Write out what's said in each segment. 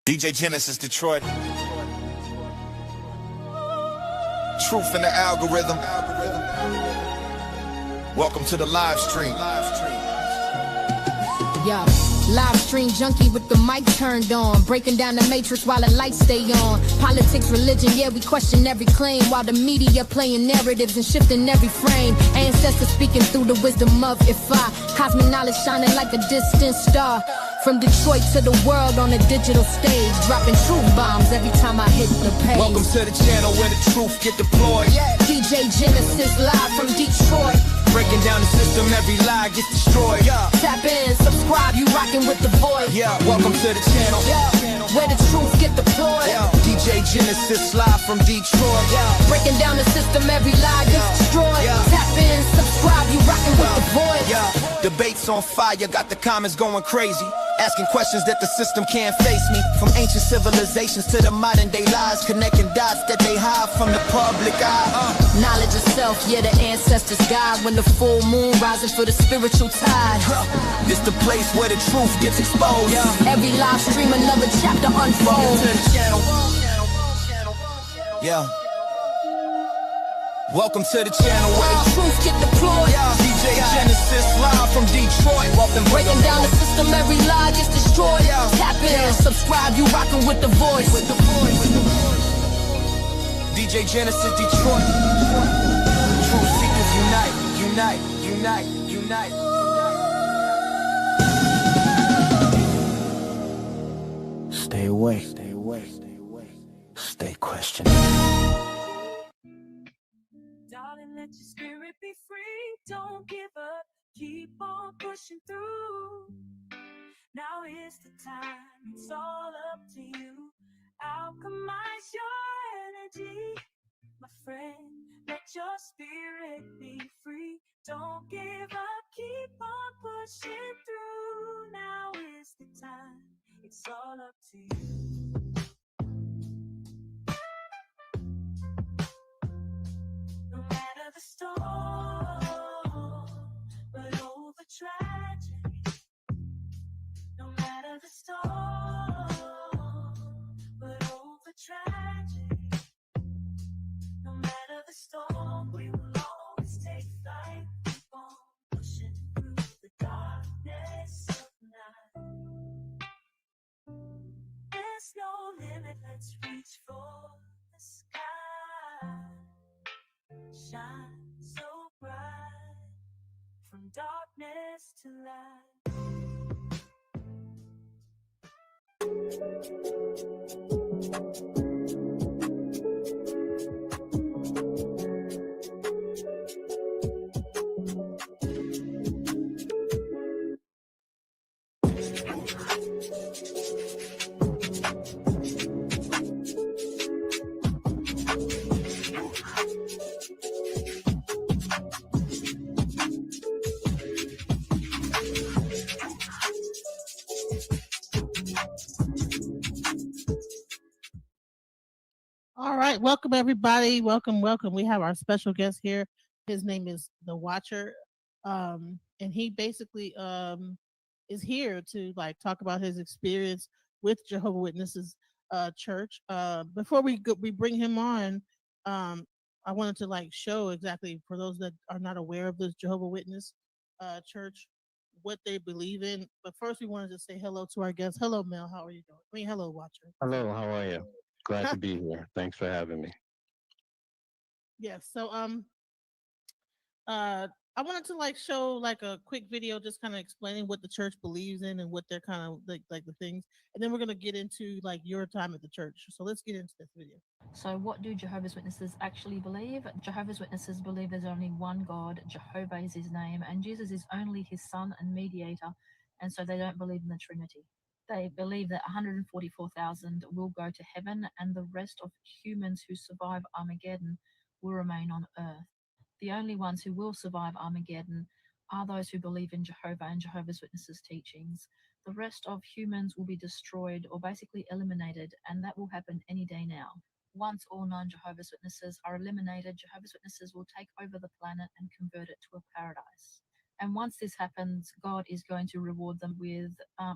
DJ Genesis, Detroit. Truth in the algorithm. Welcome to the live stream. Yo, live stream junkie with the mic turned on, breaking down the matrix while the lights stay on. Politics, religion, yeah, we question every claim, while the media playing narratives and shifting every frame. Ancestors speaking through the wisdom of Ifa. Cosmic knowledge shining like a distant star. From Detroit to the world on a digital stage, dropping truth bombs every time I hit the page. Welcome to the channel where the truth get deployed. DJ Genesis live from Detroit. Breaking down the system, every lie gets destroyed. Tap in, subscribe, you rocking with the voice. Welcome to the channel. Where the truth get deployed. DJ Genesis live from Detroit. Breaking down the system, every lie gets destroyed. Tap in, subscribe, you rocking with the voice. Debates on fire, got the comments going crazy. Asking questions that the system can't face me. From ancient civilizations to the modern day lies, connecting dots that they hide from the public eye. Knowledge of self, yeah, the ancestors guide. When the full moon rising for the spiritual tide. This the place where the truth gets exposed. Every live stream, another chapter unfolds. Welcome to the channel where the truth get deployed. DJ Genesis live from Detroit. Breaking down the system, every lie gets destroyed. Tap in, subscribe, you rockin' with the voice. DJ Genesis, Detroit. Truth seekers unite, unite, unite, unite. Stay away, stay away, stay away. Stay questioning. Darling, let your spirit be free. Don't give up. Keep on pushing through. Now is the time. It's all up to you. Alchemize your energy, my friend. Let your spirit be free. Don't give up. Keep on pushing through. Now is the time. It's all up to you. No matter the storm, but over tragedy. No matter the storm, but over tragedy. No matter the storm, we will always take flight. Keep on pushing through the darkness of night. There's no limit, let's reach for the sky. Shine so bright, from darkness to light. All right, welcome everybody. Welcome. We have our special guest here. His name is the Watcher, and he basically is here to talk about his experience with Jehovah Witnesses church. Before we bring him on, I wanted to show exactly for those that are not aware of this Jehovah Witness church what they believe in. But first, we wanted to say hello to our guest. Hello, Mel. How are you doing? Hello, Watcher. Hello, how are you? Glad to be here. Thanks for having me. Yes. So I wanted to show a quick video just kind of explaining what the church believes in and what they're kind of like the things, and then we're going to get into your time at the church. So let's get into this video. So what do Jehovah's Witnesses actually believe? Jehovah's Witnesses believe there's only one God, Jehovah is his name, and Jesus is only his son and mediator, and so they don't believe in the Trinity. They believe that 144,000 will go to heaven and the rest of humans who survive Armageddon will remain on earth. The only ones who will survive Armageddon are those who believe in Jehovah and Jehovah's Witnesses teachings. The rest of humans will be destroyed or basically eliminated, and that will happen any day now. Once all non-Jehovah's Witnesses are eliminated, Jehovah's Witnesses will take over the planet and convert it to a paradise. And once this happens, God is going to reward them with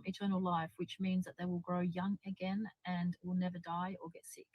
eternal life, which means that they will grow young again and will never die or get sick.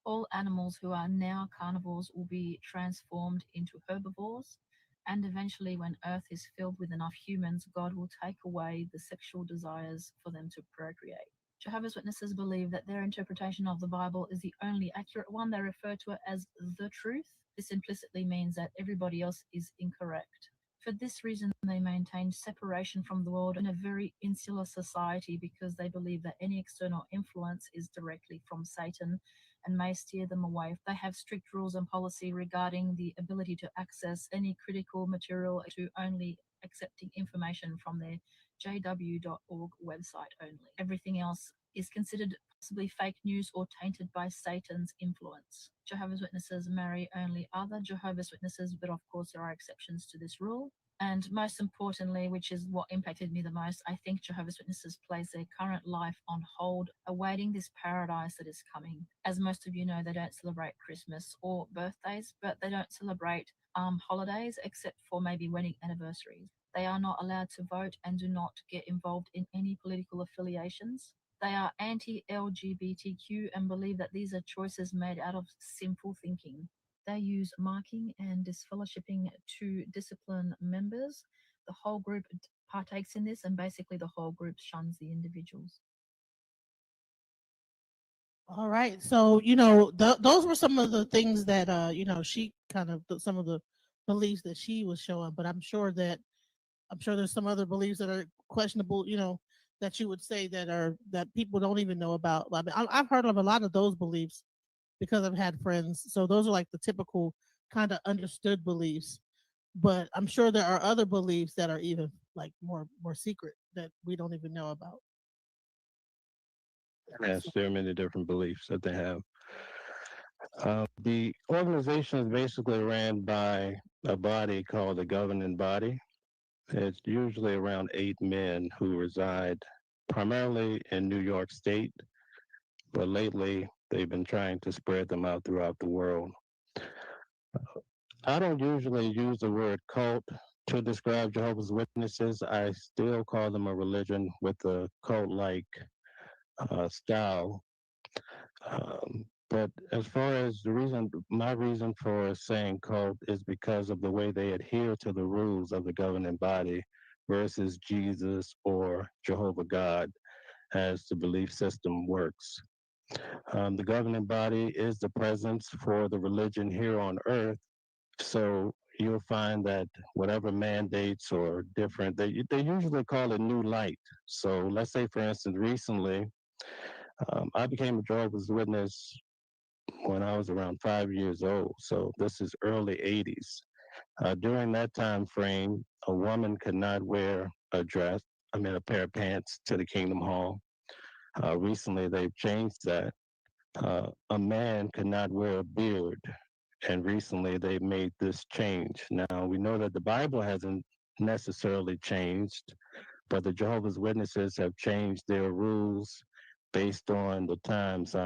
All animals who are now carnivores will be transformed into herbivores. And eventually, when Earth is filled with enough humans, God will take away the sexual desires for them to procreate. Jehovah's Witnesses believe that their interpretation of the Bible is the only accurate one. They refer to it as the truth. This implicitly means that everybody else is incorrect. For this reason, they maintain separation from the world in a very insular society because they believe that any external influence is directly from Satan and may steer them away. They have strict rules and policy regarding the ability to access any critical material to only accepting information from their jw.org website only. Everything else is considered possibly fake news or tainted by Satan's influence. Jehovah's Witnesses marry only other Jehovah's Witnesses, but of course there are exceptions to this rule. And most importantly, which is what impacted me the most, I think Jehovah's Witnesses place their current life on hold, awaiting this paradise that is coming. As most of you know, they don't celebrate Christmas or birthdays, but they don't celebrate holidays except for maybe wedding anniversaries. They are not allowed to vote and do not get involved in any political affiliations. They are anti-LGBTQ and believe that these are choices made out of sinful thinking. They use marking and disfellowshipping to discipline members. The whole group partakes in this, and basically the whole group shuns the individuals. All right. So, those were some of the things that, she kind of, some of the beliefs that she was showing, but I'm sure there's some other beliefs that are questionable, that you would say that people don't even know about. I mean, I've heard of a lot of those beliefs because I've had friends. So those are like the typical kind of understood beliefs. But I'm sure there are other beliefs that are even like more secret that we don't even know about. Yes, there are many different beliefs that they have. The organization is basically ran by a body called the governing body. It's usually around 8 men who reside primarily in New York State, but lately they've been trying to spread them out throughout the world. I don't usually use the word cult to describe Jehovah's Witnesses. I still call them a religion with a cult-like style. But as far as my reason for saying cult is because of the way they adhere to the rules of the governing body versus Jesus or Jehovah God as the belief system works. The governing body is the presence for the religion here on earth. So you'll find that whatever mandates or different, they usually call it new light. So let's say, for instance, recently, I became a Jehovah's Witness when I was around 5 years old. So this is early 80s. During that time frame, a woman could not wear a pair of pants to the Kingdom Hall. Recently, they've changed that. A man could not wear a beard, and recently they made this change. Now, we know that the Bible hasn't necessarily changed, but the Jehovah's Witnesses have changed their rules based on the times.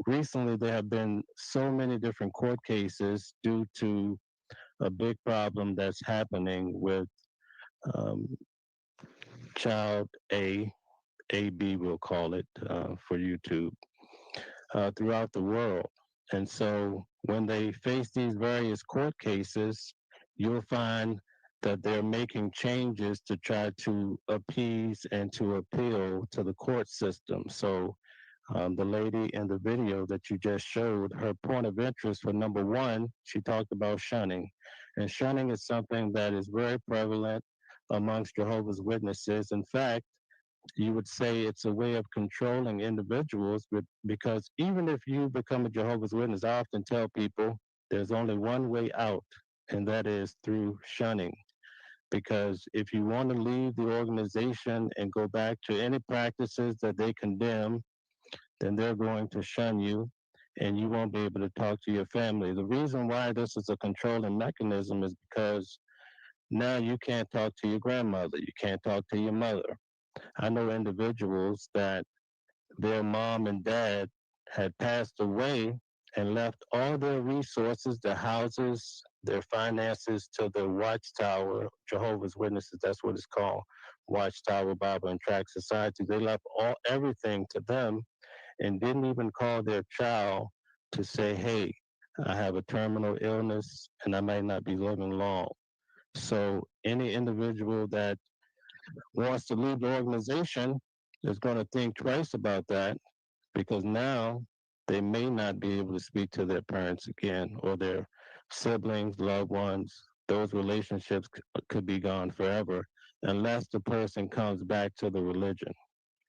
Recently, there have been so many different court cases due to a big problem that's happening with um, child AB, we'll call it for YouTube, throughout the world. And so when they face these various court cases, you'll find that they're making changes to try to appease and to appeal to the court system. So the lady in the video that you just showed, her point of interest for number one, she talked about shunning. And shunning is something that is very prevalent amongst Jehovah's Witnesses. In fact, you would say it's a way of controlling individuals, but because even if you become a Jehovah's Witness, I often tell people there's only one way out, and that is through shunning. Because if you want to leave the organization and go back to any practices that they condemn, then they're going to shun you and you won't be able to talk to your family. The reason why this is a controlling mechanism is because now you can't talk to your grandmother, you can't talk to your mother. I know individuals that their mom and dad had passed away and left all their resources, their houses, their finances to the Watchtower, Jehovah's Witnesses, that's what it's called, Watchtower Bible and Tract Society. They left everything to them and didn't even call their child to say, hey, I have a terminal illness and I might not be living long. So any individual that wants to leave the organization is going to think twice about that, because now they may not be able to speak to their parents again, or their siblings, loved ones. Those relationships could be gone forever unless the person comes back to the religion.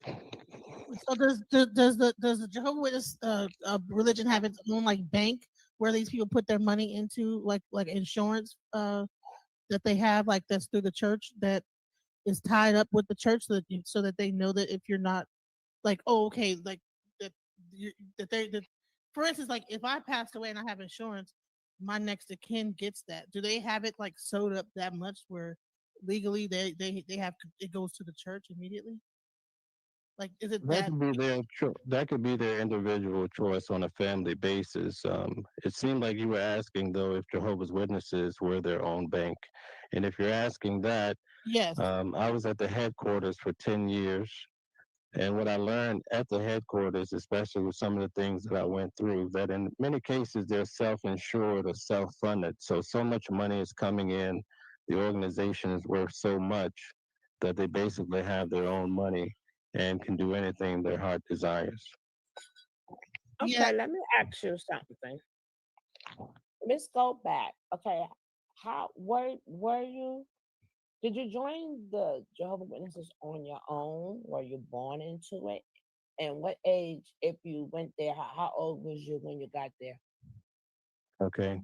So does the Jehovah Witness religion have its own like bank where these people put their money into, like insurance that they have, like that's through the church, that is tied up with the church, so that they know that if you're not, like, oh, okay, like that that for instance, like if I passed away and I have insurance, my next of kin gets that. Do they have it like sewed up that much where legally they have, it goes to the church immediately? Like, is it That that? could be that could be their individual choice on a family basis. It seemed like you were asking though if Jehovah's Witnesses were their own bank, and if you're asking that, Yes. I was at the headquarters for 10 years. And what I learned at the headquarters, especially with some of the things that I went through, that in many cases they're self-insured or self-funded. So much money is coming in, the organization is worth so much that they basically have their own money and can do anything their heart desires. Yeah. Okay, let me ask you something. Let's go back. Okay, how were you? Did you join the Jehovah Witnesses on your own? Were you born into it? And what age, if you went there, how old was you when you got there? Okay.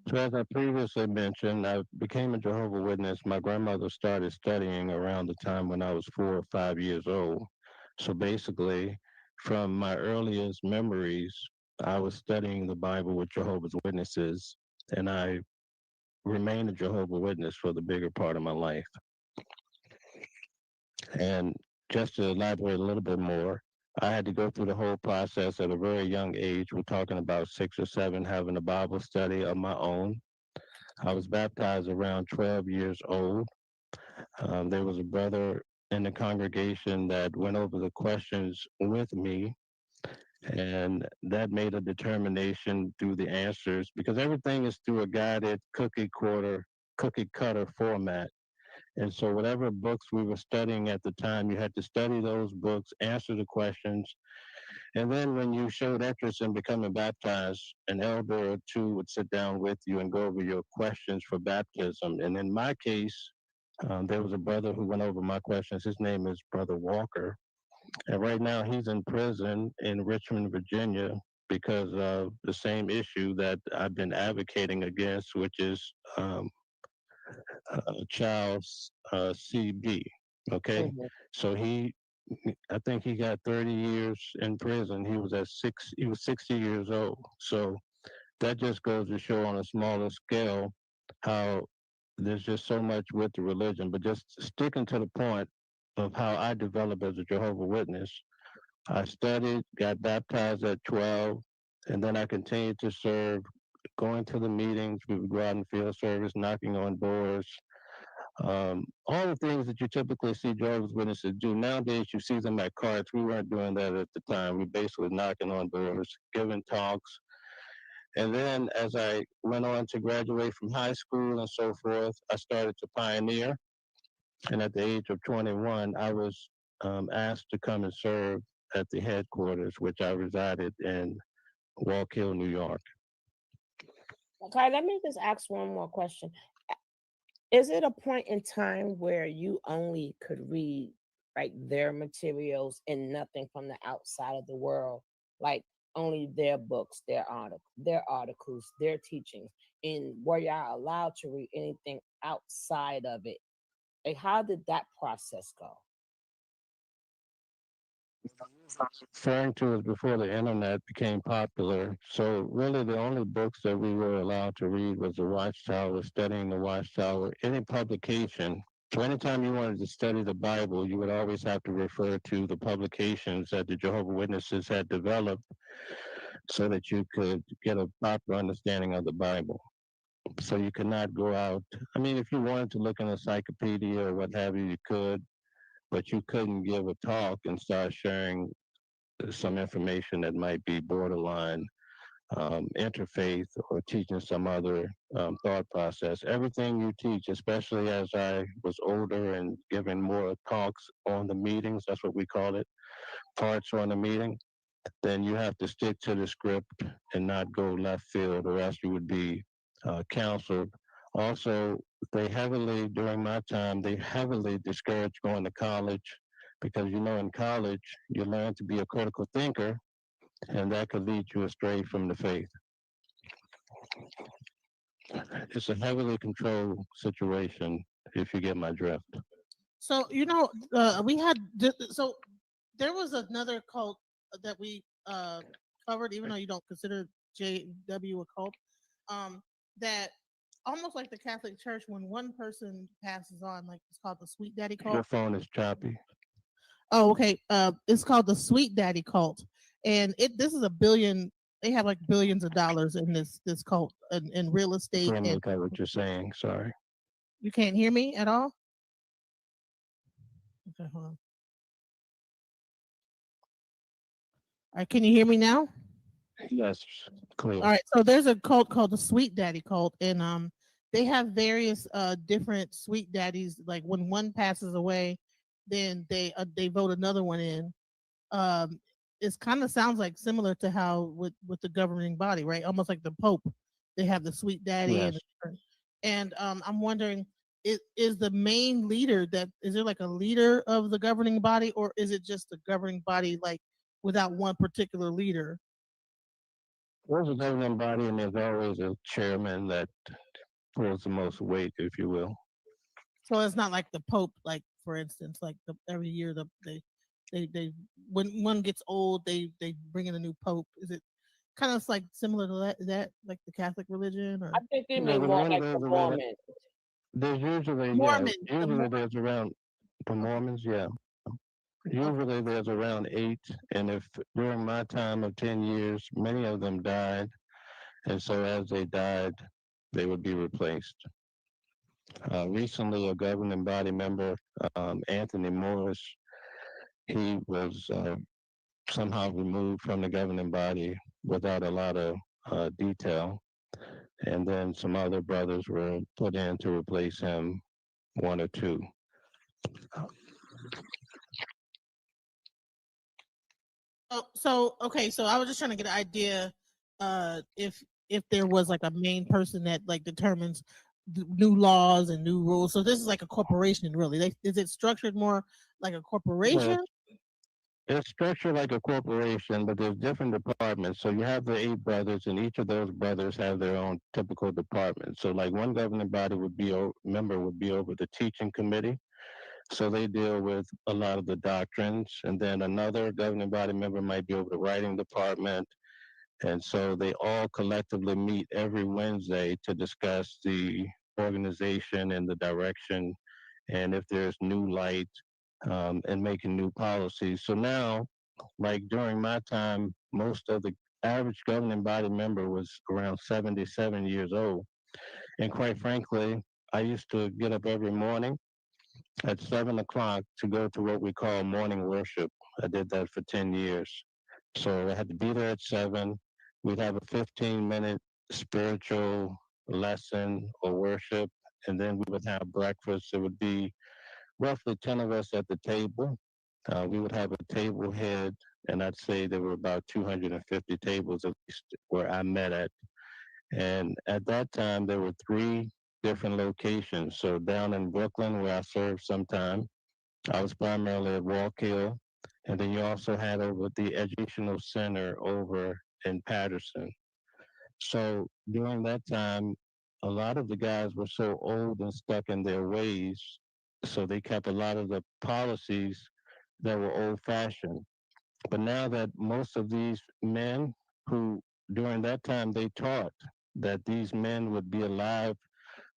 So as I previously mentioned, I became a Jehovah Witness. My grandmother started studying around the time when I was 4 or 5 years old. So basically, from my earliest memories, I was studying the Bible with Jehovah's Witnesses, and I remained a Jehovah Witness for the bigger part of my life. And just to elaborate a little bit more, I had to go through the whole process at a very young age. We're talking about 6 or 7, having a Bible study of my own. I was baptized around 12 years old. There was a brother in the congregation that went over the questions with me, and that made a determination through the answers, because everything is through a guided cookie cutter format. And so whatever books we were studying at the time, you had to study those books, answer the questions, and then when you showed interest in becoming baptized, an elder or two would sit down with you and go over your questions for baptism. And in my case, there was a brother who went over my questions. His name is Brother Walker. And right now he's in prison in Richmond, Virginia, because of the same issue that I've been advocating against, which is child's CB. Okay. Mhm. So I think he got 30 years in prison. He was 60 years old. So that just goes to show on a smaller scale how there's just so much with the religion. But just sticking to the point of how I developed as a Jehovah Witness, I studied, got baptized at 12, and then I continued to serve, going to the meetings. We would go out in field service, knocking on doors, all the things that you typically see Jehovah's Witnesses do. Nowadays, you see them at carts. We weren't doing that at the time. We basically knocking on doors, giving talks. And then as I went on to graduate from high school and so forth, I started to pioneer. And at the age of 21, I was asked to come and serve at the headquarters, which I resided in Walk Hill, New York. Okay, let me just ask one more question. Is it a point in time where you only could read like their materials and nothing from the outside of the world, like only their books, their articles, their teachings, and were y'all allowed to read anything outside of it? Like, how did that process go? Referring to is before the internet became popular. So really the only books that we were allowed to read was the Watchtower, studying the Watchtower, any publication. So anytime you wanted to study the Bible, you would always have to refer to the publications that the Jehovah Witnesses had developed so that you could get a proper understanding of the Bible. So you could not go out. I mean, if you wanted to look in a encyclopedia or what have you, you could, but you couldn't give a talk and start sharing some information that might be borderline interfaith or teaching some other thought process. Everything you teach, especially as I was older and giving more talks on the meetings, that's what we call it, parts on the meeting, then you have to stick to the script and not go left field, or else you would be counseled. Also, during my time, they heavily discouraged going to college because, in college, you learn to be a critical thinker, and that could lead you astray from the faith. It's a heavily controlled situation, if you get my drift. So we had so there was another cult that we covered, even though you don't consider JW a cult. That almost like the Catholic Church, when one person passes on, like it's called the Sweet Daddy Your cult. phone is choppy. Oh, okay. It's called the Sweet Daddy cult, and this is a billion. They have like billions of dollars in this cult in real I estate. couldn't And look at what you're saying. Sorry. you can't hear me at all. Okay, hold on. All right, can you hear me now? Yes, clear. All right, so there's a cult called the Sweet Daddy cult, and they have various different sweet daddies. Like when one passes away, then they vote another one in. Um, it kind of sounds like similar to how with the governing body, right? Almost like the Pope, they have the Sweet Daddy, Yes. and I'm wondering, is the main leader that is there like a leader of the governing body, or is it just the governing body like without one particular leader? There's a governing body, and there's always a chairman that pulls the most weight, if you will. So it's not like the Pope, like for instance, like every year they when one gets old, they bring in a new Pope. Is it kind of like similar to that like the Catholic religion, or I think they Yeah, mean but more one like goes the around. Mormon. There's usually, Mormon? usually there's around the Okay, Mormons, yeah. okay. Usually there's around 8, and if during my time of 10 years, many of them died, and so as they died, they would be replaced. Recently, a governing body member, Anthony Morris, he was somehow removed from the governing body without a lot of detail, and then some other brothers were put in to replace him, one or two. Oh, so okay, so I was just trying to get an idea, if there was like a main person that like determines new laws and new rules. So this is like a corporation, really. Is it structured more like a Well, corporation? it's structured like a corporation, but there's different departments. So you have the 8 brothers, and each of those brothers have their own typical department. So, like one governing body member would be over the teaching committee. So they deal with a lot of the doctrines, and then another governing body member might be over the writing department. And so they all collectively meet every Wednesday to discuss the organization and the direction, and if there's new light, and making new policies. So now, like during my time, most of the average governing body member was around 77 years old. And quite frankly, I used to get up every morning at 7 o'clock to go to what we call morning worship. I did that for 10 years. So I had to be there at 7. We'd have a 15-minute spiritual lesson or worship, and then we would have breakfast. It would be roughly 10 of us at the table. We would have a table head, and I'd say there were about 250 tables at least where I met at. And at that time, there were 3 different locations. So down in Brooklyn, where I served sometime, I was primarily at Walk Hill. And then you also had over the Educational Center over in Patterson. So during that time, a lot of the guys were so old and stuck in their ways, so they kept a lot of the policies that were old fashioned. But now that most of these men who during that time they taught that these men would be alive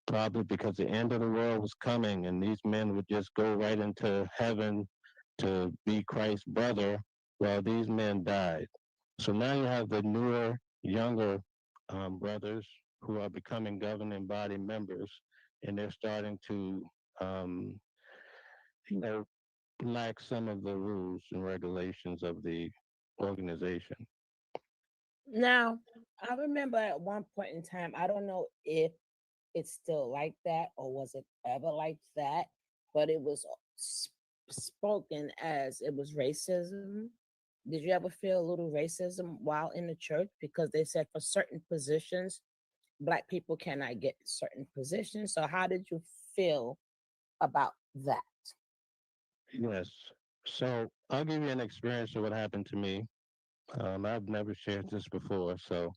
probably because the end of the world was coming and these men would just go right into heaven to be Christ's brother, well, these men died. So now you have the newer, younger brothers who are becoming governing body members, and they're starting to, um, you know, lack some of the rules and regulations of the organization. Now, I remember at one point in time, I don't know if it's still like that or was it ever like that, but it was spoken as it was racism. Did you ever feel a little racism while in the church? Because they said for certain positions, Black people cannot get certain positions. So, how did you feel about that? Yes. So I'll give you an experience of what happened to me. I've never shared this before. So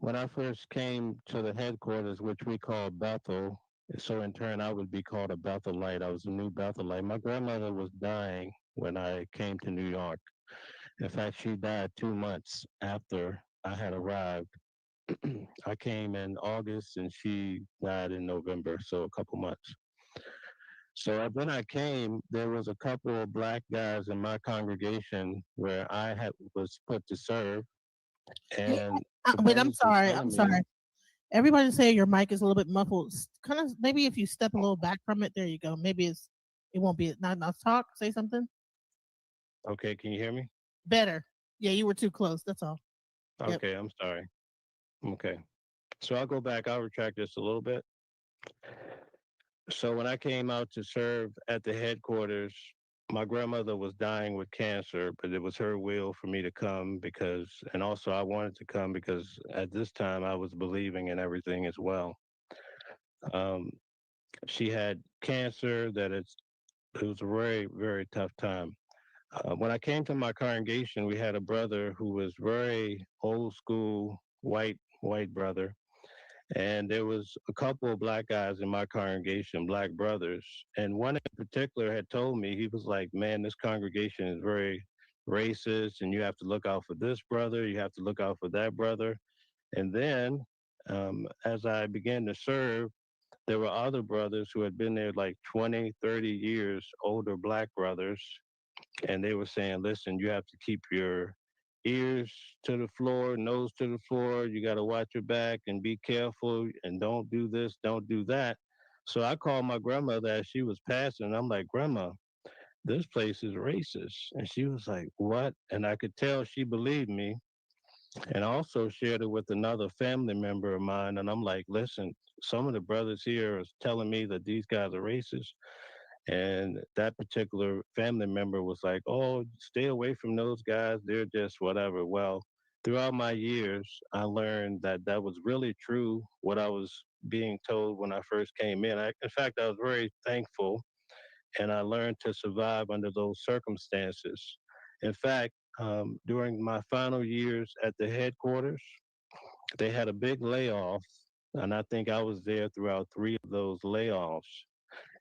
when I first came to the headquarters, which we call Bethel, so in turn I would be called a Betholite. I was a new Betholite. My grandmother was dying when I came to New York. In fact, she died 2 months after I had arrived. I came in August and she died in November, so a couple months. So when I came, there was a couple of black guys in my congregation where I had was put to serve, Hey, and the wait, I'm brothers were sorry. I'm telling me, sorry. Everybody say your mic is a little bit muffled. Kind of maybe if you step a little back from it, there you go. Maybe it won't be not enough talk. Say something okay, can you hear me? better. Yeah, you were too close. That's all. Yep. Okay, I'm sorry. Okay, so I'll go back. I'll retract this a little bit. So when I came out to serve at the headquarters, my grandmother was dying with cancer, but it was her will for me to come because, and also I wanted to come because at this time I was believing in everything as well. Um, she had cancer it was a very, very tough time. When I came to my congregation, we had a brother who was very old school, white brother. And there was a couple of black guys in my congregation, black brothers. And one in particular had told me, he was like, man, this congregation is very racist, and you have to look out for this brother, you have to look out for that brother. And then as I began to serve, there were other brothers who had been there like 20, 30 years, older black brothers, and they were saying, listen, you have to keep your ears to the floor, nose to the floor. You got to watch your back and be careful and don't do this, don't do that. So I called my grandmother as she was passing. And I'm like, Grandma, this place is racist. And she was like, what? And I could tell she believed me. And I also shared it with another family member of mine. And I'm like, listen, some of the brothers here are telling me that these guys are racist. And that particular family member was like, oh, stay away from those guys. They're just whatever. Well, throughout my years, I learned that that was really true, what I was being told when I first came in. In fact, I was very thankful, and I learned to survive under those circumstances. In fact, during my final years at the headquarters, they had a big layoff, and I think I was there throughout three of those layoffs.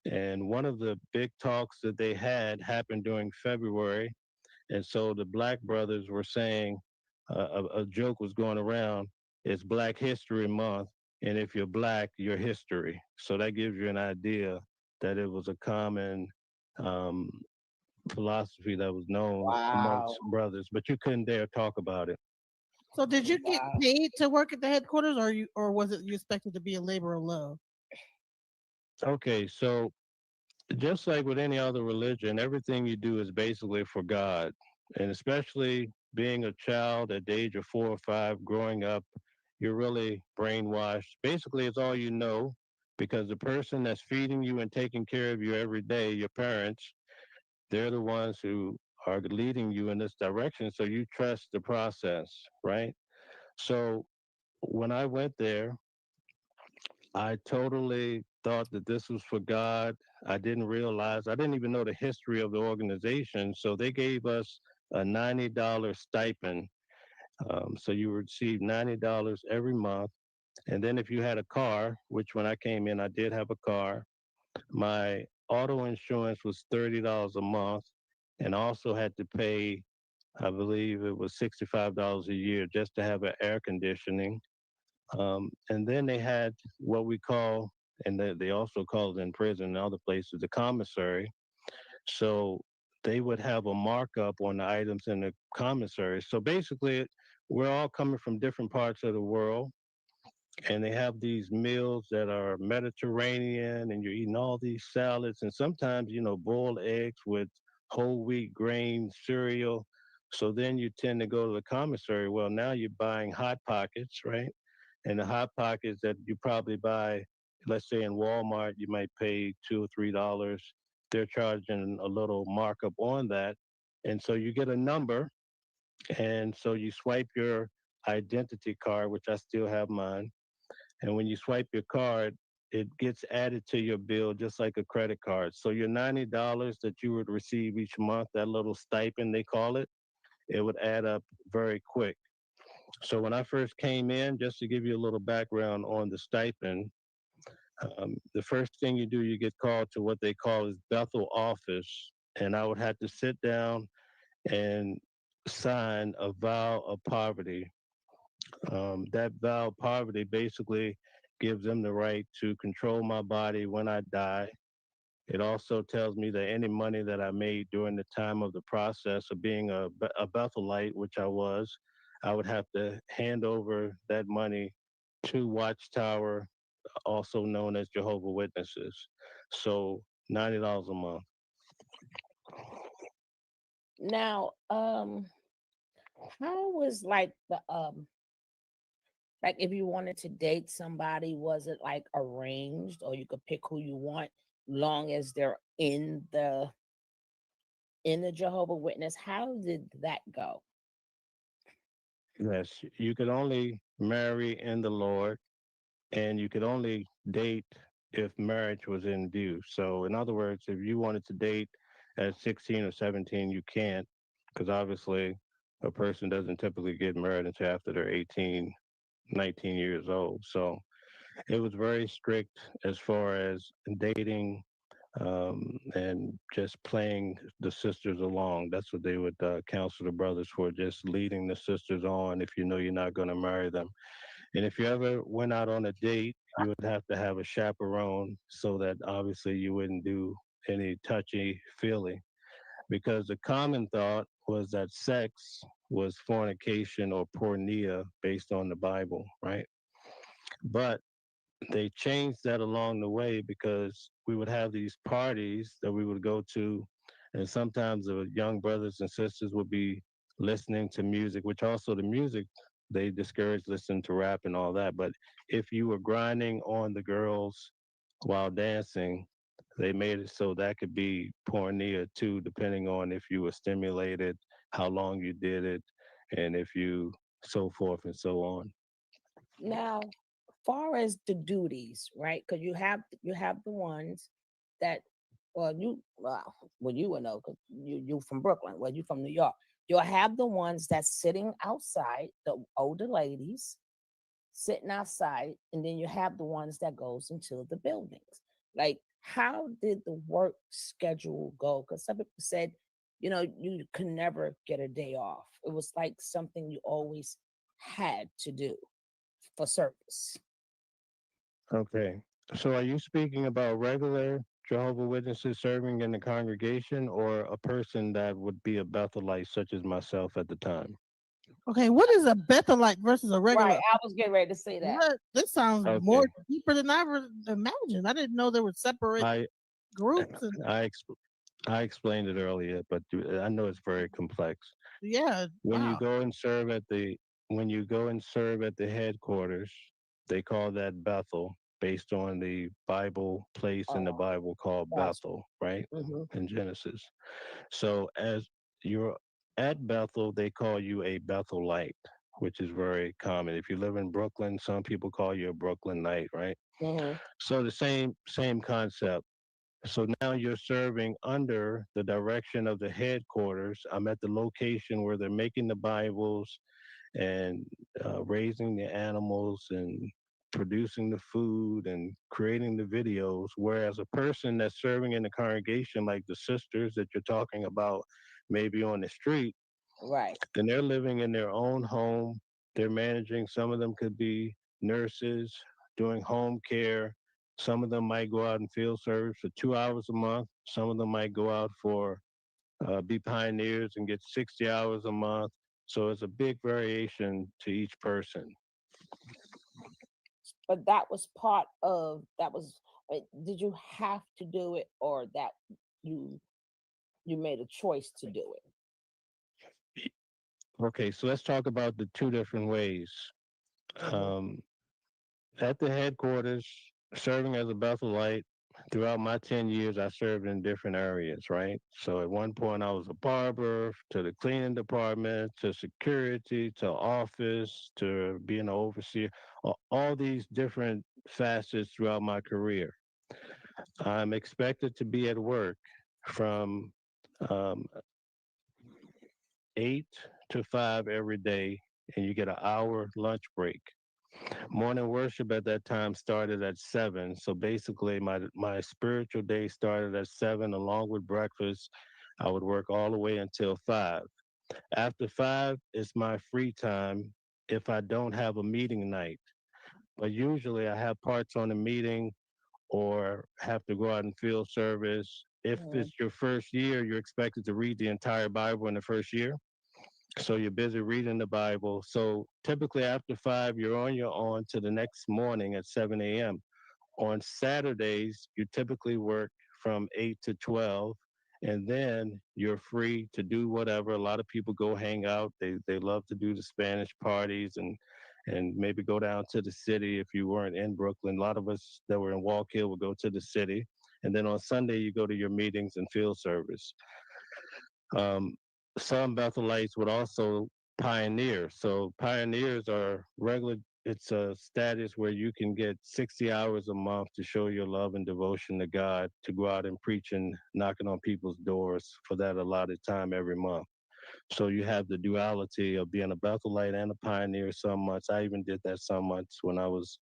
And one of the big talks that they had happened during February. And so the black brothers were saying a joke was going around. It's Black History Month. And if you're black, you're history. So that gives you an idea that it was a common um, philosophy that was known amongst Wow. brothers, but you couldn't dare talk about it. So did you get Wow. paid to work at the headquarters, or was it you expected to be a labor of love? Okay, so just like with any other religion, everything you do is basically for God. And especially being a child at the age of 4 or 5, growing up, you're really brainwashed. Basically, it's all you know because the person that's feeding you and taking care of you every day, your parents, they're the ones who are leading you in this direction. So you trust the process, right? So when I went there, I totally thought that this was for God. I didn't realize, I didn't even know the history of the organization. So they gave us a $90 stipend. So you would receive $90 every month. And then if you had a car, which when I came in, I did have a car, my auto insurance was $30 a month. And I also had to pay, I believe it was $65 a year just to have an air conditioning. And then they had what we call, and they also call it in prison and other places, the commissary. So they would have a markup on the items in the commissary. So basically, we're all coming from different parts of the world. And they have these meals that are Mediterranean, and you're eating all these salads, and sometimes, boiled eggs with whole wheat grain cereal. So then you tend to go to the commissary. Well, now you're buying Hot Pockets, right? And the Hot Pockets that you probably buy, let's say in Walmart, you might pay $2 or $3. They're charging a little markup on that. And so you get a number, and so you swipe your identity card, which I still have mine. And when you swipe your card, it gets added to your bill just like a credit card. So your $90 that you would receive each month, that little stipend they call it would add up very quick. So when I first came in, just to give you a little background on the stipend, the first thing you do, you get called to what they call is Bethel office, and I would have to sit down and sign a vow of poverty. That vow of poverty basically gives them the right to control my body when I die. It also tells me that any money that I made during the time of the process of being a Betholite, which I would have to hand over that money to Watchtower, also known as Jehovah Witnesses. So $90 a month. Now, how was like the like if you wanted to date somebody, was it like arranged, or you could pick who you want, long as they're in the Jehovah Witness? How did that go? Yes, you could only marry in the Lord, and you could only date if marriage was in view. So, in other words, if you wanted to date at 16 or 17, you can't, because obviously a person doesn't typically get married until after they're 18, 19 years old. So it was very strict as far as dating, and just playing the sisters along. That's what they would counsel the brothers for, just leading the sisters on if you know you're not going to marry them. And if you ever went out on a date, you would have to have a chaperone so that obviously you wouldn't do any touchy feely. Because the common thought was that sex was fornication or pornea based on the Bible, right? But they changed that along the way because we would have these parties that we would go to, and sometimes the young brothers and sisters would be listening to music, which also the music, they discouraged listening to rap and all that. But if you were grinding on the girls while dancing, they made it so that could be pornea too, depending on if you were stimulated, how long you did it, and if you so forth and so on. Now, far as the duties, right? Because you have the ones that, well, you will know because you from Brooklyn. Well, you from New York. You'll have the ones that's sitting outside, the older ladies sitting outside, and then you have the ones that goes into the buildings. Like, how did the work schedule go? Because some people said, you could never get a day off. It was like something you always had to do for service. Okay. So are you speaking about regular Jehovah Witnesses serving in the congregation, or a person that would be a Bethelite such as myself at the time? Okay, what is a Betholite versus a Right. regular? I was getting ready to say that. What? This sounds Okay. more deeper than I ever imagined. I didn't know there were separate I groups. And I I explained it earlier, but I know it's very complex. yeah, When you wow. go and serve at the when you go and serve at the headquarters, they call that Bethel, based on the Bible place in the Oh, Bible called gotcha. Bethel, right? Hmm. In Genesis. So as you're at Bethel, they call you a Bethelite, which is very common. If you live in Brooklyn, some people call you a Brooklynite, right? Hmm. So the same concept. So now you're serving under the direction of the headquarters. I'm at the location where they're making the Bibles and raising the animals and producing the food and creating the videos. Whereas a person that's serving in the congregation, like the sisters that you're talking about, maybe on the street, Right. then they're living in their own home. They're managing, some of them could be nurses doing home care. Some of them might go out and field service for 2 hours a month. Some of them might go out for be pioneers and get 60 hours a month. So it's a big variation to each person. But that was part of that was. Did you have to do it, or that you you made a choice to do it? Okay, so let's talk about the two different ways. Mhm. Um, at the headquarters, serving as a Bethelite, throughout my 10 years, I served in different areas, right? So at one point, I was a barber, to the cleaning department, to security, to office, to being an overseer, all these different facets throughout my career. I'm expected to be at work from um, 8 to 5 every day, and you get an hour lunch break. Morning worship at that time started at 7. So basically, my spiritual day started at 7, along with breakfast. I would work all the way until 5. After 5, it's my free time if I don't have a meeting night. But usually, I have parts on the meeting or have to go out and field service. If Mhm. it's your first year, you're expected to read the entire Bible in the first year. So you're busy reading the Bible. So typically after 5, you're on your own to the next morning at 7 a.m. On Saturdays, you typically work from 8 to 12, and then you're free to do whatever. A lot of people go hang out. They love to do the Spanish parties and maybe go down to the city if you weren't in Brooklyn. A lot of us that were in Walk Hill would go to the city. And then on Sunday, you go to your meetings and field service. Um, some Bethelites would also pioneer. So pioneers are regular. It's a status where you can get 60 hours a month to show your love and devotion to God, to go out and preach and knocking on people's doors for that allotted time every month. So you have the duality of being a Bethelite and a pioneer some months. I even did that some months when I was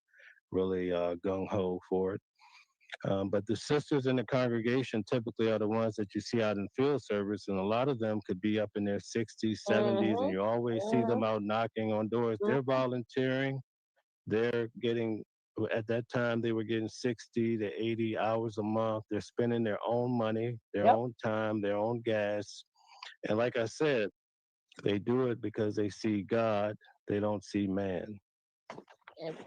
really gung ho for it. But the sisters in the congregation typically are the ones that you see out in field service, and a lot of them could be up in their 60s, 70s, and Mhm. you always see them Mhm. out knocking on doors. They're volunteering. They're getting, at that time, they were getting 60 to 80 hours a month. They're spending their own money, their Yep. own time, their own gas. And like I said, they do it because they see God, they don't see man.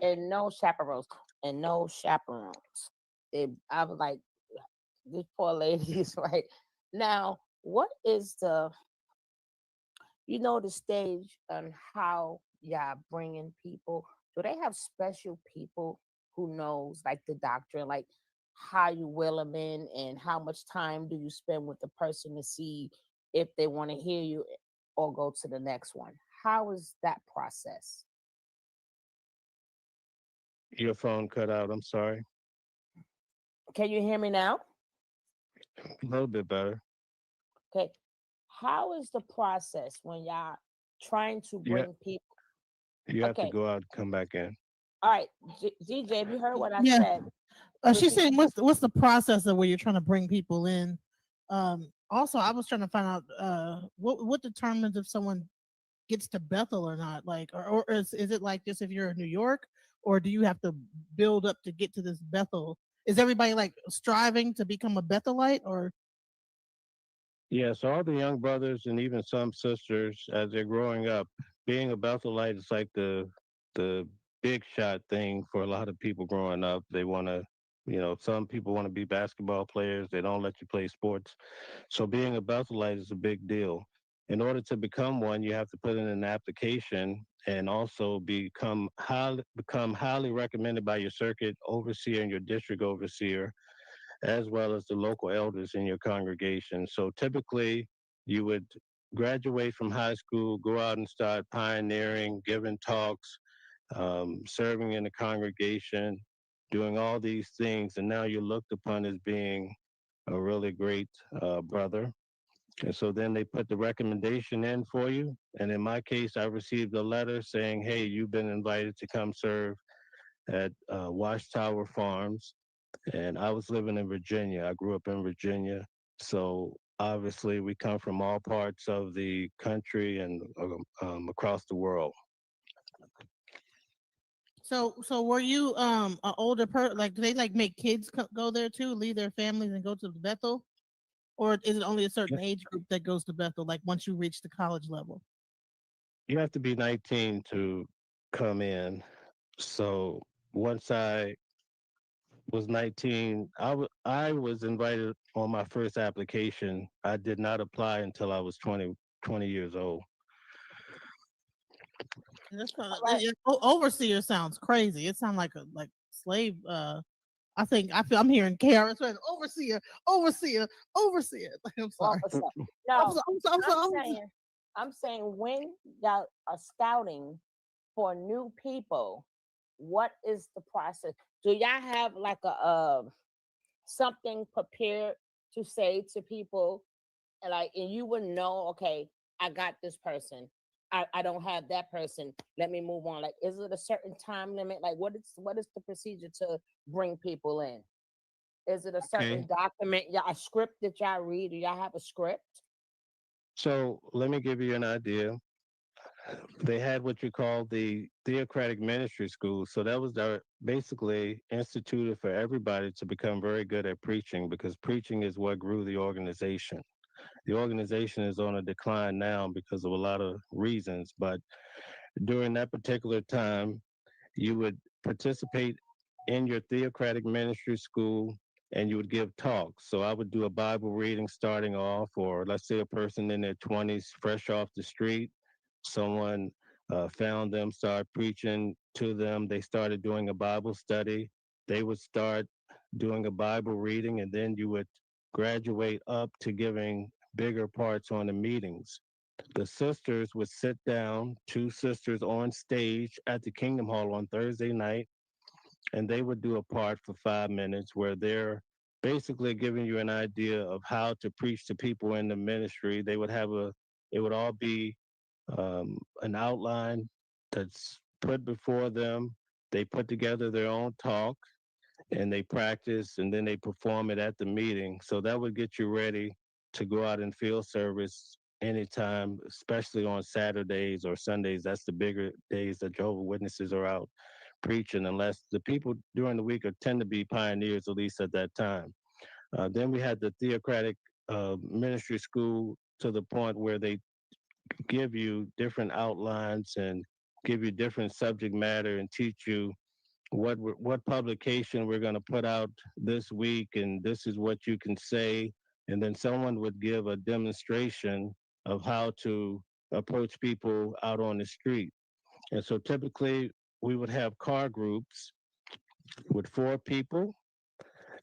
And no chaperones and no chaperones. I was like, this poor lady is right now. What is the stage on how y'all bringing people? Do they have special people who knows like the doctrine, like how you will them in, and how much time do you spend with the person to see if they want to hear you or go to the next one? How is that process? Your phone cut out, I'm sorry. Can you hear me now? A little bit better. Okay. How is the process when y'all trying to You, bring people? you have to Okay. go out and come back in. All right. DJ, have you heard what I Yeah. said? She's Repeat. saying what's the process of where you're trying to bring people in. Also, I was trying to find out what determines if someone gets to Bethel or not. Like, or is it like just if you're in New York, or do you have to build up to get to this Bethel? Is everybody like striving to become a Bethelite, or Yes, all the young brothers and even some sisters, as they're growing up, being a Bethelite is like the big shot thing for a lot of people growing up. They want to, some people want to be basketball players. They don't let you play sports. So being a Bethelite is a big deal. In order to become one, you have to put in an application and also become highly recommended by your circuit overseer and your district overseer, as well as the local elders in your congregation. So typically, you would graduate from high school, go out and start pioneering, giving talks, serving in the congregation, doing all these things. And now you're looked upon as being a really great brother. And so then they put the recommendation in for you. And in my case, I received a letter saying, hey, you've been invited to come serve at Watchtower Farms, and I was living in Virginia. I grew up in Virginia. So obviously, we come from all parts of the country and across the world. so were you an older person? Like, do they like make kids go there too, leave their families and go to Bethel, or is it only a certain age group that goes to Bethel? Like once you reach the college level? You have to be 19 to come in. So once I was 19, I was invited on my first application. I did not apply until I was 20 years old. That's kind All of, right. overseer sounds crazy. It sounds like a slave. I feel I'm hearing KRS One, overseer, overseer, overseer. I'm sorry. Officer. I'm No, sorry. I'm I'm sorry. saying, I'm saying when y'all are scouting for new people, what is the process? Do y'all have like a something prepared to say to people, and like, and you would know, okay, I got this person. I don't have that person. Let me move on. Like, is it a certain time limit? Like, what is the procedure to bring people in? Is it a Okay. certain document? Yeah, a script that y'all read? Do y'all have a script? So let me give you an idea. They had what you call the theocratic ministry school. So that was basically instituted for everybody to become very good at preaching, because preaching is what grew the organization. The organization is on a decline now because of a lot of reasons, but during that particular time, you would participate in your theocratic ministry school and you would give talks. So I would do a Bible reading starting off, or let's say a person in their 20s, fresh off the street, someone found them, started preaching to them. They started doing a Bible study. They would start doing a Bible reading, and then you would graduate up to giving bigger parts on the meetings. The sisters would sit down, two sisters on stage at the Kingdom Hall on Thursday night, and they would do a part for 5 minutes where they're basically giving you an idea of how to preach to people in the ministry. It would all be an outline that's put before them. They put together their own talk and they practice and then they perform it at the meeting. So that would get you ready to go out and field service anytime, especially on Saturdays or Sundays. That's the bigger days that Jehovah Witnesses are out preaching, unless the people during the week tend to be pioneers, at least at that time. Then we had the theocratic ministry school, to the point where they give you different outlines and give you different subject matter and teach you what publication we're going to put out this week, and this is what you can say. And then someone would give a demonstration of how to approach people out on the street. And so typically we would have car groups with 4 people,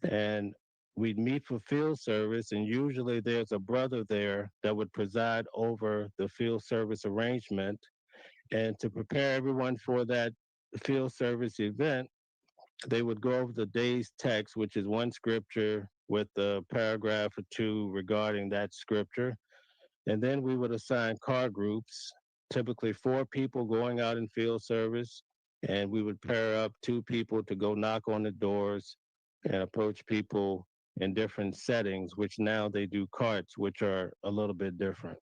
and we'd meet for field service, and usually there's a brother there that would preside over the field service arrangement. And to prepare everyone for that field service event, they would go over the day's text, which is one scripture with a paragraph or two regarding that scripture. And then we would assign car groups, typically 4 people going out in field service. And we would pair up 2 people to go knock on the doors and approach people in different settings, which now they do carts, which are a little bit different.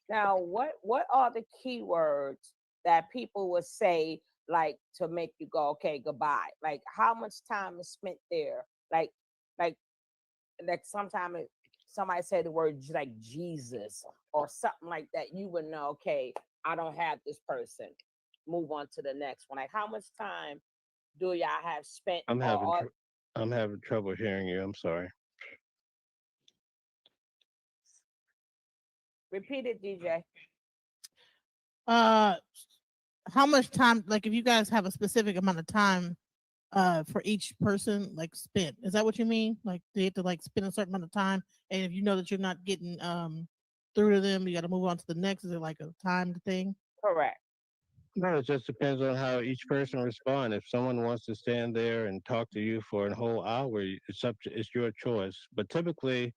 Now, what are the keywords that people would say, like, to make you go, okay, goodbye? Like, how much time is spent there? Like like sometimes somebody said the word like Jesus or something like that. You would know, okay, I don't have this person. Move on to the next one. Like, how much time do y'all have spent? I'm Or, having I'm having trouble hearing you. I'm sorry. repeat it, DJ. Uh, how much time? Like, if you guys have a specific amount of time, for each person, like spent. Is that what you mean? Like they have to like spend a certain amount of time, and if you know that you're not getting through to them, you got to move on to the next. Is it like a timed thing? Correct. No, it just depends on how each person responds. If someone wants to stand there and talk to you for a whole hour, it's your choice. But typically,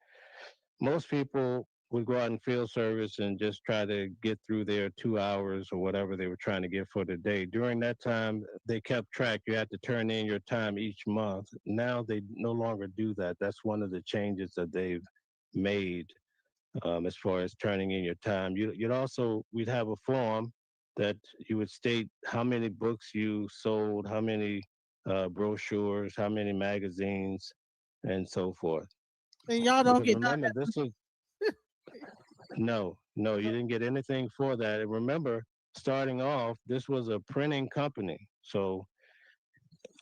most people would go out in field service and just try to get through their 2 hours or whatever they were trying to get for the day. During that time, they kept track. You had to turn in your time each month. Now they no longer do that. That's one of the changes that they've made, as far as turning in your time. We'd have a form that you would state how many books you sold, how many brochures, how many magazines, and so forth. And y'all don't Because get none of remember, that. this was no, you didn't get anything for that. And remember, starting off, this was a printing company. So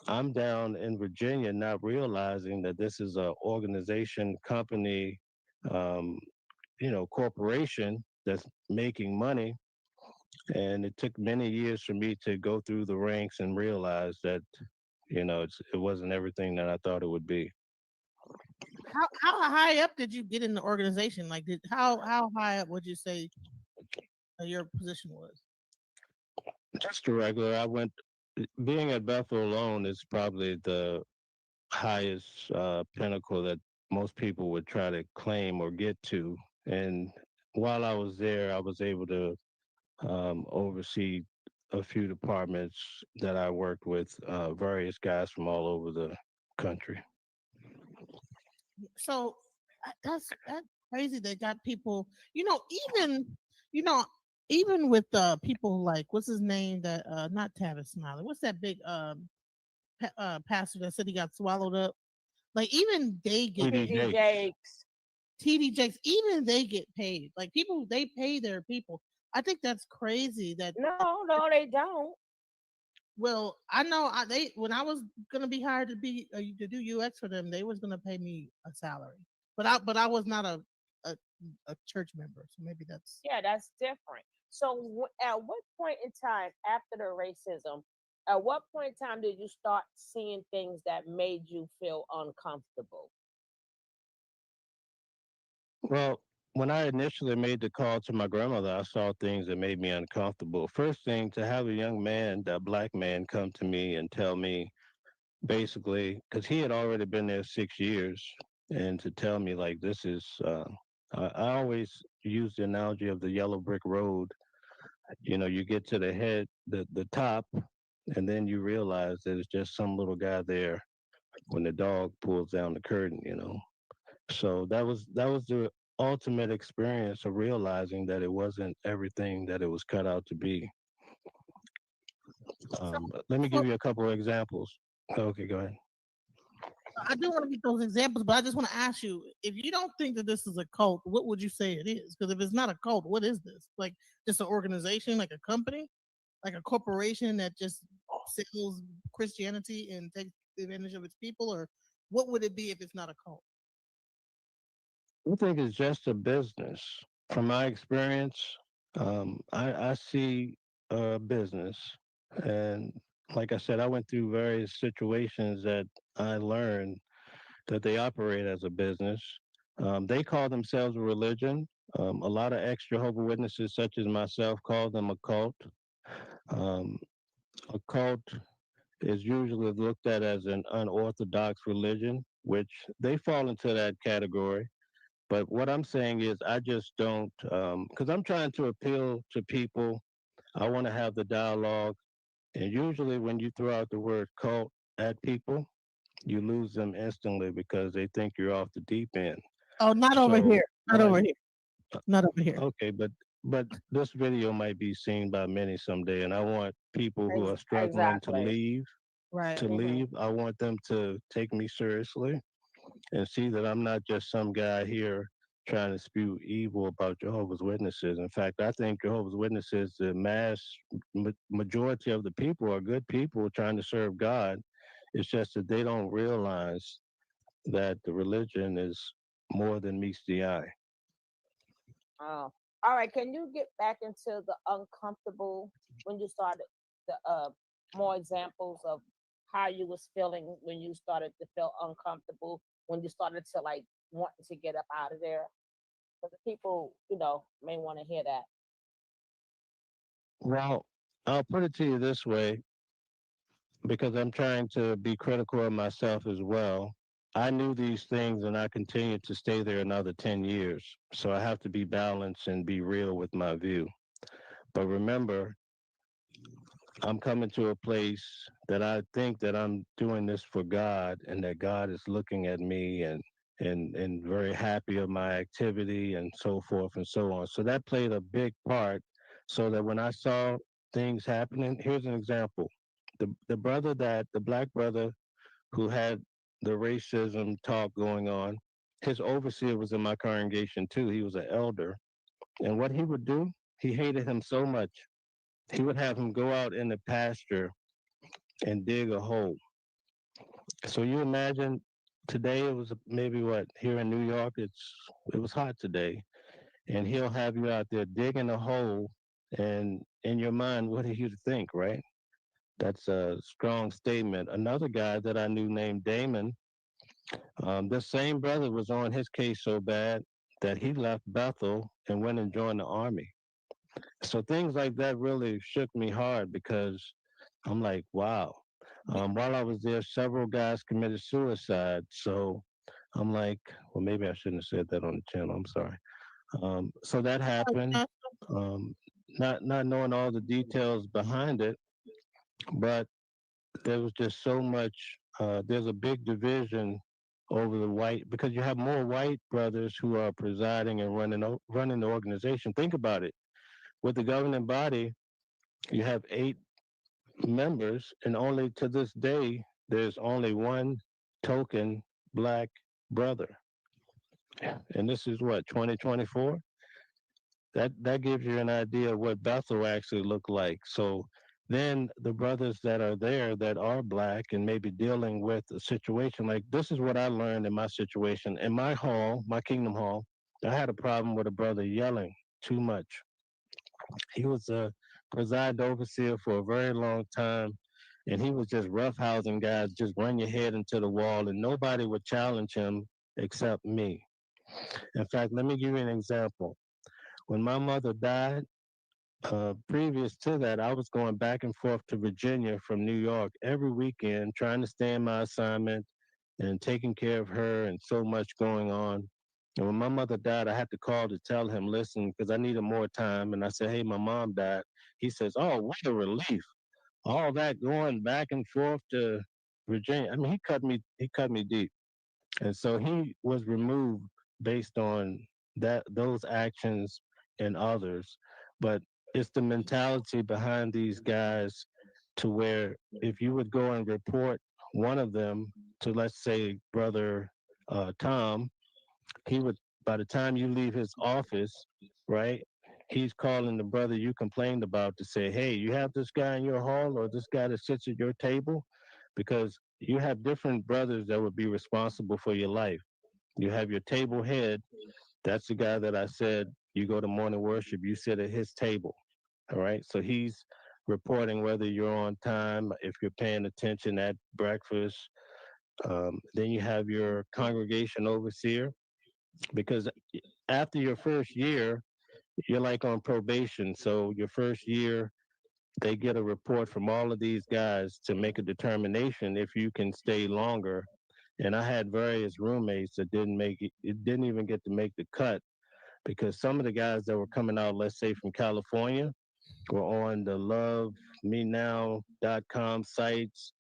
I'm down in Virginia not realizing that this is a organization, company, um, corporation that's making money. And it took many years for me to go through the ranks and realize that, it wasn't everything that I thought it would be. How high up did you get in the organization? Like, how high up would you say your position was? Just a regular, being at Bethel alone is probably the highest pinnacle that most people would try to claim or get to. And while I was there, I was able to oversee a few departments that I worked with, various guys from all over the country. So that's crazy. They got people, even you know, even with people like what's his name that not Tavis Smiley. What's that big pastor that said he got swallowed up? Like even they get TD TD paid. Jakes. Jakes. TD Jakes, even they get paid. Like people, they pay their people. I think that's crazy. That No, they don't. well, I know they when I was gonna be hired to do UX for them, they was gonna pay me a salary, but I was not a a church member, so maybe that's Yeah, that's different. So, at what point in time after the racism, at what point in time did you start seeing things that made you feel uncomfortable? Well, when I initially made the call to my grandmother, I saw things that made me uncomfortable. First thing, to have a young man, a black man, come to me and tell me basically, because he had already been there 6 years, and to tell me like this is, I always use the analogy of the yellow brick road. You get to the head, the top, and then you realize that it's just some little guy there when the dog pulls down the curtain. So that was the ultimate experience of realizing that it wasn't everything that it was cut out to be. so. Let me So give you a couple of examples. Okay, go ahead. I do want to get those examples, but I just want to ask you: if you don't think that this is a cult, what would you say it is? Because if it's not a cult, what is this? Like just an organization, like a company, like a corporation that just sells Christianity and takes advantage of its people, or what would it be if it's not a cult? I think it's just a business. From my experience, I see a business, and like I said, I went through various situations that I learned that they operate as a business. They call themselves a religion. A lot of ex Jehovah Witnesses, such as myself, call them a cult. Um, a cult is usually looked at as an unorthodox religion, which they fall into that category. But what I'm saying is, I just don't, because I'm trying to appeal to people. I want to have the dialogue. And usually, when you throw out the word cult at people, you lose them instantly because they think you're off the deep end. Oh, not over So here. Not I over here. Not over here. okay, but this video might be seen by many someday, and I want people who are struggling Exactly. Right. to Hmm. leave. I want them to take me seriously and see that I'm not just some guy here trying to spew evil about Jehovah's Witnesses. In fact, I think Jehovah's Witnesses, the majority of the people are good people trying to serve God. It's just that they don't realize that the religion is more than meets the eye. Oh, all right. Can you get back into the uncomfortable when you started the more examples of how you was feeling when you started to feel uncomfortable when you started to like wanting to get up out of there? Because the people, may want to hear that. Well, I'll put it to you this way because I'm trying to be critical of myself as well. I knew these things and I continued to stay there another 10 years. So I have to be balanced and be real with my view. But remember, I'm coming to a place that I think that I'm doing this for God and that God is looking at me and very happy of my activity and so forth and so on. So that played a big part so that when I saw things happening, here's an example. The black brother who had the racism talk going on, his overseer was in my congregation too. He was an elder. And what he would do, he hated him so much. He would have him go out in the pasture and dig a hole. So you imagine today it was maybe what here in New York it was hot today, and he'll have you out there digging a hole, and in your mind, what are you to think, right? That's a strong statement. Another guy that I knew named Damon, this same brother was on his case so bad that he left Bethel and went and joined the army. So things like that really shook me hard because I'm like, wow. While I was there, several guys committed suicide. So I'm like, well, maybe I shouldn't have said that on the channel. I'm sorry. So that happened. Um, not knowing all the details behind it, but there was just so much. There's a big division over the white because you have more white brothers who are presiding and running the organization. Think about it. With the governing body, you have 8 members, and only to this day, there's only one token black brother. And this is what 2024. That gives you an idea of what Bethel actually looked like. So then the brothers that are there that are black and maybe dealing with a situation like this is what I learned in my situation in my hall, my Kingdom Hall. I had a problem with a brother yelling too much. He was a preside overseer for a very long time, and he was just roughhousing guys, just run your head into the wall, and nobody would challenge him except me. In fact, let me give you an example. When my mother died, previous to that, I was going back and forth to Virginia from New York every weekend, trying to stay in my assignment and taking care of her, and so much going on. And when my mother died, I had to call to tell him, listen, because I needed more time. And I said, hey, my mom died. He says, oh, what a relief. All that going back and forth to Virginia. I mean, he cut me deep. And so he was removed based on those actions and others. But it's the mentality behind these guys to where if you would go and report one of them to, let's say, brother Tom, he would, by the time you leave his office, right, he's calling the brother you complained about to say, hey, you have this guy in your hall or this guy that sits at your table, because you have different brothers that would be responsible for your life. You have your table head. That's the guy that I said you go to morning worship, you sit at his table. All right. So he's reporting whether you're on time, if you're paying attention at breakfast. Then you have your congregation overseer, because after your first year, you're like on probation. So your first year, they get a report from all of these guys to make a determination if you can stay longer. And I had various roommates that didn't make it, it didn't even get to make the cut, because some of the guys that were coming out, let's say from California, were on the lovemenow.com sites.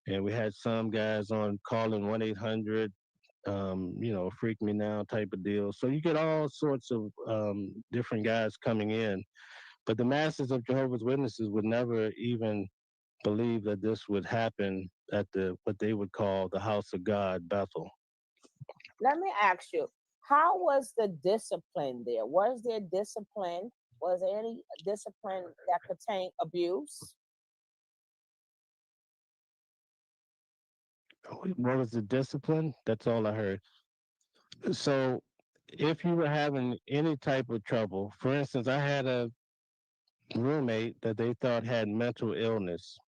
And we had some guys on calling 1-800, freak me now type of deal. So you get all sorts of different guys coming in. But the masses of Jehovah's Witnesses would never even believe that this would happen at the what they would call the house of God, Bethel. Let me ask you, how was the discipline there? Was there discipline? Was there any discipline that contained abuse? What was the discipline? That's all I heard. So if you were having any type of trouble, for instance, I had a roommate that they thought had mental illness.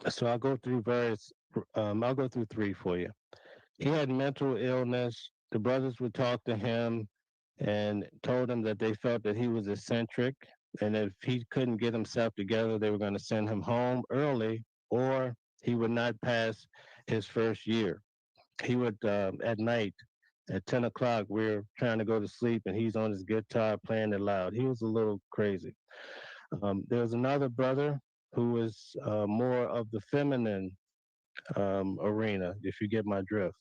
So I'll go through 3 for you. He had mental illness. The brothers would talk to him and told him that they felt that he was eccentric, and if he couldn't get himself together, they were going to send him home early, or he would not pass his first year. He would, at night, at 10 o'clock, we're trying to go to sleep, and he's on his guitar playing it loud. He was a little crazy. There was another brother who was more of the feminine arena, if you get my drift.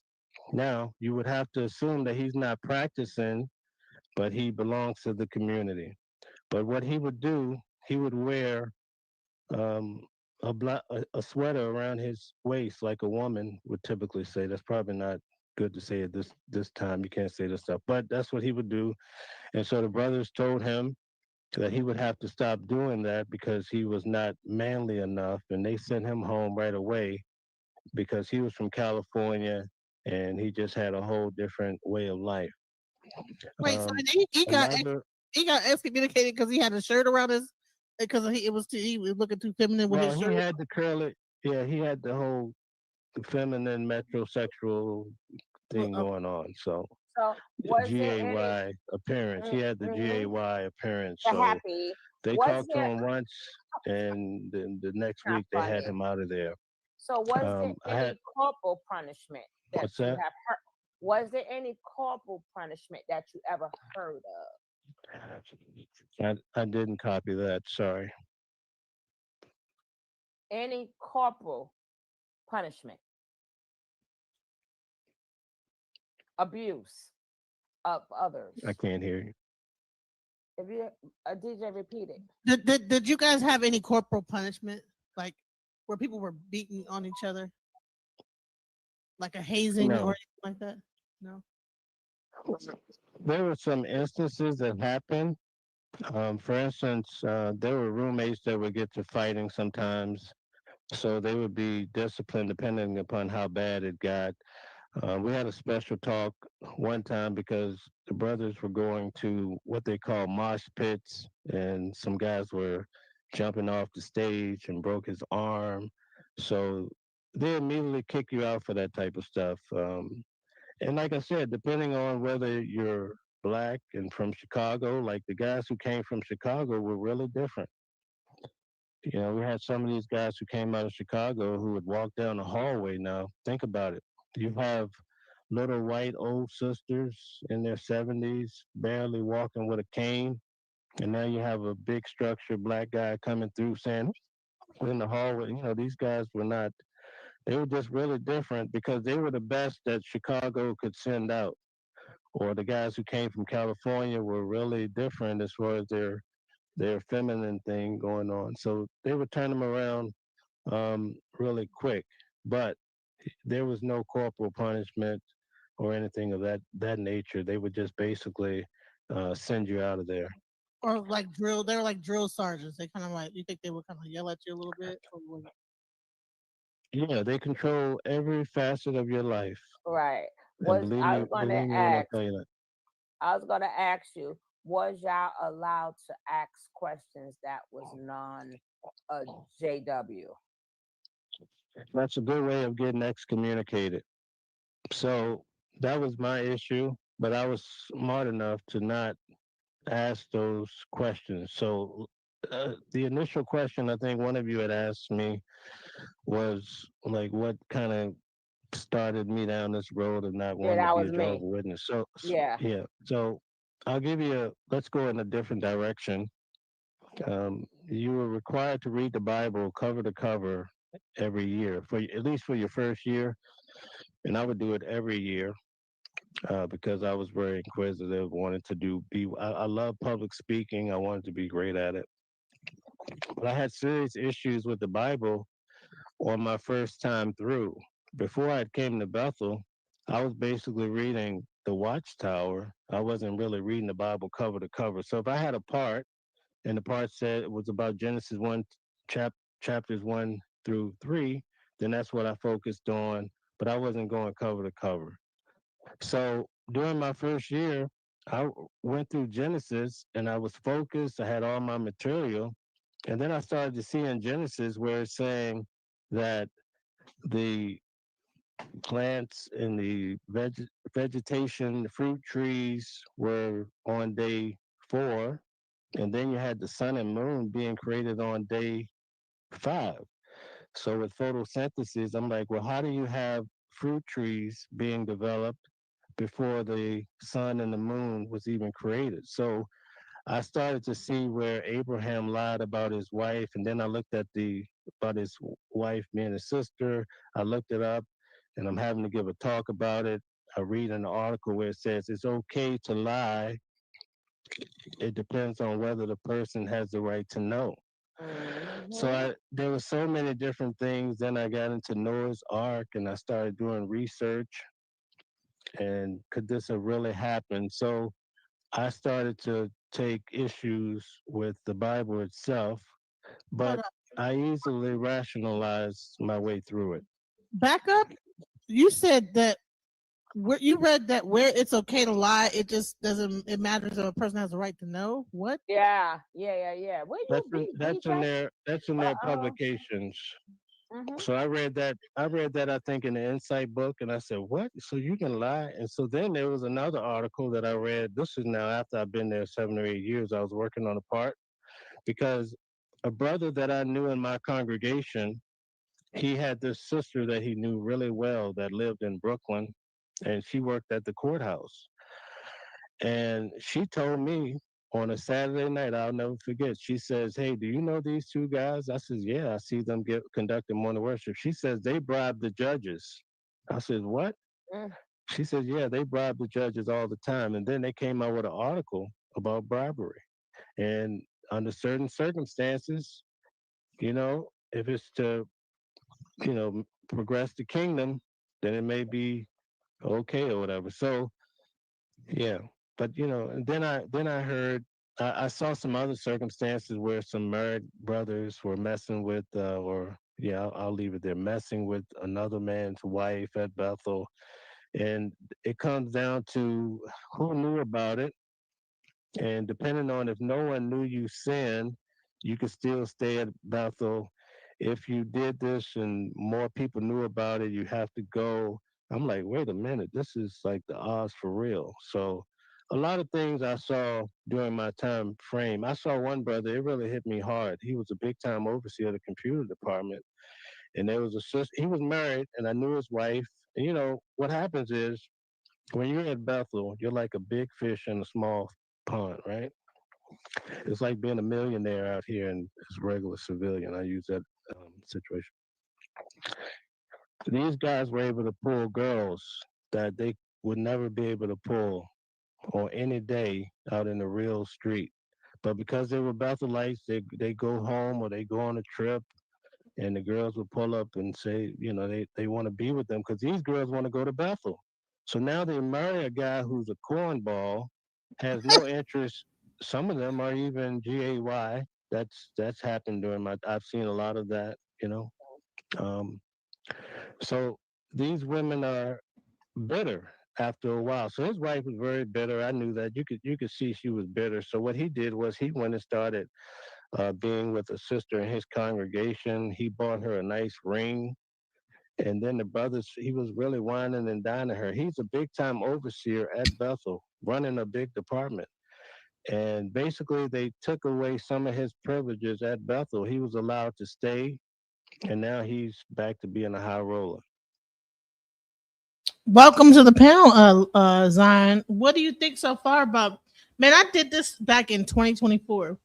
Now, you would have to assume that he's not practicing, but he belongs to the community. But what he would do, he would wear um, a sweater around his waist, like a woman would typically say. That's probably not good to say at this time. You can't say this stuff, but that's what he would do. And so the brothers told him that he would have to stop doing that because he was not manly enough, and they sent him home right away. because he was from California and he just had a whole different way of life. Wait, so Um, he another, got excommunicated because he had a shirt around his because he was looking too feminine with well, his he shirt. had the curly, yeah, he had the whole feminine metrosexual Well, thing going on. So So was there any GAY appearance, he had the mhm, GAY appearance. the So happy? they Was talked to there him once, and then the next not week they had funny? him out of there. So was there I had any corporal punishment that what's you that? have heard? Was there any corporal punishment that you ever heard of? I didn't copy that. Sorry. Any corporal punishment, abuse of others? I can't hear you. If you DJ, repeat it. Did you guys have any corporal punishment, like where people were beating on each other, like a hazing or No. anything like that? No. There were some instances that happened. For instance, there were roommates that would get to fighting sometimes, so they would be disciplined depending upon how bad it got. We had a special talk one time because the brothers were going to what they call mosh pits, and some guys were jumping off the stage and broke his arm. So they immediately kick you out for that type of stuff. And like I said, depending on whether you're black and from Chicago, like the guys who came from Chicago were really different. You know, we had some of these guys who came out of Chicago who would walk down the hallway. Now, think about it. You have little white old sisters in their 70s, barely walking with a cane. And now you have a big structured black guy coming through saying, in the hallway, you know, these guys were not, they were just really different because they were the best that Chicago could send out. Or the guys who came from California were really different as far as their feminine thing going on. So they would turn them around really quick. But there was no corporal punishment or anything of that nature. They would just basically send you out of there. Or like drill, they were like drill sergeants. They kind of like, you think they would kind of yell at you a little bit? Or was Yeah, they control every facet of your life. Right. And Was I was going to believe me when I ask, tell you that. I was going to ask you, was y'all allowed to ask questions that was non JW? That's a good way of getting excommunicated. So that was my issue, but I was smart enough to not ask those questions. So the initial question I think one of you had asked me was like, what kind of started me down this road of not Yeah, wanting to that be was a me. Jehovah Witness. So Yeah. yeah, so I'll give you let's go in a different direction. You were required to read the Bible cover to cover every year for at least for your first year, and I would do it every year because I was very inquisitive, wanted to I love public speaking. I wanted to be great at it, but I had serious issues with the Bible on my first time through. Before I came to Bethel, I was basically reading the Watchtower. I wasn't really reading the Bible cover to cover. So if I had a part, and the part said it was about Genesis 1, chapters 1 through 3, then that's what I focused on. But I wasn't going cover to cover. So during my first year, I went through Genesis and I was focused. I had all my material. And then I started to see in Genesis where it's saying that the plants and the vegetation, the fruit trees were on day 4. And then you had the sun and moon being created on day 5. So with photosynthesis, I'm like, well, how do you have fruit trees being developed before the sun and the moon was even created? So I started to see where Abraham lied about his wife, and then I looked at the about his wife being a sister. I looked it up, and I'm having to give a talk about it. I read an article where it says it's okay to lie. It depends on whether the person has the right to know. So Mm-hmm. there were so many different things. Then I got into Noah's Ark, and I started doing research. And could this have really happened? So I started to take issues with the Bible itself, hold but on. I easily rationalized my way through it. back up. You said that where you read that where it's okay to lie, it just doesn't. It matters if a person has a right to know. What? Yeah. Where you That's be? that's in DJ? their publications. Mm-hmm. So I read that. I think in the Insight book, and I said, "What? So you can lie?" And so then there was another article that I read. This is now after I've been there 7 or 8 years. I was working on a part because a brother that I knew in my congregation, he had this sister that he knew really well that lived in Brooklyn, and she worked at the courthouse. And she told me on a Saturday night, I'll never forget. She says, "Hey, do you know these two guys?" I says, "Yeah, I see them conducting morning worship." She says, "They bribe the judges." I says, "What?" Mm. She says, "Yeah, they bribe the judges all the time." And then they came out with an article about bribery. And under certain circumstances, if it's to, progress the kingdom, then it may be okay or whatever. So yeah, but and then I heard I saw some other circumstances where some married brothers were messing with, or yeah, I'll leave it there, messing with another man's wife at Bethel, and it comes down to who knew about it, and depending on if no one knew you sin, you could still stay at Bethel. If you did this and more people knew about it, you have to go. I'm like, wait a minute, this is like the odds for real. So a lot of things I saw during my time frame. I saw one brother, it really hit me hard. He was a big time overseer of the computer department. And there was a sister, he was married, and I knew his wife. And what happens is when you're at Bethel, you're like a big fish in a small pond, right? It's like being a millionaire out here and as a regular civilian. I use that situation. These guys were able to pull girls that they would never be able to pull on any day out in the real street. But because they were Bethelites, they go home or they go on a trip, and the girls would pull up and say, they want to be with them because these girls want to go to Bethel. So now they marry a guy who's a cornball, has no interest. Some of them are even GAY. That's happened during my. I've seen a lot of that. Um, so these women are bitter after a while. So his wife was very bitter. I knew that. You could see she was bitter. So what he did was he went and started being with a sister in his congregation. He bought her a nice ring. And then the brothers, he was really whining and dining her. He's a big time overseer at Bethel, running a big department. And basically, they took away some of his privileges at Bethel. He was allowed to stay, and now he's back to being a high roller. Welcome to the panel, Zion. What do you think so far about? Man, I did this back in 2024,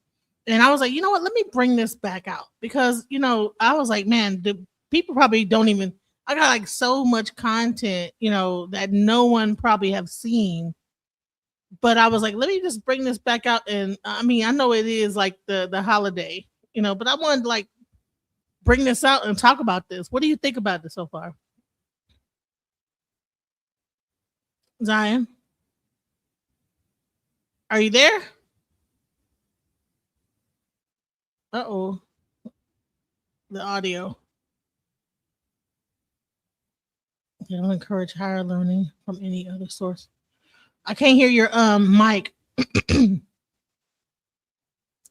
and I was like, you know what? Let me bring this back out because I was like, man, the people probably don't even. I got like so much content, that no one probably have seen. But I was like, let me just bring this back out, and I mean, I know it is like the holiday, but I wanted to like bring this out and talk about this. What do you think about this so far, Zion? Are you there? Uh-oh. The audio. They don't encourage higher learning from any other source. I can't hear your mic.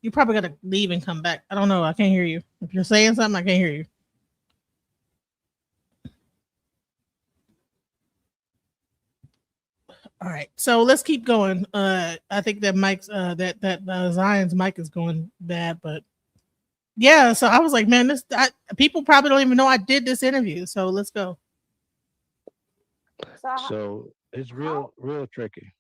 You probably gotta leave and come back. I don't know. I can't hear you. If you're saying something, I can't hear you. All right, so let's keep going. I think that Mike's that Zion's mic is going bad, but yeah. So I was like, man, people probably don't even know I did this interview. So let's go. So it's real tricky.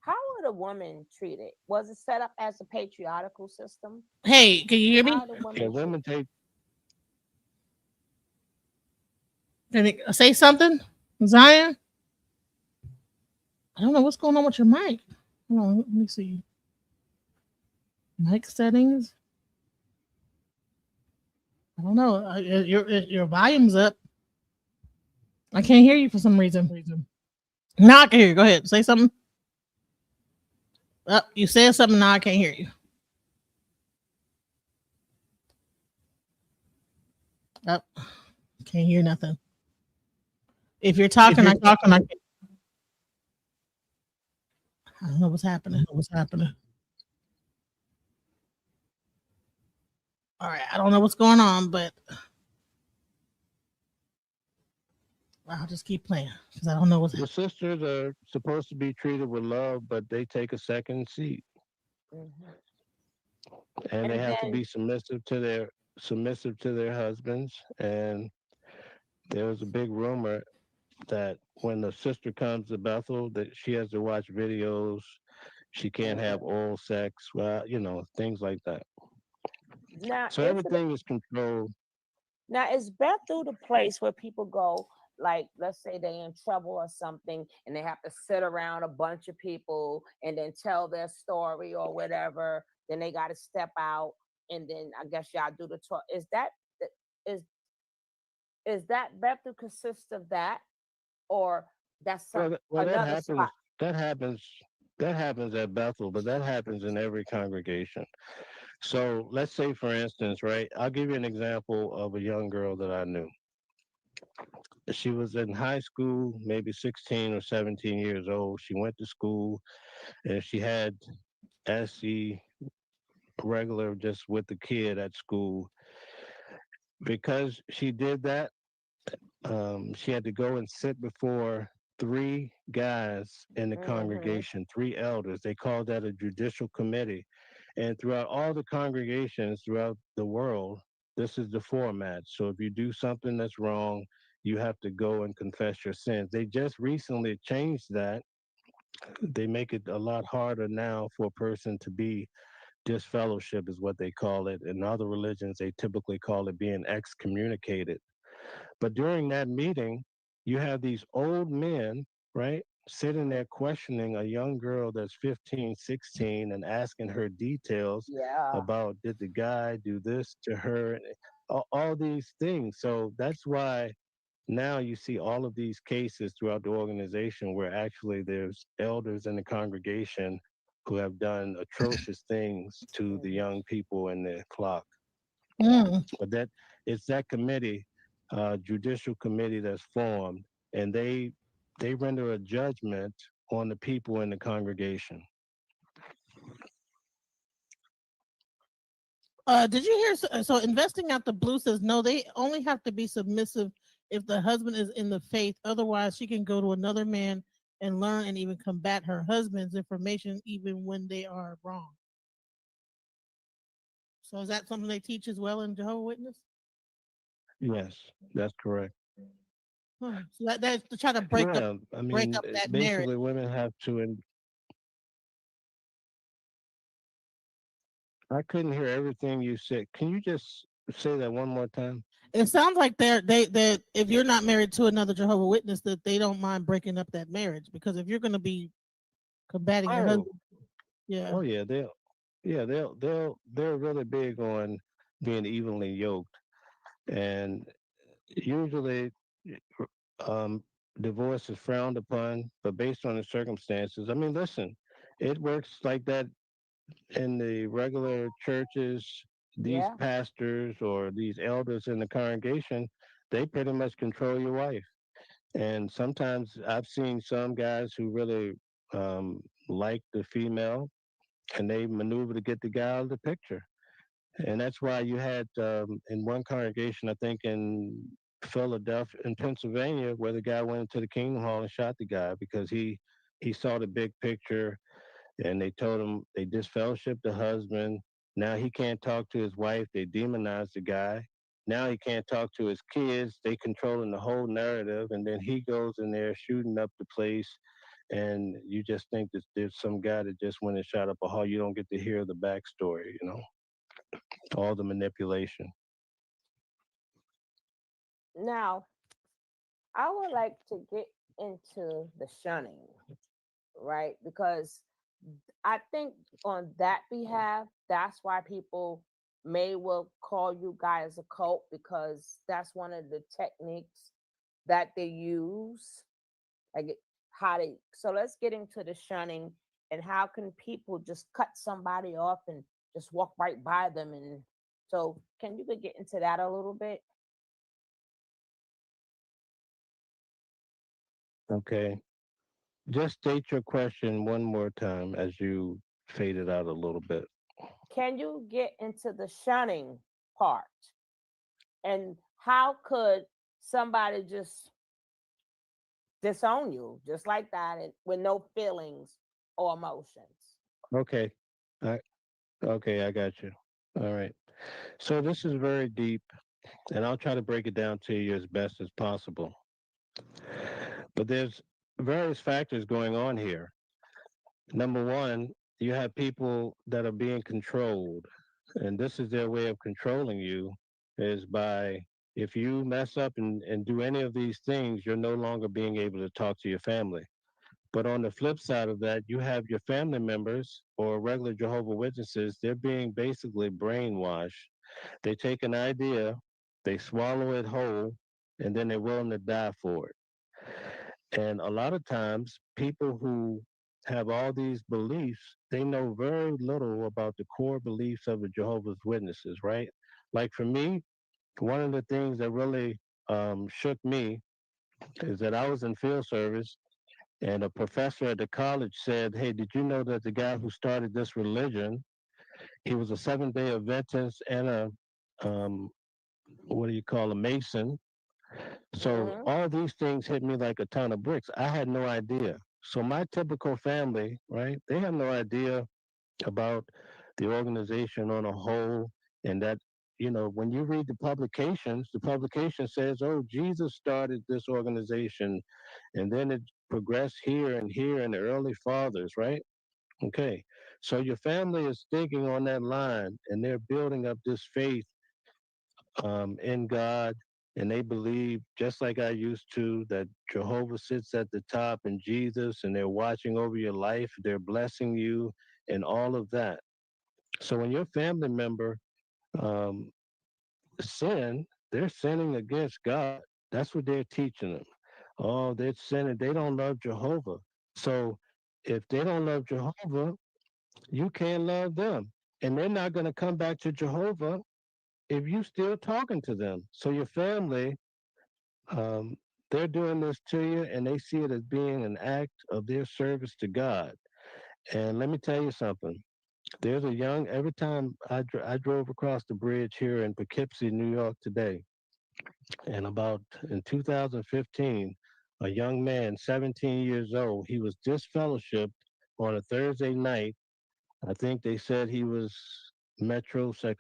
How were the women treated? Was it set up as a patriarchal system? Hey, can you hear me? Yeah, women take. Can it say something, Zion? I don't know what's going on with your mic. Hold on, let me see. Mic settings. I don't know. Your volume's up. I can't hear you for some reason. Now I can hear you. Go ahead. Say something. You said something. Now I can't hear you. Can't hear nothing. If you're talking, I can't. I don't know what's happening. All right, I don't know what's going on, but I'll just keep playing because I don't know what's The happening. sisters are supposed to be treated with love, but they take a second seat, Mhm. and they And have to then be submissive to their husbands. And there was a big rumor that when the sister comes to Bethel, that she has to watch videos. She can't have mhm. oral sex. Well, things like that. Now So is it everything is controlled. now is Bethel the place where people go, like let's say they in trouble or something and they have to sit around a bunch of people and then tell their story or whatever, then they got to step out and then I guess y'all do the talk. Is is that Bethel consists of that, or that's some Well, that another happens. spot? That happens. That happens at Bethel, but that happens in every congregation. So let's say, for instance, right? I'll give you an example of a young girl that I knew. She was in high school, maybe 16 or 17 years old. She went to school and she had SE regular just with the kid at school. Because she did that, she had to go and sit before three guys in the Mm-hmm. congregation, three elders. They called that a judicial committee. And throughout all the congregations throughout the world, this is the format. So if you do something that's wrong, you have to go and confess your sins. They just recently changed that. They make it a lot harder now for a person to be disfellowship, is what they call it. In other religions, they typically call it being excommunicated. But during that meeting, you have these old men, right, sitting there questioning a young girl that's 15, 16, and asking her details Yeah. about did the guy do this to her, and all these things. So that's why now you see all of these cases throughout the organization where actually there's elders in the congregation who have done atrocious things to the Mhm. young people in the flock. Mm. But that it's that committee, judicial committee that's formed, and they render a judgment on the people in the congregation. Did you hear? So investing out the blue says no. They only have to be submissive if the husband is in the faith. Otherwise, she can go to another man and learn and even combat her husband's information, even when they are wrong. So is that something they teach as well in Jehovah Witness? Yes, that's correct. So that's to try to Yeah, I break mean, up that marriage. basically, women have to. And I couldn't hear everything you said. Can you just say that one more time? It sounds like they if you're not married to another Jehovah Witness, that they don't mind breaking up that marriage because if you're going to be combating your Oh, husband, yeah. oh yeah, they're really big on being evenly yoked, and usually um, divorce is frowned upon, but based on the circumstances. I mean, listen, it works like that in the regular churches. These Yeah. pastors or these elders in the congregation, they pretty much control your wife. And sometimes I've seen some guys who really like the female and they maneuver to get the guy out of the picture. And that's why you had in one congregation, I think in Philadelphia, in Pennsylvania, where the guy went into the Kingdom Hall and shot the guy because he saw the big picture, and they told him they disfellowshipped the husband. Now he can't talk to his wife. They demonized the guy. Now he can't talk to his kids. They controlling the whole narrative, and then he goes in there shooting up the place. And you just think that there's some guy that just went and shot up a hall. You don't get to hear the backstory, all the manipulation. Now, I would like to get into the shunning, right? Because I think on that behalf, that's why people may well call you guys a cult because that's one of the techniques that they use. Like how they so let's get into the shunning and how can people just cut somebody off and just walk right by them and so can you get into that a little bit? Okay. Just state your question one more time as you fade it out a little bit. Can you get into the shunning part? And how could somebody just disown you just like that and with no feelings or emotions? Okay. I, okay, I got you. All right. So this is very deep, and I'll try to break it down to you as best as possible. But there's various factors going on here. Number one, you have people that are being controlled, and this is their way of controlling you is by if you mess up and do any of these things, you're no longer being able to talk to your family. But on the flip side of that, you have your family members or regular Jehovah Witnesses, they're being basically brainwashed. They take an idea, they swallow it whole, and then they're willing to die for it. And a lot of times, people who have all these beliefs, they know very little about the core beliefs of the Jehovah's Witnesses, right? Like for me, one of the things that really shook me is that I was in field service and a professor at the college said, "Hey, did you know that the guy who started this religion, he was a Seventh-day Adventist and a, um, what do you call a Mason?" So Mm-hmm. all these things hit me like a ton of bricks. I had no idea. So my typical family, right? They have no idea about the organization on a whole, and that when you read the publication says, "Oh, Jesus started this organization, and then it progressed here and here in the early fathers," right? Okay, so your family is thinking on that line, and they're building up this faith in God, and they believe, just like I used to, that Jehovah sits at the top and Jesus, and they're watching over your life, they're blessing you, and all of that. So when your family member um, sin, they're sinning against God. That's what they're teaching them. Oh, they're sinning. They don't love Jehovah. So if they don't love Jehovah, you can't love them. And they're not going to come back to Jehovah if you still talking to them. So your family, um, they're doing this to you, and they see it as being an act of their service to God. And let me tell you something. There's a young, every time I drove across the bridge here in Poughkeepsie, New York today, and about in 2015, a young man, 17 years old, he was disfellowshipped on a Thursday night. I think they said he was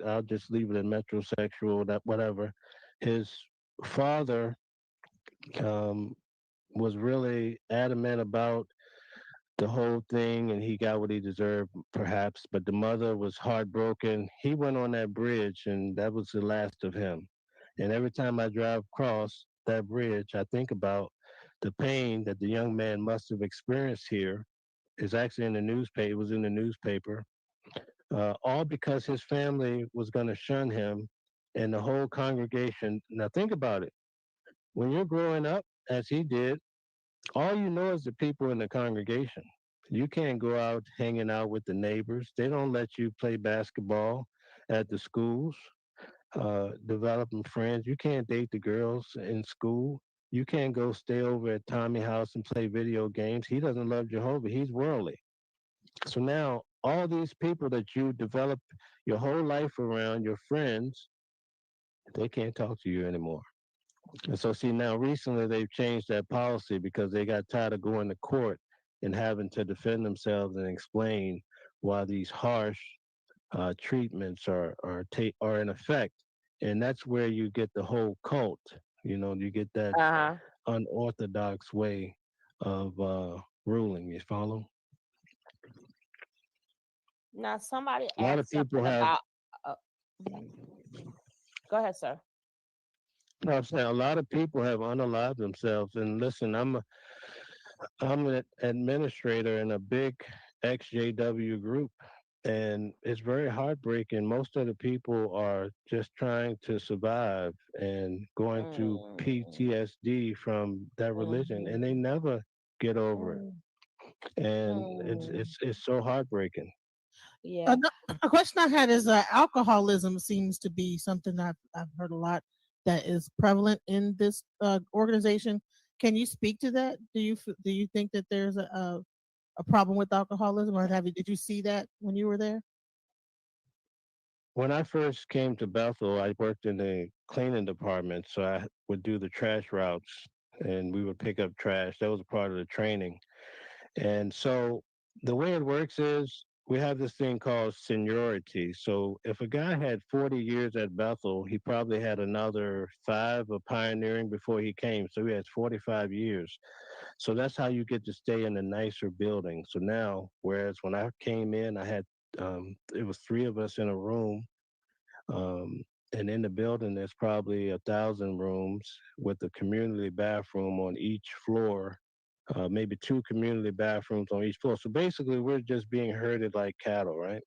I'll just leave it at metrosexual, that whatever. His father um, was really adamant about the whole thing, and he got what he deserved, perhaps. But the mother was heartbroken. He went on that bridge, and that was the last of him. And every time I drive across that bridge, I think about the pain that the young man must have experienced here. It's actually in the newspaper. It was in the newspaper, all because his family was going to shun him, and the whole congregation. Now think about it. When you're growing up, as he did, all you know is the people in the congregation. You can't go out hanging out with the neighbors. They don't let you play basketball at the schools, developing friends. You can't date the girls in school. You can't go stay over at Tommy's house and play video games. He doesn't love Jehovah. He's worldly. So now all these people that you develop your whole life around, your friends, they can't talk to you anymore. And so, see, now recently they've changed that policy because they got tired of going to court and having to defend themselves and explain why these harsh treatments are in effect. And that's where you get the whole cult. You get that Uh-huh. unorthodox way of ruling. You follow? Now somebody A lot of asked people something have. about uh, go ahead, sir. No, I'm saying a lot of people have unalived themselves. And listen, I'm an administrator in a big XJW group, and it's very heartbreaking. Most of the people are just trying to survive and going through Mm, PTSD from that religion, and they mhm, never get over it. mm, And it's mm. it's it's so heartbreaking. Yeah. A question I had is alcoholism seems to be something I've heard a lot that is prevalent in this organization. Can you speak to that? Do you think that there's a problem with alcoholism, or did you see that when you were there? When I first came to Bethel, I worked in the cleaning department, so I would do the trash routes and we would pick up trash. That was a part of the training. And so the way it works is we have this thing called seniority. So if a guy had 40 years at Bethel, he probably had another 5 of pioneering before he came. So he has 45 years. So that's how you get to stay in a nicer building. So now, whereas when I came in, I had it was 3 of us in a room. Um, and in the building, there's probably 1,000 rooms with a community bathroom on each floor, maybe 2 community bathrooms on each floor. So basically, we're just being herded like cattle, right?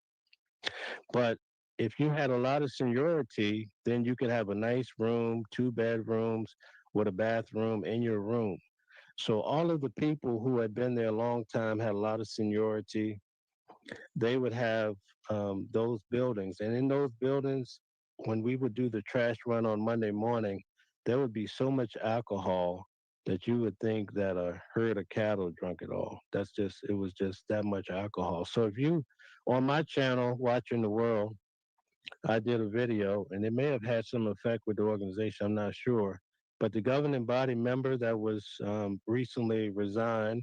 But if you had a lot of seniority, then you could have a nice room, 2 bedrooms with a bathroom in your room. So all of the people who had been there a long time had a lot of seniority. They would have those buildings. And in those buildings, when we would do the trash run on Monday morning, there would be so much alcohol that you would think that a herd of cattle drunk it all. It was just that much alcohol. So if you, on my channel, Watching the World, I did a video, and it may have had some effect with the organization, I'm not sure. But the governing body member that was recently resigned,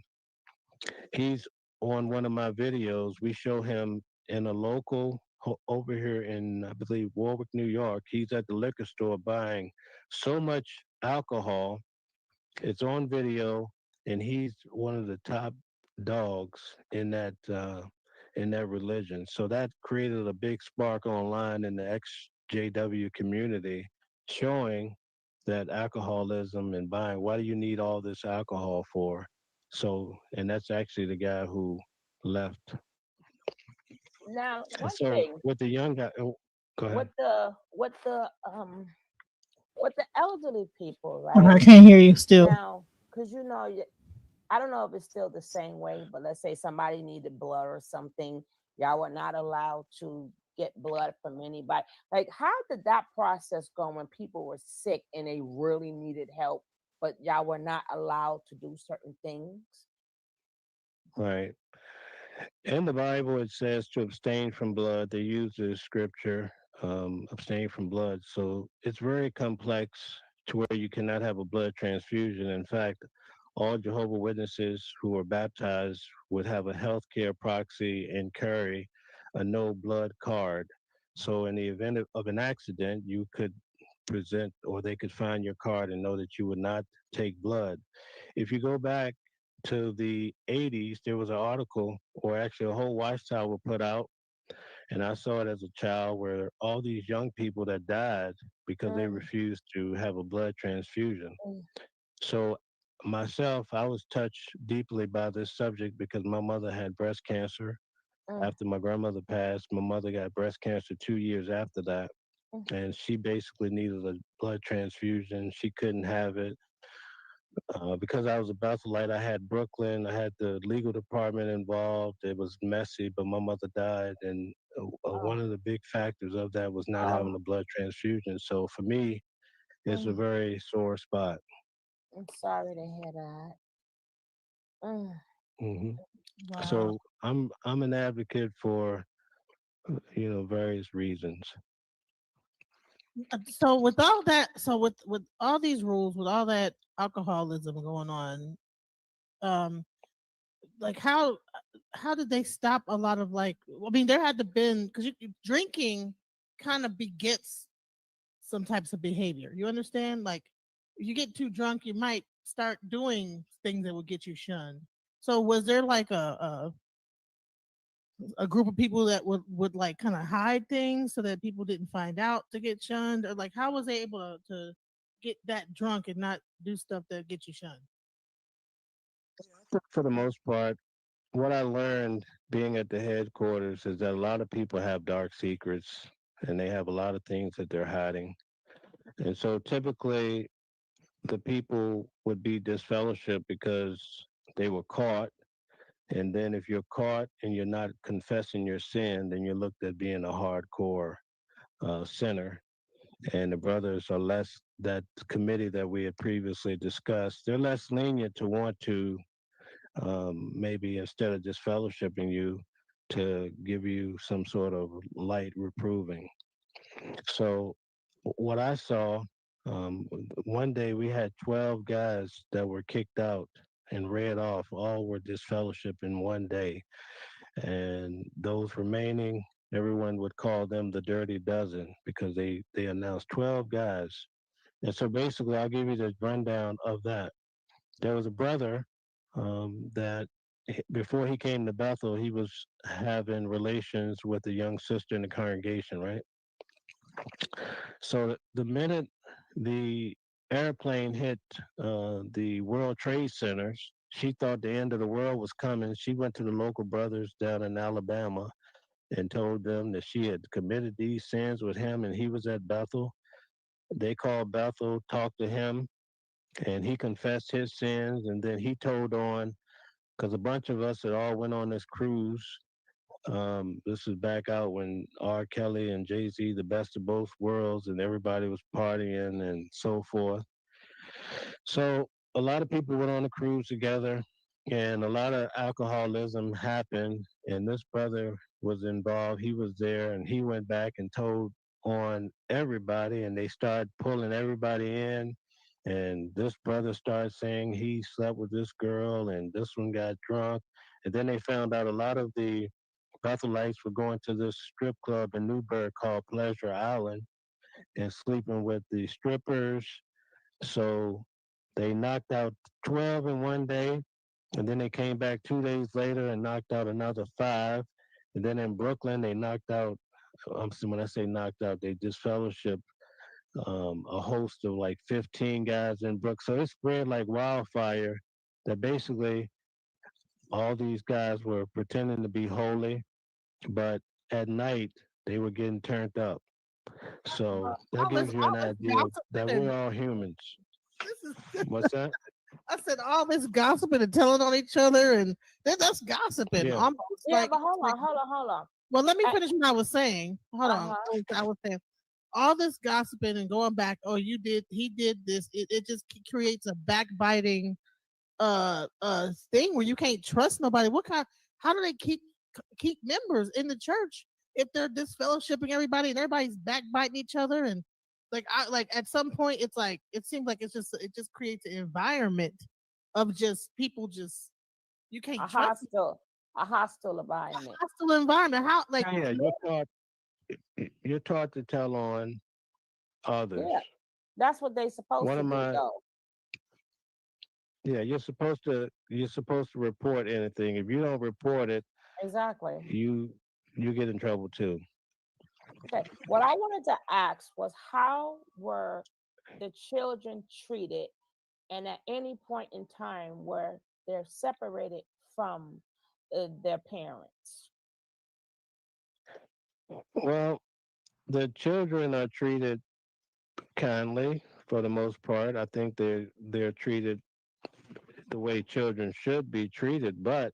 he's on one of my videos. We show him in a local over here in, I believe, Warwick, New York. He's at the liquor store buying so much alcohol. It's on video, and he's one of the top dogs in that religion. So that created a big spark online in the XJW community, showing that alcoholism and buying. Why do you need all this alcohol for? So, and that's actually the guy who left. Now, And one so thing with the young guy, go ahead. with the elderly people, I right? can't hear you still. Now, because I don't know if it's still the same way, but let's say somebody needed blood or something, y'all were not allowed to get blood from anybody. Like, how did that process go when people were sick and they really needed help, but y'all were not allowed to do certain things? Right. In the Bible, it says to abstain from blood. They use the scripture, abstain from blood. So it's very complex to where you cannot have a blood transfusion. In fact, all Jehovah Witnesses who are baptized would have a healthcare proxy and carry a no blood card. So in the event of an accident, you could present, or they could find your card and know that you would not take blood. If you go back to the 80s, there was an article, or actually a whole watchtower put out, and I saw it as a child, where all these young people that died because they Mm, refused to have a blood transfusion. mm, So myself, I was touched deeply by this subject because my mother had breast cancer. mm, After my grandmother passed, my mother got breast cancer 2 years after that. mm. And she basically needed a blood transfusion. She couldn't have it. Because I was a Betholite, I had Brooklyn, I had the legal department involved. It was messy, but my mother died, and Oh, one of the big factors of that was not having oh, a blood transfusion. So for me, it's a mm, very sore spot. I'm sorry to hear that. Mm, hmm Wow. So I'm an advocate for various reasons. So with all that, so with all these rules, with all that alcoholism going on, um, like how did they stop a lot of, like, I mean, there had to been, because drinking kind of begets some types of behavior. You understand? Like, if you get too drunk, you might start doing things that would get you shunned. So was there like a group of people that would like kind of hide things so that people didn't find out to get shunned, or like how was they able to get that drunk and not do stuff that get you shunned? For the most part, what I learned being at the headquarters is that a lot of people have dark secrets and they have a lot of things that they're hiding. And so typically the people would be disfellowship because they were caught. And then if you're caught and you're not confessing your sin, then you're looked at being a hardcore sinner. and the brothers are less, that committee that we had previously discussed, they're less lenient to want to maybe instead of just fellowshipping you, to give you some sort of light reproving. So what I saw, um, one day we had 12 guys that were kicked out and read off. All were disfellowship in one day. And those remaining, everyone would call them the Dirty Dozen because they announced 12 guys. And so basically, I'll give you the rundown of that. There was a brother that before he came to Bethel, he was having relations with a young sister in the congregation, right? So the minute the airplane hit the World Trade Centers, she thought the end of the world was coming. She went to the local brothers down in Alabama and told them that she had committed these sins with him and he was at Bethel. They called Bethel, talked to him, and he confessed his sins. And then he told on, because a bunch of us had all went on this cruise. This was back out when R. Kelly and Jay-Z, the best of both worlds, and everybody was partying and so forth. So a lot of people went on a cruise together, and a lot of alcoholism happened. And this brother was involved. He was there, and he went back and told on everybody, and they started pulling everybody in. And this brother started saying he slept with this girl, and this one got drunk. And then they found out a lot of the Bethelites were going to this strip club in Newburgh called Pleasure Island and sleeping with the strippers. So they knocked out 12 in one day, and then they came back 2 days later and knocked out another 5. And then in Brooklyn, they knocked out, when I say knocked out, they disfellowshipped a host of like 15 guys in Brooklyn. So it spread like wildfire that basically all these guys were pretending to be holy, but at night they were getting turned up. So that gives you an idea that we're all humans. What's that? I said all this gossiping and telling on each other, and that's gossiping. Yeah. Almost like, but hold on. Well, let me finish what I was saying. Hold on. I was saying all this gossiping and going back. Oh, he did this. It just creates a backbiting thing where you can't trust nobody. How do they keep members in the church if they're disfellowshipping everybody and everybody's backbiting each other? And like at some point it seems like it just creates an environment of just people just you can't trust a hostile environment. How you're taught to tell on others. Yeah, that's what they supposed to do. Though. Yeah, you're supposed to report anything. If you don't report it, exactly, you get in trouble too. Okay, what I wanted to ask was how were the children treated, and at any point in time where they're separated from their parents? Well, the children are treated kindly for the most part. I think they're treated the way children should be treated, but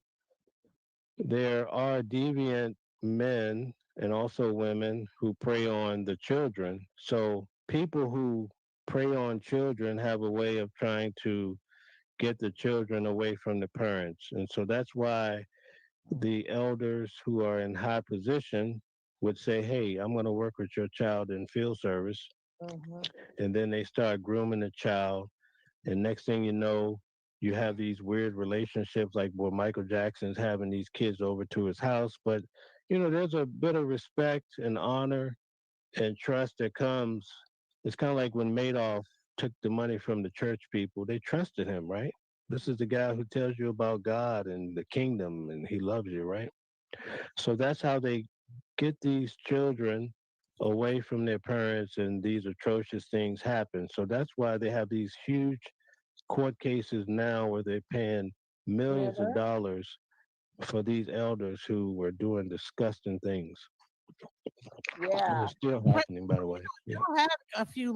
there are deviant men and also women who prey on the children. So people who prey on children have a way of trying to get the children away from the parents. And so that's why the elders who are in high position would say, hey, I'm going to work with your child in field service. Mm-hmm. And then they start grooming the child. And next thing you know, you have these weird relationships like where Michael Jackson's having these kids over to his house. But, there's a bit of respect and honor and trust that comes. It's kind of like when Madoff took the money from the church people, they trusted him, right? This is the guy who tells you about God and the kingdom and he loves you, right? So that's how they get these children away from their parents and these atrocious things happen. So that's why they have these huge court cases now where they're paying millions of dollars for these elders who were doing disgusting things. Yeah. It's still happening, by the way. You had a few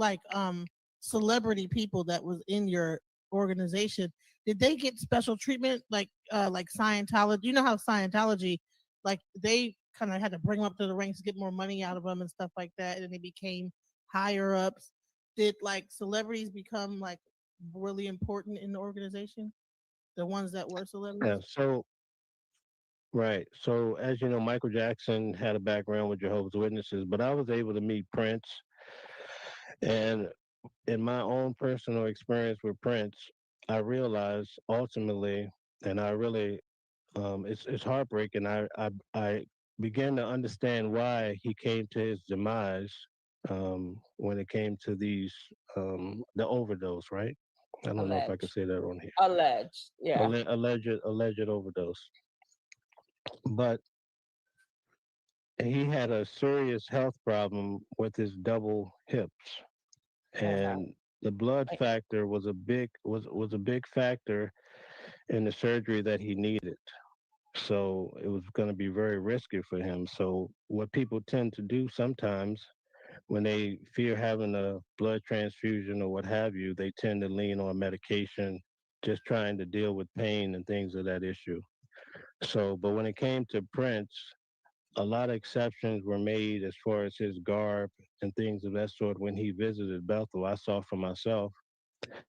celebrity people that was in your organization. Did they get special treatment like Scientology? You know how Scientology, like they kind of had to bring them up to the ranks to get more money out of them and stuff like that, and they became higher ups? Did like celebrities become like really important in the organization? The ones that were Yeah. celebrities? So right. So as you know, Michael Jackson had a background with Jehovah's Witnesses, but I was able to meet Prince, and in my own personal experience with Prince, I realized ultimately, and I really, it's heartbreaking. I began to understand why he came to his demise when it came to these the overdose. Right? I don't know if I could Alleged. say that on here. Alleged. Yeah. Alleged overdose, but he had a serious health problem with his double hips, Okay. and the blood Like, factor was a big factor in the surgery that he needed. So it was going to be very risky for him. So what people tend to do sometimes when they fear having a blood transfusion or what have you, they tend to lean on medication, just trying to deal with pain and things of that issue. So, but when it came to Prince, a lot of exceptions were made as far as his garb and things of that sort when he visited Bethel. I saw for myself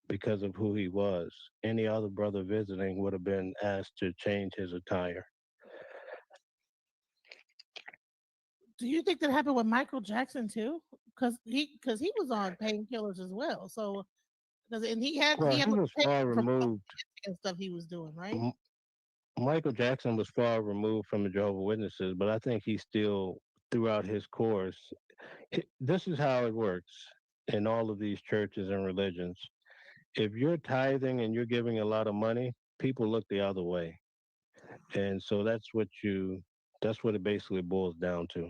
because of who he was. Any other brother visiting would have been asked to change his attire. Do you think that happened with Michael Jackson too? Because he was on painkillers as well. So because and he Well, had he was far limitations from all removed. the and stuff he was doing, right? M- Michael Jackson was far removed from the Jehovah Witnesses, but I think he still, throughout his course, this is how it works in all of these churches and religions. If you're tithing and you're giving a lot of money, people look the other way. And so that's what it basically boils down to.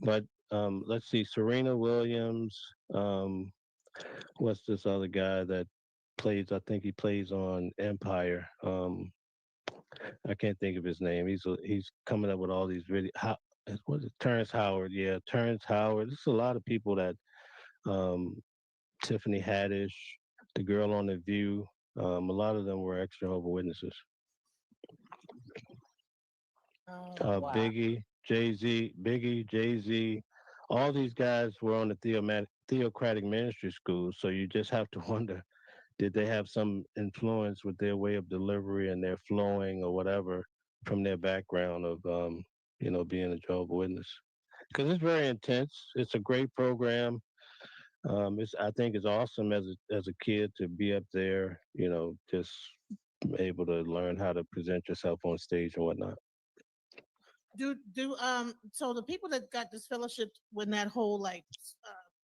But let's see, Serena Williams, um, what's this other guy that plays? I think he plays on Empire. I can't think of his name. He's coming up with all these video. What is it? Terrence Howard? Yeah, Terrence Howard. There's a lot of people that um, Tiffany Haddish, the girl on the View. A lot of them were ex Jehovah Witnesses. wow. Biggie, Jay Z, all these guys were on the theocratic ministry school. So you just have to wonder, did they have some influence with their way of delivery and their flowing or whatever from their background of, being a Jehovah Witness? Because it's very intense. It's a great program. I think it's awesome as a kid to be up there, just able to learn how to present yourself on stage and whatnot. Do so the people that got disfellowshipped when that whole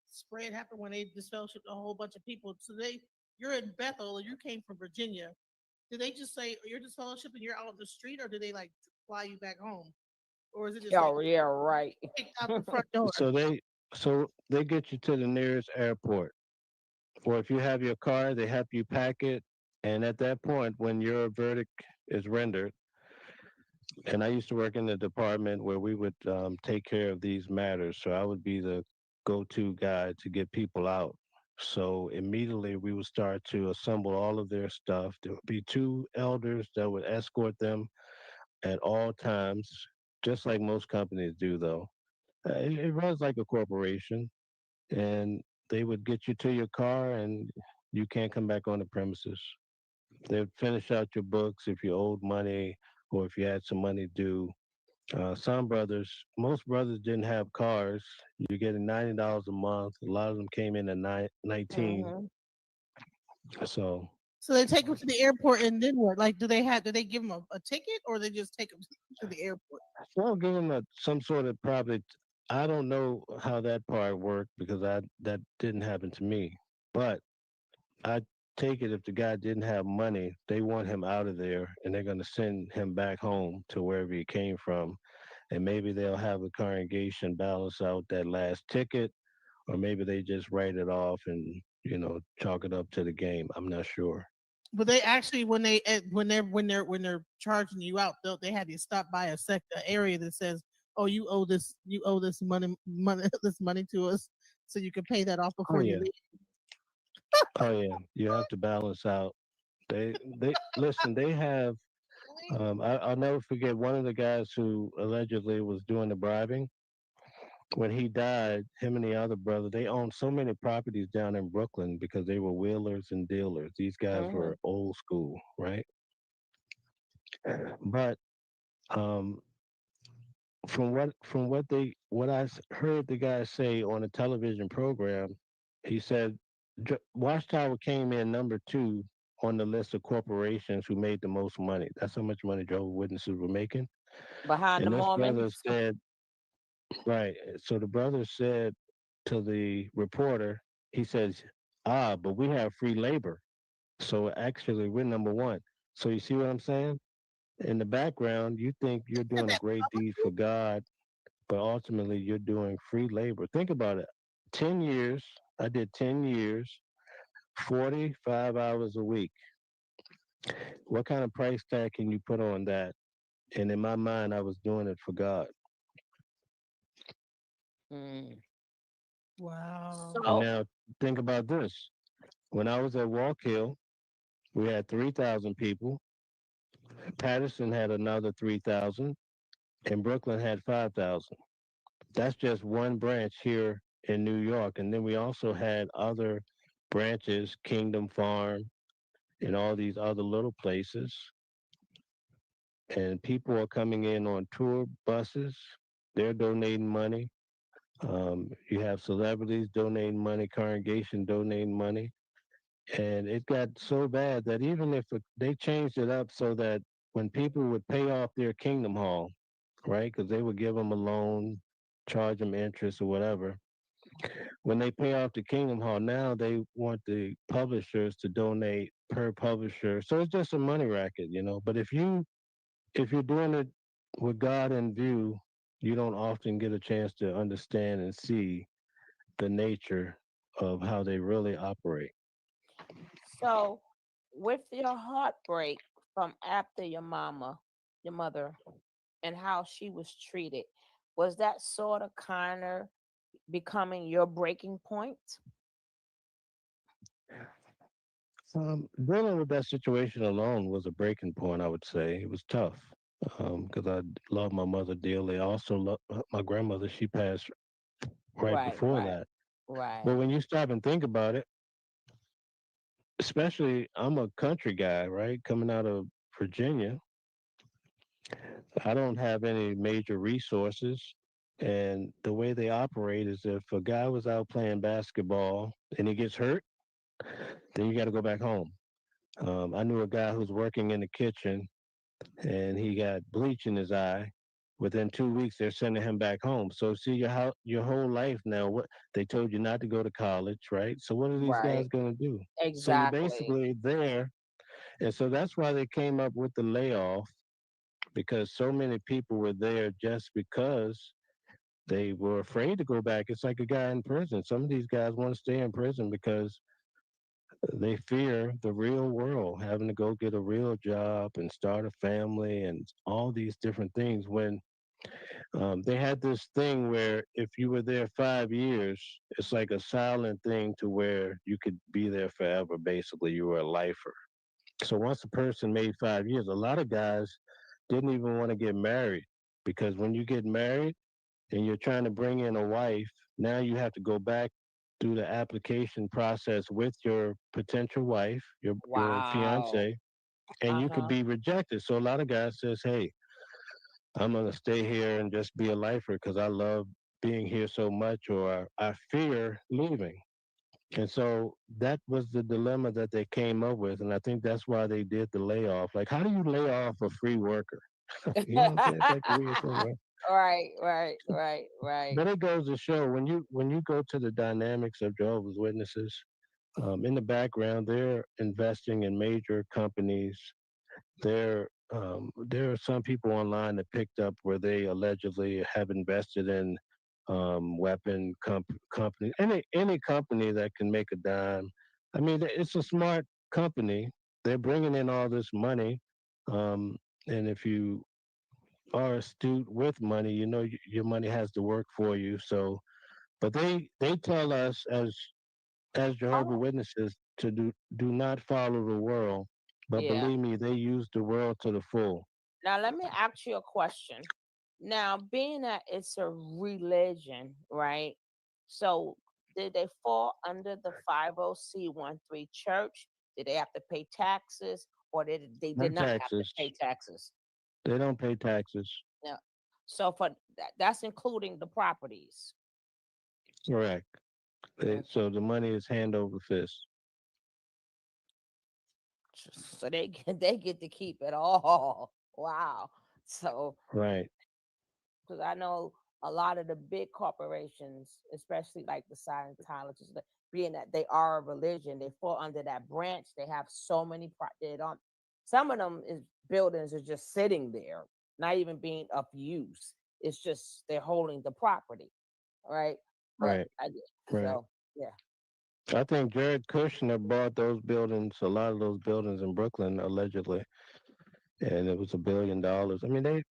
spread happened when they disfellowshipped a whole bunch of people. So you're in Bethel or you came from Virginia. Did they just say you're disfellowshipped and you're out on the street, or did they like fly you back home, or is it just like Oh, yeah, right. kicked out the front door? So they get you to the nearest airport, or if you have your car, they help you pack it. And at that point, when your verdict is rendered, and I used to work in the department where we would take care of these matters. So I would be the go-to guy to get people out. So immediately we would start to assemble all of their stuff. There would be two elders that would escort them at all times, just like most companies do, though. It runs like a corporation, and they would get you to your car, and you can't come back on the premises. They'd finish out your books if you owed money or if you had some money due. Most brothers didn't have cars. You're getting $90 a month. A lot of them came in at 19. Hmm. So, So they take them to the airport and then what? Like, do they give them a ticket or they just take them to the airport? well, give them some sort of probably. I don't know how that part worked because that didn't happen to me. But I take it if the guy didn't have money, they want him out of there and they're going to send him back home to wherever he came from. And maybe they'll have a congregation balance out that last ticket, or maybe they just write it off and, chalk it up to the game. I'm not sure. But they actually, when they're charging you out, they have you stop by a area that says, "Oh, you owe this money, this money to us, so you can pay that off Oh, before you yeah. leave." Oh, yeah. You have to balance out. They listen, they have, I'll never forget one of the guys who allegedly was doing the bribing. when he died, him and the other brother, they owned so many properties down in Brooklyn because they were wheelers and dealers. These guys Mm-hmm. were old school, right? But um, from what I heard the guy say on a television program, he said Watchtower came in number 2 on the list of corporations who made the most money. That's how much money Jehovah's Witnesses were making. Behind the And this brother Mormons. said, right. So the brother said to the reporter, he says, but we have free labor. So actually, we're number 1. So you see what I'm saying? In the background, you think you're Said doing a that great deed for God, but ultimately you're doing free labor. Think about it. 10 years, I did 10 years, 45 hours a week. What kind of price tag can you put on that? And in my mind, I was doing it for God. Mm. Wow. And So now think about this. When I was at Walk Hill, we had 3,000 people. Patterson had another 3,000, and Brooklyn had 5,000. That's just one branch here in New York. And then we also had other branches, Kingdom Farm, and all these other little places. And people are coming in on tour buses. They're donating money. You have celebrities donating money, congregation donating money. And it got so bad that even if they changed it up so that when people would pay off their Kingdom Hall, right, because they would give them a loan, charge them interest or whatever, when they pay off the Kingdom Hall, now they want the publishers to donate per publisher. So it's just a money racket. But if you're doing it with God in view, you don't often get a chance to understand and see the nature of how they really operate. so with your heartbreak from after your mother, and how she was treated, was that sort of kind of becoming your breaking point? Dealing with that situation alone was a breaking point, I would say. It was tough because I love my mother dearly. I also love my grandmother. She passed right Right, before right, that. right. But when you stop and think about it, especially I'm a country guy, right? Coming out of Virginia, I don't have any major resources. And the way they operate is if a guy was out playing basketball and he gets hurt, then you got to go back home. I knew a guy who's working in the kitchen and he got bleach in his eye. Within 2 weeks, they're sending him back home. So see your whole life now. What they told you not to go to college, right? So what are these guys Right. going to do? So you're Exactly. basically there, and so that's why they came up with the layoff because so many people were there just because they were afraid to go back. It's like a guy in prison. Some of these guys want to stay in prison because they fear the real world, having to go get a real job and start a family and all these different things. When they had this thing where if you were there 5 years, it's like a silent thing to where you could be there forever. Basically, you were a lifer. So once a person made 5 years, a lot of guys didn't even want to get married because when you get married and you're trying to bring in a wife, now you have to go back through the application process with your potential wife, your Wow. fiance, and you could Uh-huh. be rejected. So a lot of guys says, "Hey, I'm gonna stay here and just be a lifer because I love being here so much, or I fear leaving." And so that was the dilemma that they came up with, and I think that's why they did the layoff. Like, how do you lay off a free worker? You know what I'm saying? It's like a weird thing, right? Right, right, right, right. But it goes to show when you go to the dynamics of Jehovah's Witnesses, in the background, they're investing in major companies. There are some people online that picked up where they allegedly have invested in company, any company that can make a dime. I mean, it's a smart company. They're bringing in all this money, um, and if you are astute with money, you know your money has to work for you. So, but they tell us as Jehovah Oh, Witnesses to do not follow the world, but yeah. believe me, they use the world to the full. Now let me ask you a question. Now, being that it's a religion, right? So, did they fall under the 50C13 church? Did they have to pay taxes, or they No did not have to taxes. pay taxes? They don't pay taxes. Yeah. So for that's including the properties. Correct. Mm, So the money is hand over fist. so they get to keep it all. Wow. So Right. because I know a lot of the big corporations, especially like the Scientologists, being that they are a religion, they fall under that branch. They have so many. They don't. Some of them is buildings are just sitting there, not even being of use. It's just they're holding the property, right? But Right. Right. so yeah, I think Jared Kushner bought those buildings, a lot of those buildings in Brooklyn, allegedly, and it was $1 billion. I mean, they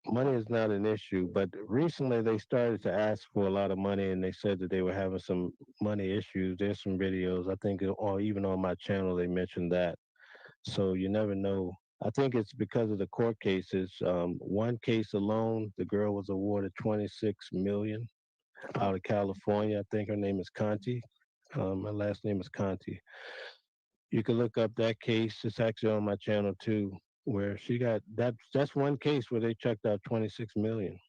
money is not an issue, but recently they started to ask for a lot of money, and they said that they were having some money issues. There's some videos, I think, or even on my channel, they mentioned that. So you never know. I think it's because of the court cases. One case alone, the girl was awarded 26 million out of California. I think her name is Conti. My last name is Conti. You can look up that case. It's actually on my channel too, where she got that. That's one case where they checked out 26 million.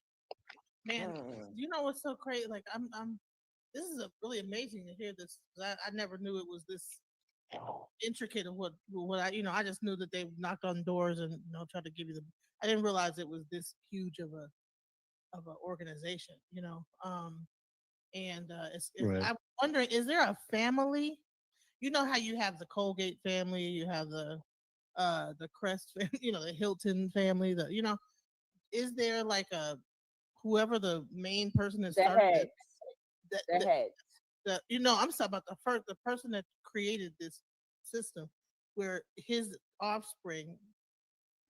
Man, mm, you know what's so crazy? Like I'm. This is really amazing to hear this. 'Cause I never knew it was this intricate of what I just knew that they knocked on doors and tried to give you the. I didn't realize it was this huge of a organization. And Right. I'm wondering, is there a family? You know how you have the Colgate family, you have the Crest, the Hilton family. Is there like a whoever the main person that the started heads, that the heads, I'm talking about the person that created this system where his offspring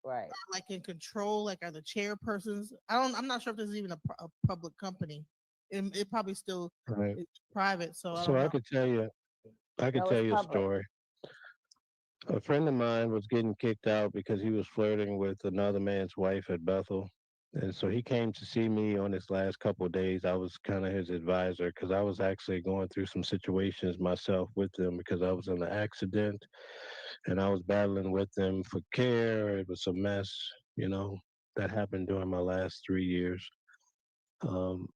right? are like in control, like are the chairpersons. I'm not sure if this is even a public company. It probably still Right. is private, so I So don't know. I could No, tell it's you a public. story. A friend of mine was getting kicked out because he was flirting with another man's wife at Bethel. And so he came to see me on his last couple of days. I was kind of his advisor because I was actually going through some situations myself with them because I was in an accident and I was battling with them for care. It was a mess, you know, that happened during my last 3 years. Um,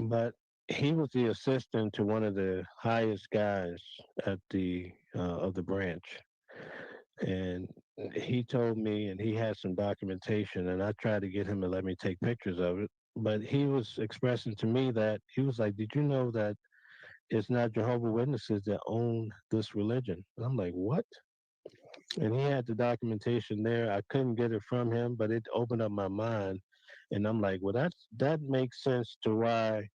but he was the assistant to one of the highest guys at the of the branch, and he told me, and he had some documentation, and I tried to get him to let me take pictures of it. But he was expressing to me that he was like, "Did you know that it's not Jehovah Witnesses that own this religion?" And I'm like, "What?" And he had the documentation there. I couldn't get it from him, but it opened up my mind. And I'm like, well, that makes sense to why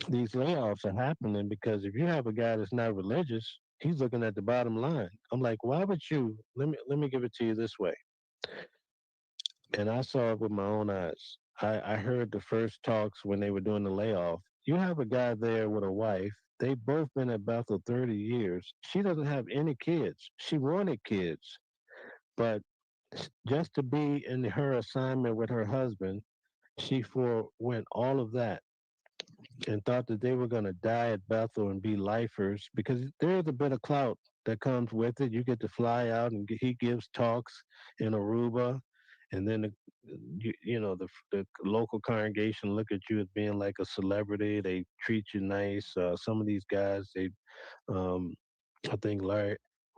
these layoffs are happening, because if you have a guy that's not religious, he's looking at the bottom line. I'm like, why would you? Let me give it to you this way. And I saw it with my own eyes. I heard the first talks when they were doing the layoff. You have a guy there with a wife. They've both been at Bethel 30 years. She doesn't have any kids. She wanted kids, but just to be in her assignment with her husband, she forewent all of that and thought that they were going to die at Bethel and be lifers, because there's a bit of clout that comes with it. You get to fly out, and he gives talks in Aruba, and then the local congregation look at you as being like a celebrity. They treat you nice. Some of these guys, um, I think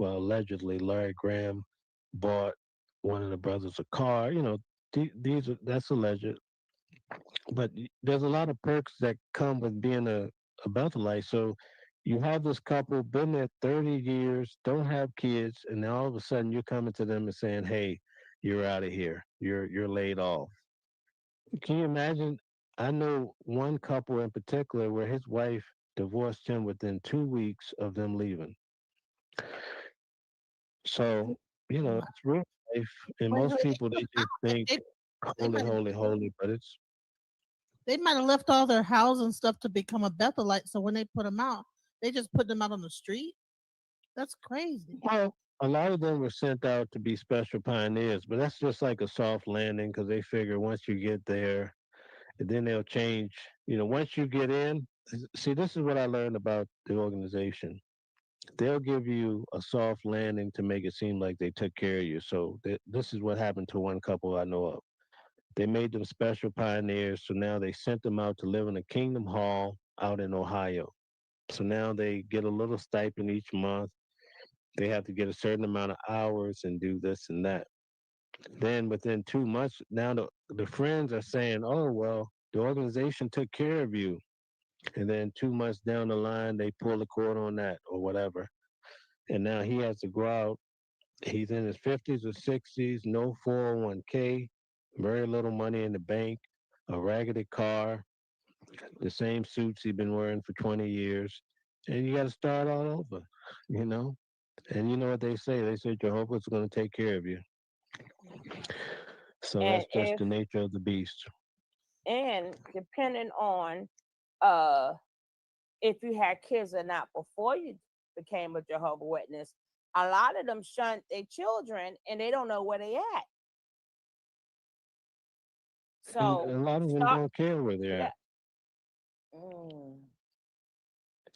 allegedly Larry Graham bought one of the brothers a car. That's alleged, but there's a lot of perks that come with being a Bethelite. So you have this couple been there 30 years, don't have kids, and then all of a sudden you're coming to them and saying, "Hey, you're out of here. You're laid off." Can you imagine? I know one couple in particular where his wife divorced him within 2 weeks of them leaving. So Wow. it's real life, and Wait, most wait, people they just think they holy, might have holy, holy, but it's they might have left all their house and stuff to become a Bethelite. So when they put them out, they just put them out on the street. That's crazy. well, a lot of them were sent out to be special pioneers, but that's just like a soft landing because they figure once you get there, and then they'll change. Once you get in, see, this is what I learned about the organization. They'll give you a soft landing to make it seem like they took care of you. So this is what happened to one couple I know of. They made them special pioneers, so now they sent them out to live in a Kingdom Hall out in Ohio. So now they get a little stipend each month. They have to get a certain amount of hours and do this and that. Then within 2 months, now the friends are saying, oh, well, the organization took care of you. And then 2 months down the line, they pull the cord on that or whatever. And now he has to go out. He's in his 50s or 60s, no 401k, very little money in the bank, a raggedy car, the same suits he's been wearing for 20 years. And you got to start all over, you know? And you know what they say? They say Jehovah's going to take care of you. So And that's just the nature of the beast. and depending on if you had kids or not before you became a Jehovah Witness, a lot of them shunt their children and they don't know where they at. And So a lot of them start, don't care where they're yeah. at.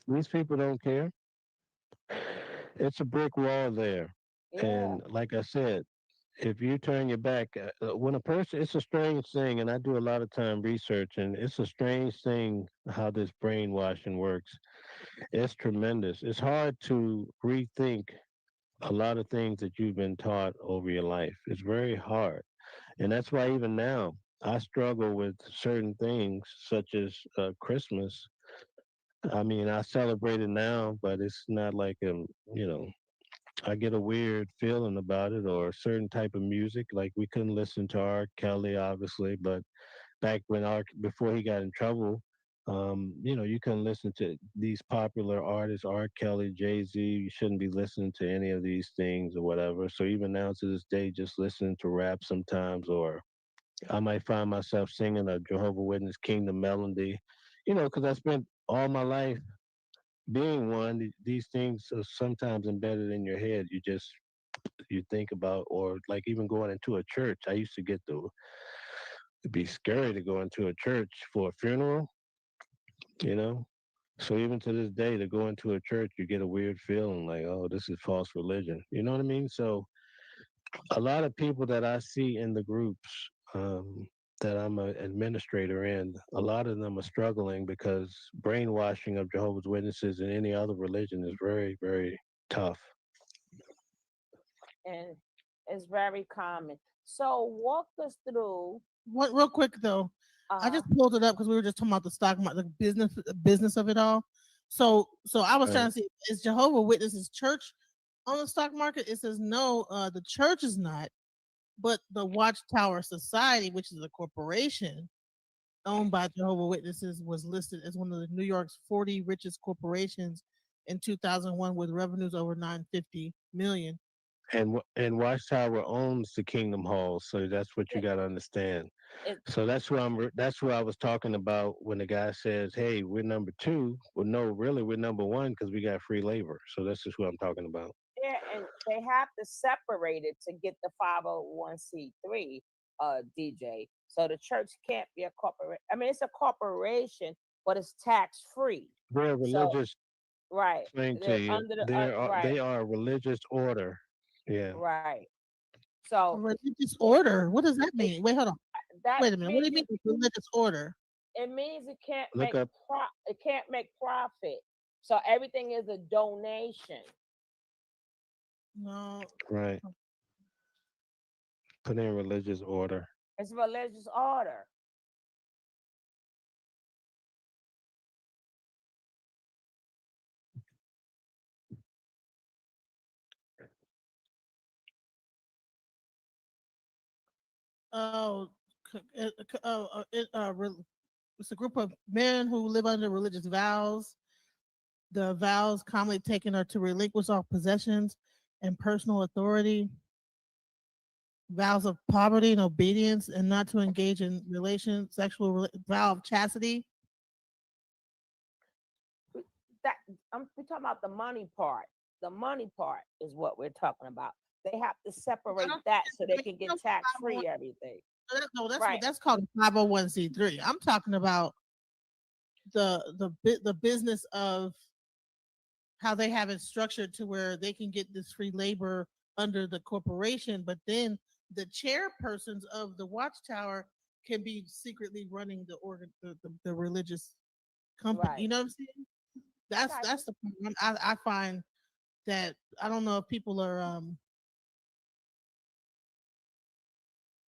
These people don't care. It's a brick wall there. Yeah. And like I said, if you turn your back, when a person, it's a strange thing, and I do a lot of time research, and it's a strange thing how this brainwashing works. It's tremendous. It's hard to rethink a lot of things that you've been taught over your life. It's very hard. And that's why even now, I struggle with certain things, such as Christmas. I mean, I celebrate it now, but it's not like you know, I get a weird feeling about it, or a certain type of music. Like we couldn't listen to R. Kelly, obviously, but back when before he got in trouble, you couldn't listen to these popular artists, R. Kelly, Jay-Z. You shouldn't be listening to any of these things or whatever. So even now to this day, just listening to rap sometimes, or I might find myself singing a Jehovah Witness Kingdom melody, because I spent all my life being one. These things are sometimes embedded in your head. You think about, or like even going into a church. I used to get it'd be scary to go into a church for a funeral, you know. So even to this day, to go into a church, you get a weird feeling like, oh, this is false religion. You know what I mean? So a lot of people that I see in the groups that I'm an administrator in, a lot of them are struggling because brainwashing of Jehovah's Witnesses and any other religion is very, very tough. And it's very common. So walk us through. What real quick though, I just pulled it up because we were just talking about the stock market, the business of it all. So I was trying to see, is Jehovah Witnesses church on the stock market? It says no, the church is not, but the Watchtower Society, which is a corporation owned by Jehovah Witnesses, was listed as one of the New York's 40 richest corporations in 2001 with revenues over $950 million. And Watchtower owns the Kingdom Hall, so that's what you got to understand. So that's who I was talking about when the guy says, "Hey, we're number two." Well, no, really, we're number one because we got free labor. So this is who I'm talking about. Yeah, and they have to separate it to get the 501c3 DJ. So the church can't be a corporate. I mean, it's a corporation, but it's tax free. They're religious. So, right. Explain to you. Under the They are a religious order. Yeah. Right. So a religious order. What does that mean? Wait, hold on. Wait a minute. What do you mean religious order? It means it can't It can't make profit. So everything is a donation. No. Right. Put in religious order. It's a religious order. Oh, it's a group of men who live under religious vows. The vows commonly taken are to relinquish all possessions and personal authority, vows of poverty and obedience, and not to engage in vow of chastity. That we're talking about the money part. the money part is what we're talking about. They have to I separate don't that so they think can you get know, tax 501 free everything. no, that's Right. what that's called a 501c3. I'm talking about the business of how they have it structured to where they can get this free labor under the corporation, but then the chairpersons of the watchtower can be secretly running the religious company. Right. You know what I'm saying? I got That's you. the point. I find that I don't know if people are a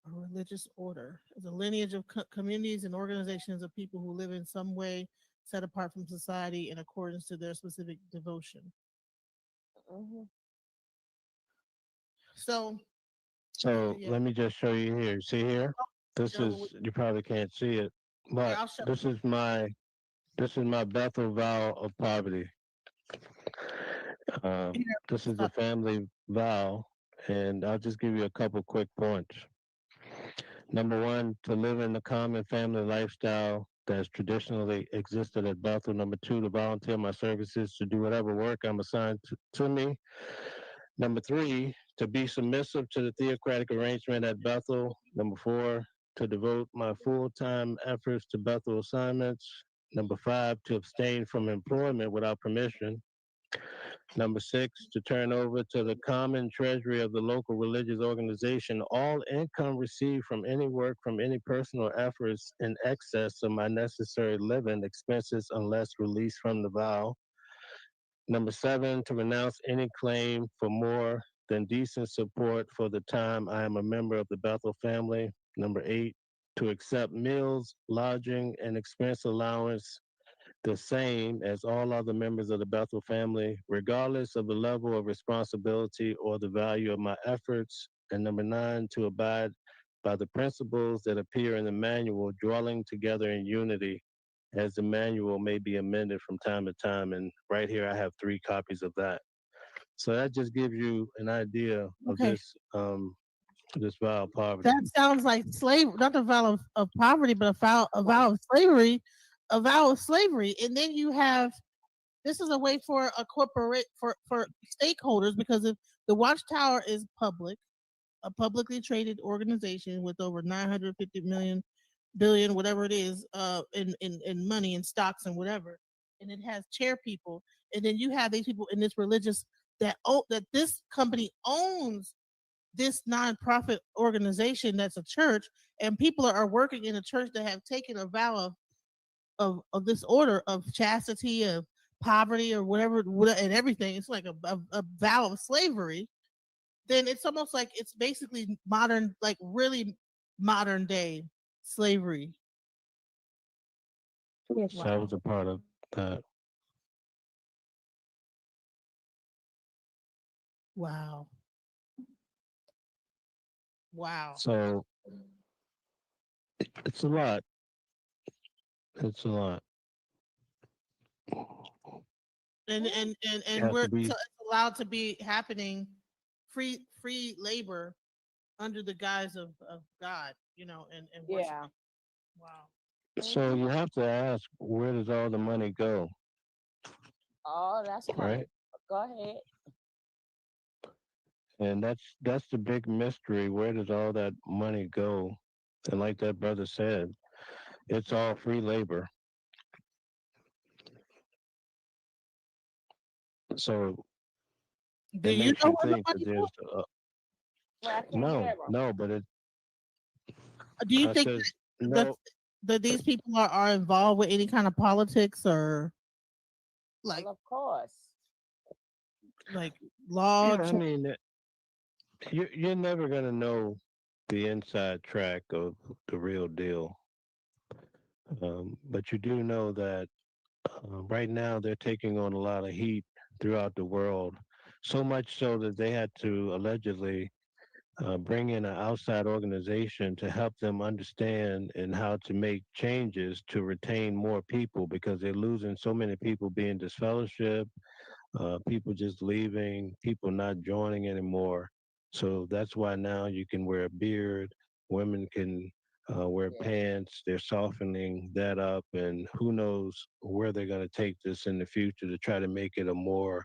religious order is a lineage of communities and organizations of people who live in some way set apart from society in accordance to their specific devotion. Hmm. So So yeah, let me just show you here. See here? This Joe, is, you probably can't see it, here but I'll show. this is my Bethel vow of poverty. Here, This is a stop. family vow, and I'll just give you a couple quick points. Number one, to live in the common family lifestyle that's traditionally existed at Bethel. Number two, to volunteer my services to do whatever work I'm assigned to me. Number three, to be submissive to the theocratic arrangement at Bethel. Number four, to devote my full time efforts to Bethel assignments. Number five, to abstain from employment without permission. Number six, to turn over to the common treasury of the local religious organization all income received from any work from any personal efforts in excess of my necessary living expenses unless released from the vow. Number seven, to renounce any claim for more than decent support for the time I am a member of the Bethel family. Number eight, to accept meals, lodging, and expense allowance the same as all other members of the Bethel family, regardless of the level of responsibility or the value of my efforts. And number nine, to abide by the principles that appear in the manual, dwelling together in unity, as the manual may be amended from time to time. And right here, I have 3 copies of that. So that just gives you an idea of Okay, this vow of poverty. that sounds like slave, not a vow of poverty, but a Right. vow of slavery, a vow of slavery. And then you have this is a way for a corporate for stakeholders because if the watchtower is public, a publicly traded organization with over 950 million billion, whatever it is, in money and stocks and whatever, and it has chair people, and then you have these people in this religious that this company owns this nonprofit organization that's a church, and people are working in a church that have taken a vow of this order of chastity, of poverty, or whatever, and everything. It's like a vow of slavery. Then it's almost like it's basically modern, like really modern day slavery. Yes. So I Wow. was a part of that. Wow. Wow. So it's a lot. It's a lot. And You have we're to so be. it's allowed to be happening free labor under the guise of God, and Yeah. worshiping. Wow. So Hmm. you have to ask, where does all the money go, Oh, that's coming. right? Go ahead. And that's the big mystery. Where does all that money go? And like that brother said, it's all free labor. So Do it you makes know you where the think that money goes? there's Well, I can't no, hear her. no, but it. Do you I think says that no. that these people are involved with any kind of politics or like Well, of course. like law? Yeah, I mean, you're never gonna know the inside track of the real deal. But you do know that right now they're taking on a lot of heat throughout the world, so much so that they had to allegedly bring in an outside organization to help them understand and how to make changes to retain more people because they're losing so many people being disfellowship, people just leaving, people not joining anymore. So that's why now you can wear a beard, women can wear Yeah. pants. They're softening that up, and who knows where they're going to take this in the future to try to make it a more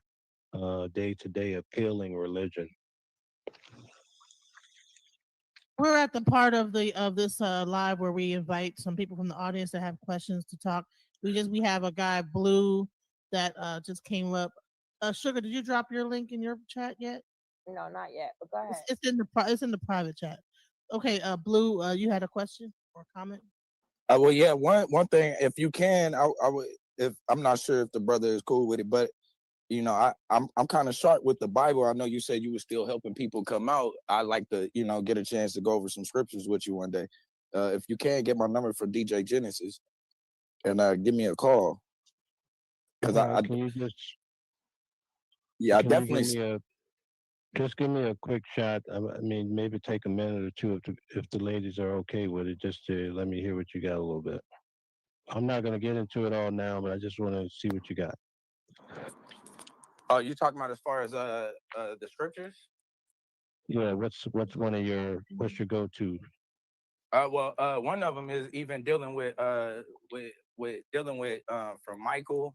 day-to-day appealing religion. We're at the part of this live where we invite some people from the audience that have questions to talk. We have a guy Blue that just came up. Sugar, did you drop your link in your chat yet? No, not yet. But go ahead. It's in the private chat. Okay, Blue, you had a question or comment? Well, yeah. One thing, if you can, I would. If I'm not sure if the brother is cool with it, but I'm kind of sharp with the Bible. I know you said you were still helping people come out. I like to get a chance to go over some scriptures with you one day. If you can, get my number for DJ Genesis and give me a call, because Can you just I can you definitely. just give me a quick shot? I mean, maybe take a minute or two if the ladies are okay with it, just to let me hear what you got a little bit. I'm not going to get into it all now, but I just want to see what you got. Oh, you talking about as far as the scriptures? Yeah, what's what's your go-to? Well, one of them is even dealing with dealing with from Michael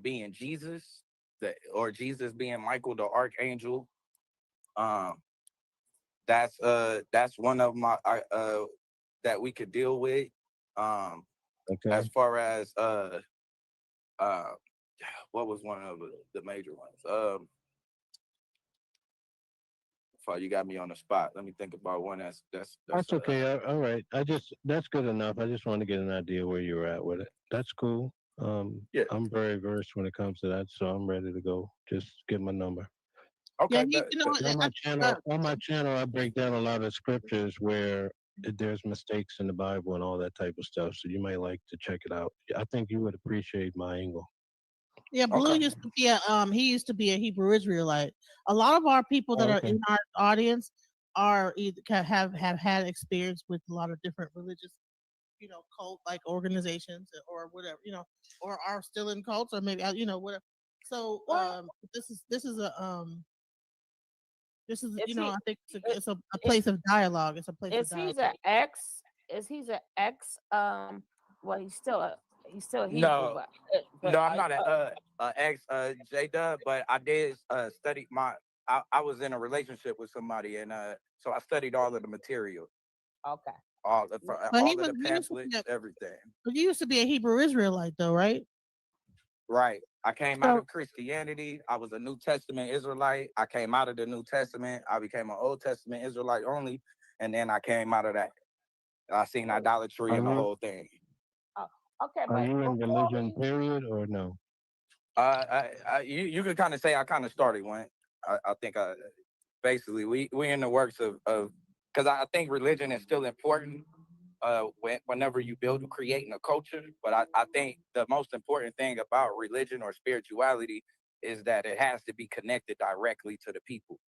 being Jesus, or Jesus being Michael the archangel. That's one of my that we could deal with. Okay. As far as what was one of the major ones? You got me on the spot. Let me think about one. That's okay. All right. That's good enough. I just want to get an idea where you're at with it. That's cool. Yeah. I'm very versed when it comes to that, so I'm ready to go. Just get my number. Okay. Yeah, On my channel, I break down a lot of scriptures where there's mistakes in the Bible and all that type of stuff. So you might like to check it out. I think you would appreciate my angle. Yeah, Blue Okay. used to be he used to be a Hebrew Israelite. A lot of our people that are in our audience are either have had experience with a lot of different religious, cult like organizations or whatever, or are still in cults or maybe whatever. So this is I think it's a place of dialogue. It's a place of dialogue. Is he's an ex? Well, he's still Hebrew. No, But no, I'm not an ex J Dub, but I did study I was in a relationship with somebody, and so I studied all of the material, okay. all of the pamphlets, everything. But you used to be a Hebrew Israelite, though, right? Right. I came out of Christianity. I was a New Testament Israelite. I came out of the New Testament. I became an Old Testament Israelite only, and then I came out of that. I seen idolatry and the whole thing. Okay, Are you in religion, period, or no? You could kind of say I kind of started one. I think basically we in the works of because I think religion is still important whenever you creating a culture. But I think the most important thing about religion or spirituality is that it has to be connected directly to the people,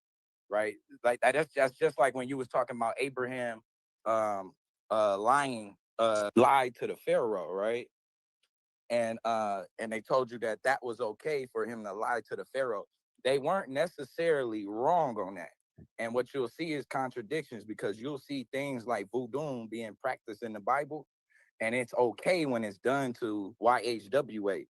right? Like that's just like when you was talking about Abraham lying lied to the Pharaoh, right? And they told you that was okay for him to lie to the Pharaoh. They weren't necessarily wrong on that. And what you'll see is contradictions, because you'll see things like voodoo being practiced in the Bible, and it's okay when it's done to YHWH,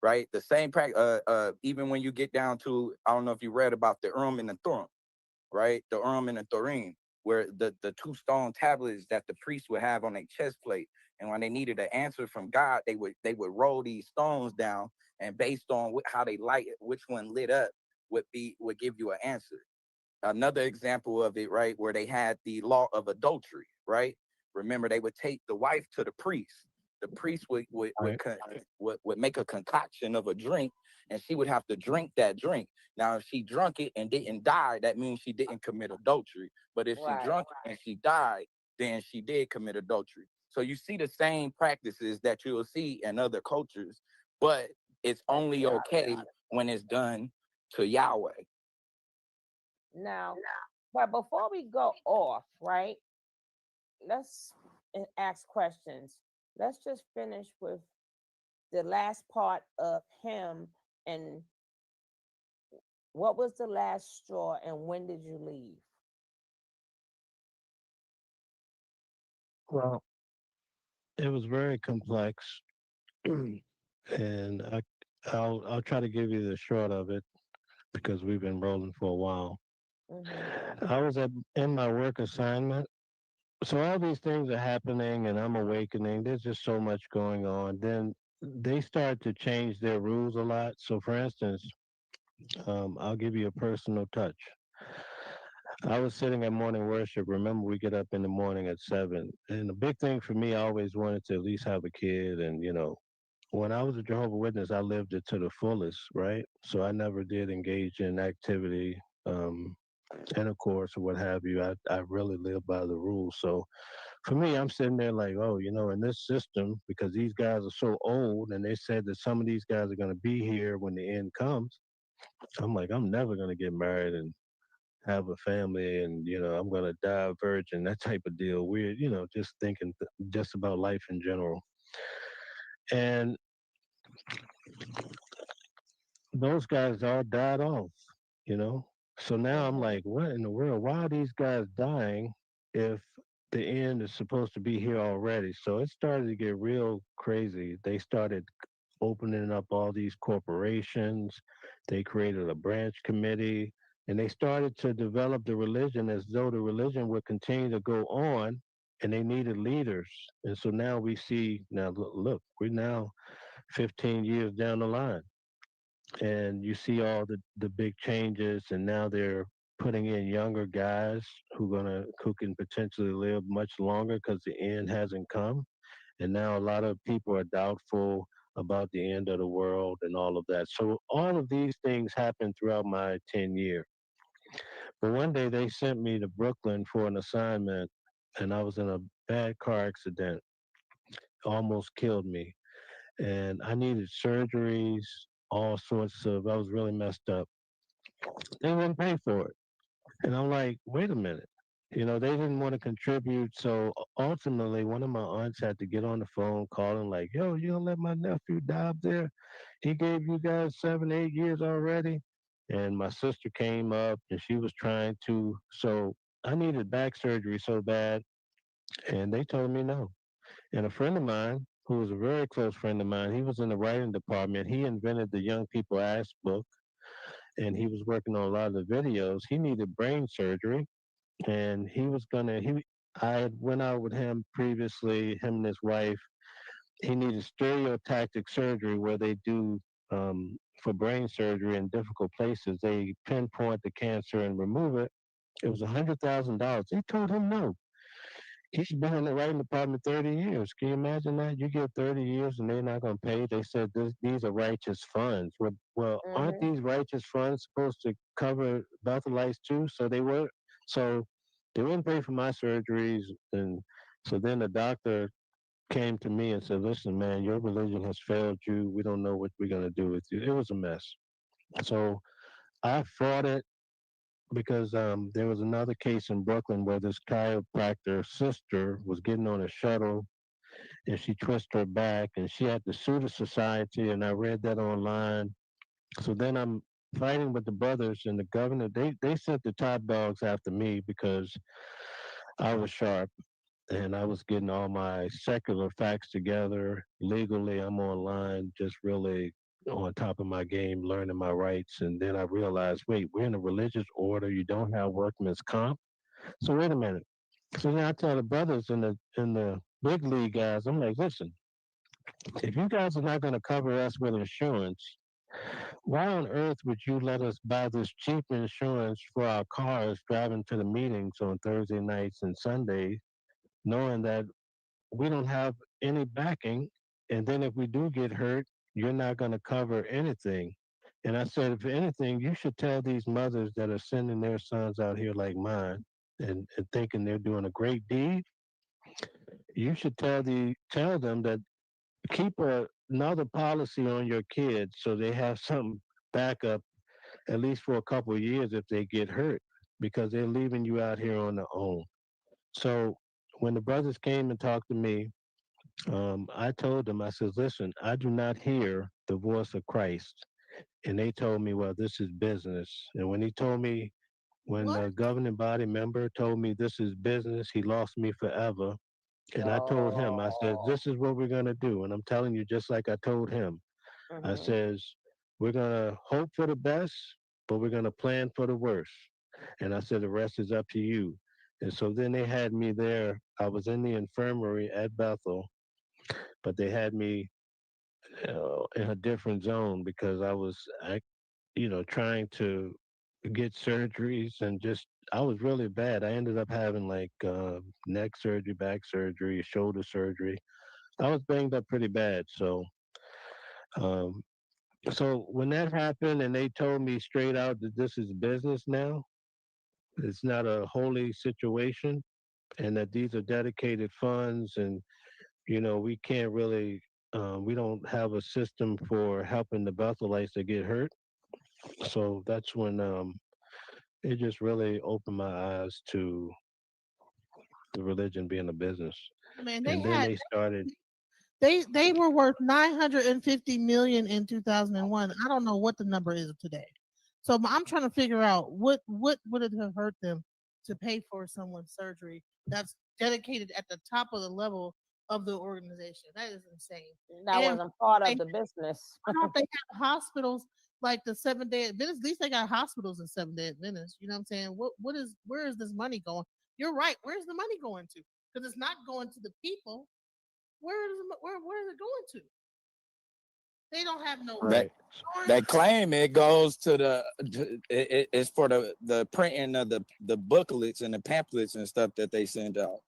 right? The same practice, even when you get down to, I don't know if you read about the and the Thurim, right? The and the Thurim, where the two stone tablets that the priests would have on their chest plate. And when they needed an answer from God, they would roll these stones down, and based on how they light it, which one lit up would give you an answer. Another example of it, right, where they had the law of adultery, right? Remember, they would take the wife to the priest. The priest would make a concoction of a drink, and she would have to drink that drink. Now, if she drunk it and didn't die, that means she didn't commit adultery. But if she drunk it and she died, then she did commit adultery. So you see the same practices that you'll see in other cultures, but it's only okay when it's done to Yahweh. Now, but before we go off, right? Let's ask questions. Let's just finish with the last part of him, and what was the last straw, and when did you leave? Well, it was very complex, and I'll try to give you the short of it. because we've been rolling for a while. Mm-hmm. I was in my work assignment. So all these things are happening and I'm awakening. There's just so much going on. Then they start to change their rules a lot. So for instance, I'll give you a personal touch. I was sitting at morning worship. Remember, we get up in the morning at 7. And the big thing for me, I always wanted to at least have a kid. And, when I was a Jehovah Witness, I lived it to the fullest, right? So I never did engage in activity, intercourse, or what have you. I really lived by the rules. So for me, I'm sitting there like, oh, in this system, because these guys are so old and they said that some of these guys are going to be here when the end comes. I'm like, I'm never going to get married and have a family and I'm going to die a virgin, that type of deal. Weird, just thinking just about life in general. And those guys all died off, you know so now I'm Mm-hmm. like, what in the world, why are these guys dying if the end is supposed to be here already? So it started to get real crazy. They started opening up all these corporations. They created a branch committee and they started to develop the religion as though the religion would continue to go on, and they needed leaders. And so now we see, now look, we're now 15 years down the line, and you see all the big changes, and now they're putting in younger guys who can potentially live much longer because the end hasn't come. And now a lot of people are doubtful about the end of the world and all of that. So all of these things happened throughout my 10 year. But one day they sent me to Brooklyn for an assignment, and I was in a bad car accident, almost killed me. And I needed surgeries, all sorts of, I was really messed up. They wouldn't pay for it. And I'm like, wait a minute. They didn't want to contribute. So ultimately, one of my aunts had to get on the phone calling, like, yo, you don't let my nephew die up there. He gave you guys 7, 8 years already. And my sister came up and she was trying to. So I needed back surgery so bad. And they told me no. And a friend of mine, who was a very close friend of mine, he was in the writing department. He invented the Young People Ask book, and he was working on a lot of the videos. He needed brain surgery, and he was gonna. He I had went out with him previously, him and his wife. He needed stereotactic surgery where they do, for brain surgery in difficult places. They pinpoint the cancer and remove it. It was $100,000. They told him no. He's been in the writing department 30 years. Can you imagine that? You get 30 years and they're not going to pay. They said these are righteous funds. Well, aren't Mm-hmm. these righteous funds supposed to cover Bethelites too? So they were. So they wouldn't pay for my surgeries. And so then the doctor came to me and said, listen, man, your religion has failed you. We don't know what we're going to do with you. It was a mess. So I fought it because there was another case in Brooklyn where this chiropractor sister was getting on a shuttle and she twisted her back and she had to sue the society. And I read that online. So then I'm fighting with the brothers and the governor. They sent the top dogs after me because I was sharp and I was getting all my secular facts together. Legally, I'm online, just really on top of my game, learning my rights. And then I realized, wait, we're in a religious order. You don't have workman's comp. So wait a minute. So then I tell the brothers in the big league guys, I'm like, listen, if you guys are not going to cover us with insurance, why on earth would you let us buy this cheap insurance for our cars driving to the meetings on Thursday nights and Sundays, knowing that we don't have any backing? And then if we do get hurt, you're not going to cover anything. And I said, if anything, you should tell these mothers that are sending their sons out here like mine and thinking they're doing a great deed. You should tell them that keep another policy on your kids so they have some backup at least for a couple of years if they get hurt, because they're leaving you out here on their own. So when the brothers came and talked to me, I told them, I said, listen, I do not hear the voice of Christ. And they told me, well, this is business. And when What? the governing body member told me this is business, he lost me forever. And I told him, I said, Oh. this is what we're going to do. And I'm telling you, just like I told him, I Mm-hmm. says, we're going to hope for the best, but we're going to plan for the worst. And I said, the rest is up to you. And so then they had me there. I was in the infirmary at Bethel, but they had me in a different zone because I was, trying to get surgeries and just, I was really bad. I ended up having like neck surgery, back surgery, shoulder surgery. I was banged up pretty bad. Um, so when that happened and they told me straight out that this is business now, it's not a holy situation, and that these are dedicated funds, and we can't really, we don't have a system for helping the Bethelites that get hurt. So that's when it just really opened my eyes to the religion being a business. Man, And then they started. they were worth 950 million in 2001. I don't know what the number is today. So I'm trying to figure out what would it have hurt them to pay for someone's surgery that's dedicated at the top of the level of the organization. That is insane. That And wasn't part they, of the business. why don't they have hospitals like the 7-Day Adventist? At least they got hospitals in 7-Day Adventist. You know what I'm saying? Where is this money going? You're right. Where's the money going to? Because it's not going to the people. Where is it going to? They don't have no Right. They claim it goes to it's for the printing of the booklets and the pamphlets and stuff that they send out.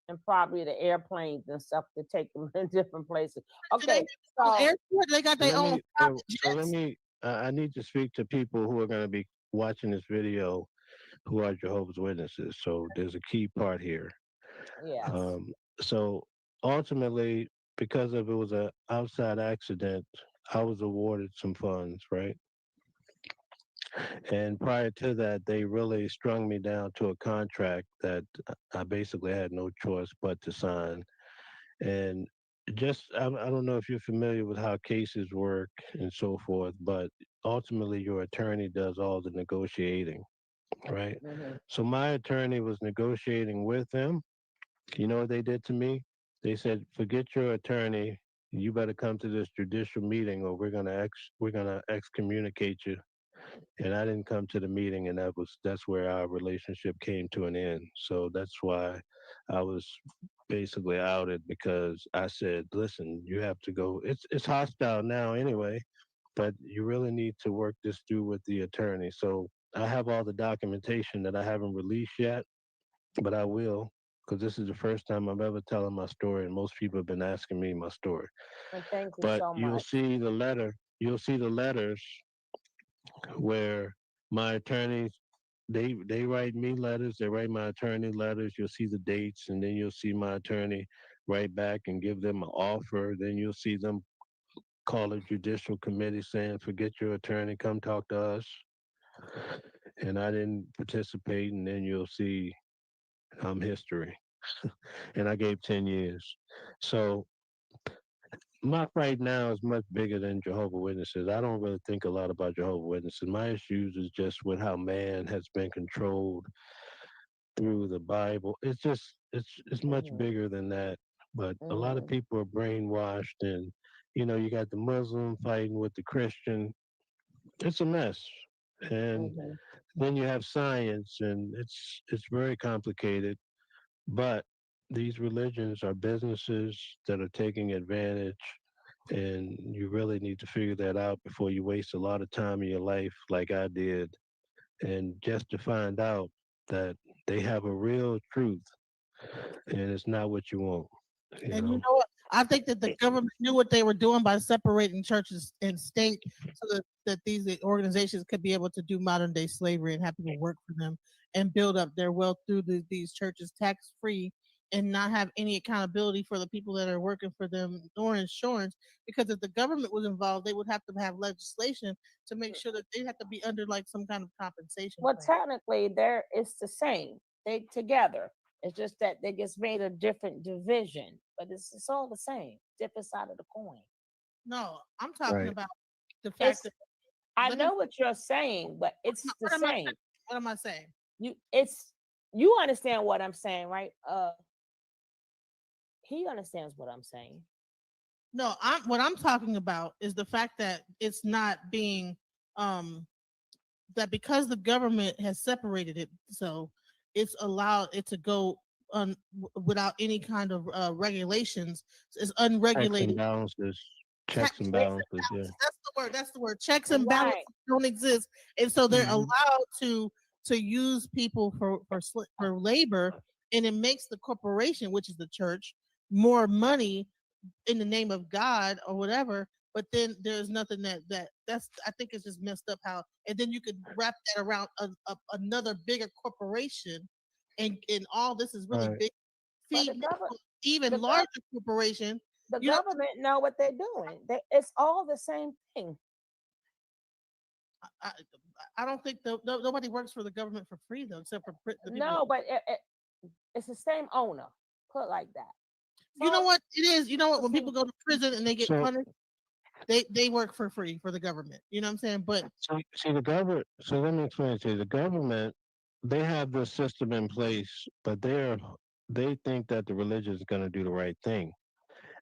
And probably the airplanes and stuff to take them in different places. Okay, so so airport, they got their own private So jets. I need to speak to people who are going to be watching this video who are Jehovah's Witnesses. So there's a key part here. yes. So ultimately, because of it was an outside accident, I was awarded some funds, right? And prior to that, they really strung me down to a contract that I basically had no choice but to sign. And I don't know if you're familiar with how cases work and so forth, but ultimately your attorney does all the negotiating, right? Mhm. So my attorney was negotiating with them. You know what they did to me? They said, "Forget your attorney. You better come to this judicial meeting, or we're gonna excommunicate you." And I didn't come to the meeting, and that's where our relationship came to an end. So that's why I was basically outed, because I said, "Listen, you have to go. It's hostile now anyway, but you really need to work this through with the attorney." So I have all the documentation that I haven't released yet, but I will, because this is the first time I'm ever telling my story, and most people have been asking me my story. And thank you But so you'll much. see the letter. You'll see the letters where my attorneys, they write me letters, they write my attorney letters. You'll see the dates, and then you'll see my attorney write back and give them an offer. Then you'll see them call a judicial committee saying, "Forget your attorney, come talk to us." And I didn't participate, and then you'll see history. And I gave 10 years. So my fight now is much bigger than Jehovah Witnesses. I don't really think a lot about Jehovah Witnesses. My issues is just with how man has been controlled through the Bible. It's much Mhm. bigger than that. But a lot of Mhm. people are brainwashed, and you got the Muslim fighting with the Christian. It's a mess. And Mhm. then you have science, and it's very complicated. But these religions are businesses that are taking advantage, and you really need to figure that out before you waste a lot of time in your life like I did, and just to find out that they have a real truth, and it's not what you want. You And you know, know what? I think that the government knew what they were doing by separating churches and state, so that these organizations could be able to do modern day slavery and have people work for them and build up their wealth through these churches tax free, and not have any accountability for the people that are working for them or insurance. Because if the government was involved, they would have to have legislation to make sure that they have to be under like some kind of compensation Well, plan. technically, it's the same. They together. It's just that they just made a different division, but it's all the same, different side of the coin. No, I'm talking right? about the fact It's that I let me. know what you're saying, but it's the What am I saying? same. What am I saying? You understand what I'm saying, right? He understands what I'm saying. No, what I'm talking about is the fact that it's not being um that because the government has separated it, so it's allowed it to go without any kind of regulations. It's Checks and unregulated. balances. Checks Checks and and balances. Yeah. balances. That's the word. That's the word. Checks and balances Right. don't exist, and so they're Mhm. allowed to use people for labor, and it makes the corporation, which is the church, more money in the name of God or whatever. But then there's nothing that's I think it's just messed up how, and then you could wrap that around another bigger corporation, and all this is really Right. big, But the feeding government, even the larger gov- corporation. the You know, government know what they're doing. It's all the same thing. I, I don't think nobody works for the government for free though, except for the people. No, but it's the same owner. Put like that. You know So what it is? You know what? the When same. people go to prison and they get So punished, they work for free for the government. You know what I'm saying? But see the government. So let me explain to you. The government, they have this system in place, but they think that the religion is going to do the right thing.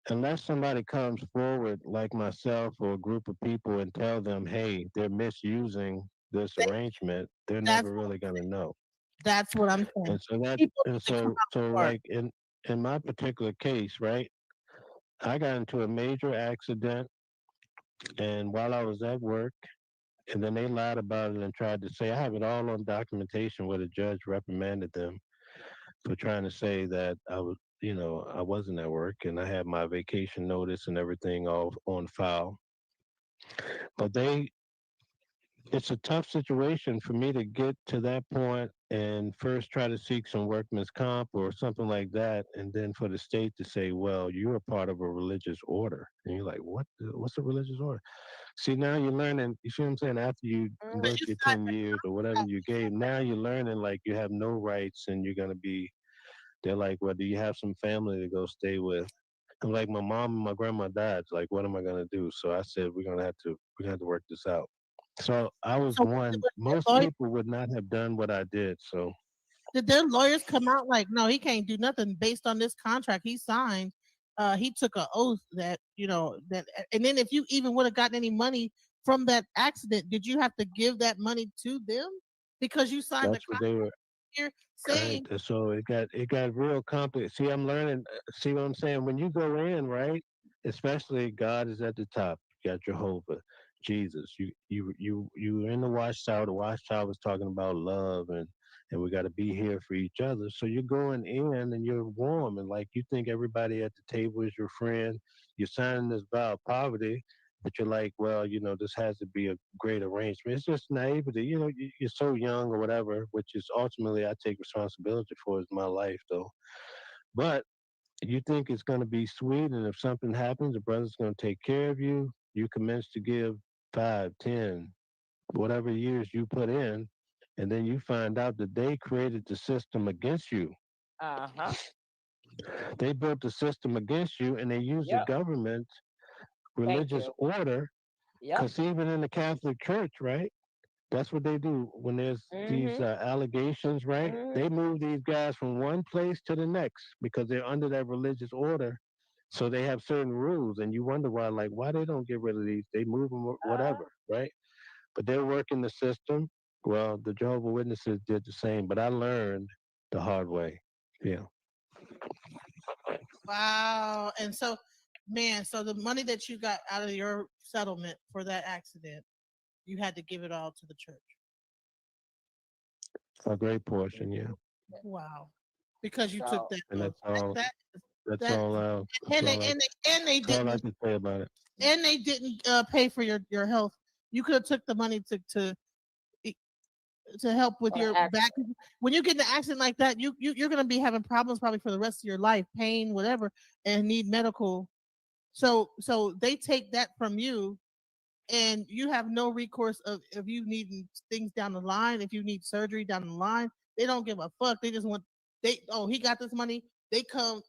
Unless somebody comes forward like myself or a group of people and tell them, hey, they're misusing this they, arrangement, they're that's never really going to know. that's what I'm saying. And so that, People and need to come so out like in my particular case, right, I got into a major accident, and while I was at work, and then they lied about it and tried to say I have it all on documentation where the judge reprimanded them for trying to say that I was, I wasn't at work and I had my vacation notice and everything all on file. But it's a tough situation for me to get to that point and first try to seek some workman's comp or something like that, and then for the state to say, well, you're a part of a religious order. And you're like, what? What's a religious order? See, now you're learning, you see what I'm saying? After you Mm. but work you your signed 10 years or whatever you gave, now you're learning like you have no rights and you're going to be, they're like, well, do you have some family to go stay with? I'm like, my mom and my grandma died. Like, what am I going to do? So I said, we're going to have to work this out. So I was so one, most people would not have done what I did. So did their lawyers come out like, no, he can't do nothing based on this contract he signed? He took an oath that that, and then if you even would have gotten any money from that accident, did you have to give that money to them because you signed the that's what contract they were. here Right. saying So it got real complicated. See, I'm learning. See what I'm saying? When you go in, right? Especially God is at the top. You got Jehovah, Jesus. You in the watchtower. The watchtower was talking about love and we got to be here for each other. So you're going in and you're warm and like you think everybody at the table is your friend. You're signing this vow of poverty, but you're like, well, this has to be a great arrangement. It's just naivety. You're so young or whatever, which is ultimately I take responsibility for is my life though. But you think it's going to be sweet, and if something happens, the brother's going to take care of you. You commence to give 5, 10, whatever years you put in, and then you find out that they created the system against you. Uh-huh. They built the system against you, and they use the Yep. government Thank religious you. order. Yep. Because even in the Catholic Church, right? That's what they do when there's these Mm-hmm. allegations, right? Mm-hmm. They move these guys from one place to the next because they're under that religious order. So they have certain rules, and you wonder why, like, why they don't get rid of these? They move them, whatever, right? But they're working the system. Well, the Jehovah Witnesses did the same, but I learned the hard way. Yeah. wow. And so, man, so the money that you got out of your settlement for that accident, you had to give it all to the church. A great portion, yeah. Wow. Because you took So that And oath. that's all. That That's that all. That's and they all. and they and they That's all I didn't can say about it. pay for your health. You could have took the money to help with for the your back. accident. When you get in an accident like that, you're gonna be having problems probably for the rest of your life, pain, whatever, and need medical. So they take that from you, and you have no recourse of if you need things down the line, if you need surgery down the line. They don't give a fuck. They just want he got this money. They come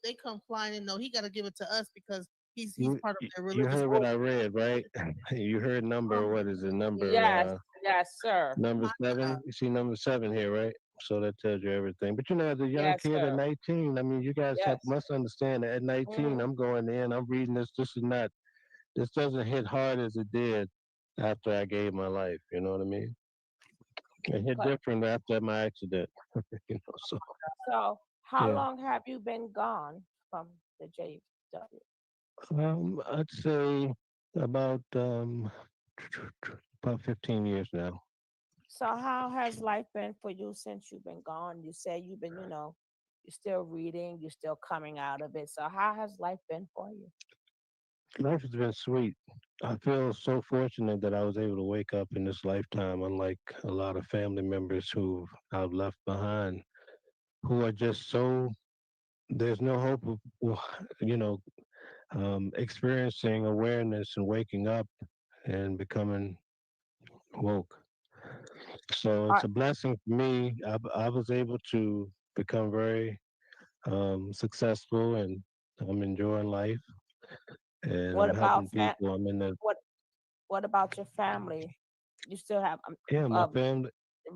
flying in. No, he got to give it to us because he's You part of their you religious heard what order. I read, right? You heard Oh number, my, what is it? Number Yes, yes, sir. number my God. 7. You see number 7 here, right? So that tells you everything. But as a young Yes, kid at sir. 19, I mean, you guys Yes. must understand that at 19, Mm-hmm. I'm going in, I'm reading this. This doesn't hit hard as it did after I gave my life. You know what I mean? It hit different after my accident. So So how yeah. long have you been gone from the JW? I'd say about um, about 15 years now. So how has life been for you since you've been gone? You say you've been, you're still reading, you're still coming out of it. So how has life been for you? Life has been sweet. I feel so fortunate that I was able to wake up in this lifetime, unlike a lot of family members who I've left behind, who are just so, there's no hope of, you know, experiencing awareness and waking up and becoming woke. So Uh, it's a blessing for me. I was able to become very successful, and I'm enjoying life, and what I'm about helping people. I'm in the, what what about your family? You still have yeah, my family, blood a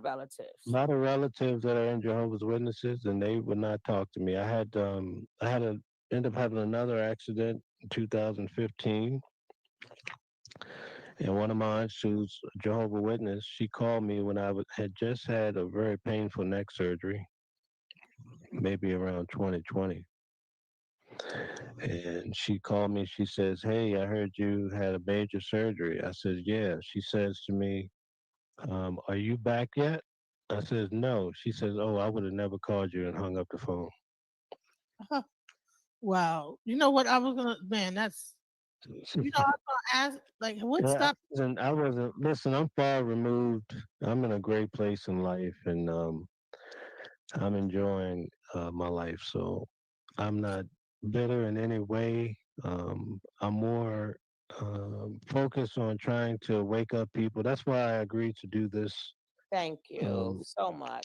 relatives. lot of relatives that are in Jehovah's Witnesses, and they would not talk to me. I had a end up having another accident in 2015, and one of my aunts, who's a Jehovah Witness, she called me when had just had a very painful neck surgery, maybe around 2020. And she called me. She says, "Hey, I heard you had a major surgery." I said, "Yeah." She says to me, "Are you back yet?" I says, "No." She says, "Oh, I would have never called you," and hung up the phone. Wow. You know what? I was gonna, man, that's, I was gonna ask, like, what Yeah, stopped? I wasn't. Listen, I'm far removed. I'm in a great place in life, and I'm enjoying my life. So I'm not bitter in any way. I'm more focused on trying to wake up people. That's why I agreed to do this. Thank you Um, so much.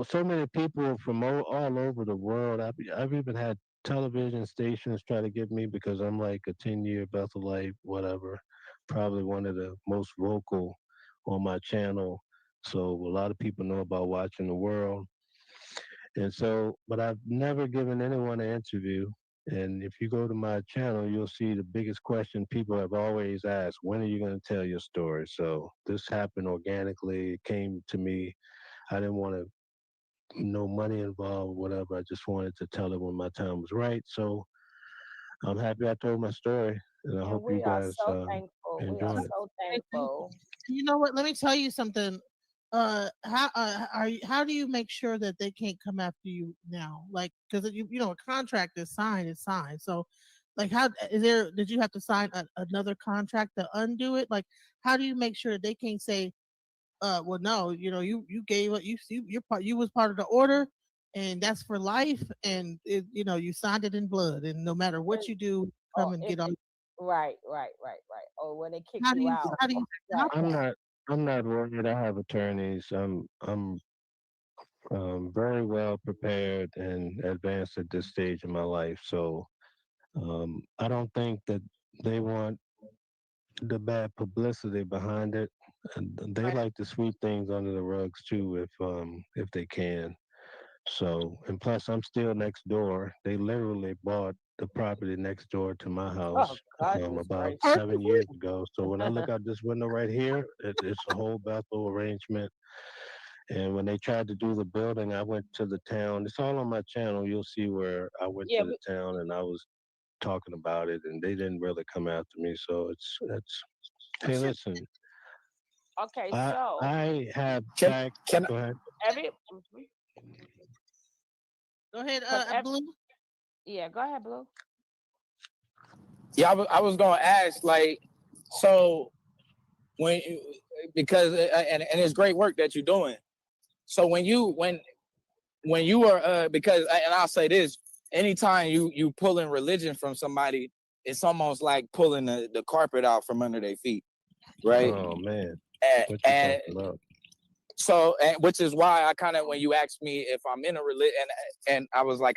so many people from all over the world. I've even had television stations try to get me because I'm like a 10-year Betholite, whatever. Probably one of the most vocal on my channel. So a lot of people know about Watching the World. And so, but I've never given anyone an interview. And if you go to my channel, you'll see the biggest question people have always asked: when are you going to tell your story? So this happened organically. It came to me. I didn't want to no money involved, whatever. I just wanted to tell it when my time was right. So I'm happy I told my story, and I And hope you we are guys so thankful. We are enjoyed it. so Thank you. thankful. You know what? Let me tell you something. How do you make sure that they can't come after you now? Like, because a contract is signed, it's signed. So, like, how is there? Did you have to sign another contract to undo it? Like, how do you make sure that they can't say, well, no, you gave it, you're part, you was part of the order, and that's for life, and you signed it in blood, and no matter what And you do, oh, come and get on. right. Or when they kick How do you you out. how do you Right. stop I'm that? not. I'm not worried. I have attorneys. I'm very well prepared and advanced at this stage in my life. So I don't think that they want the bad publicity behind it. And they Right. like to sweep things under the rugs too, if they can. So, and plus, I'm still next door. They literally bought the property next door to my house Oh, goodness about gracious. 7 years ago. So when I look out this window right here, it's a whole Bethel arrangement. And when they tried to do the building, I went to the town. It's all on my channel. You'll see where I went Yeah. to the town and I was talking about it, and they didn't really come after me. So it's. Hey, listen, Okay. I So I have Can back. can Go ahead. every Go ahead, because Blue. yeah. Go ahead, Blue. yeah, I was gonna ask like, so when because and it's great work that you're doing. So when you are because and I'll say this, anytime you pulling religion from somebody, it's almost like pulling the carpet out from under their feet, right? Oh man, what you And talking about? so, and which is why I kind of, when you asked me if I'm in a religion, and I was like,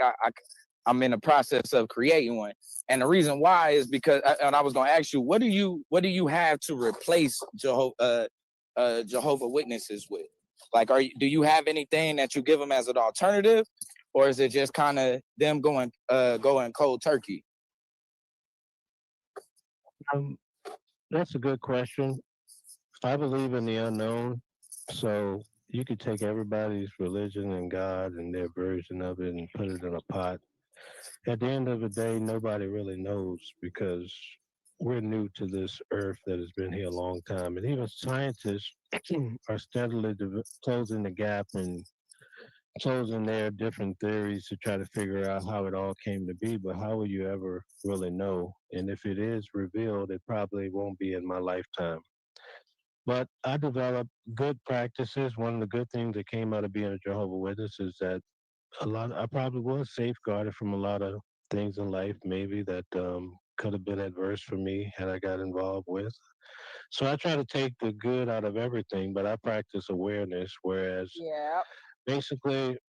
I'm in the process of creating one. And the reason why is because, and I was going to ask you, what do you have to replace Jehovah Witnesses with? Like, do you have anything that you give them as an alternative, or is it just kind of them going cold turkey? That's a good question. I believe in the unknown. So you could take everybody's religion and God and their version of it and put it in a pot. At the end of the day, nobody really knows because we're new to this earth that has been here a long time. And even scientists are steadily closing the gap and closing their different theories to try to figure out how it all came to be. But how will you ever really know? And if it is revealed, it probably won't be in my lifetime. But I developed good practices. One of the good things that came out of being a Jehovah Witness is that I probably was safeguarded from a lot of things in life, maybe that could have been adverse for me had I got involved with. So I try to take the good out of everything, but I practice awareness, whereas Yeah. basically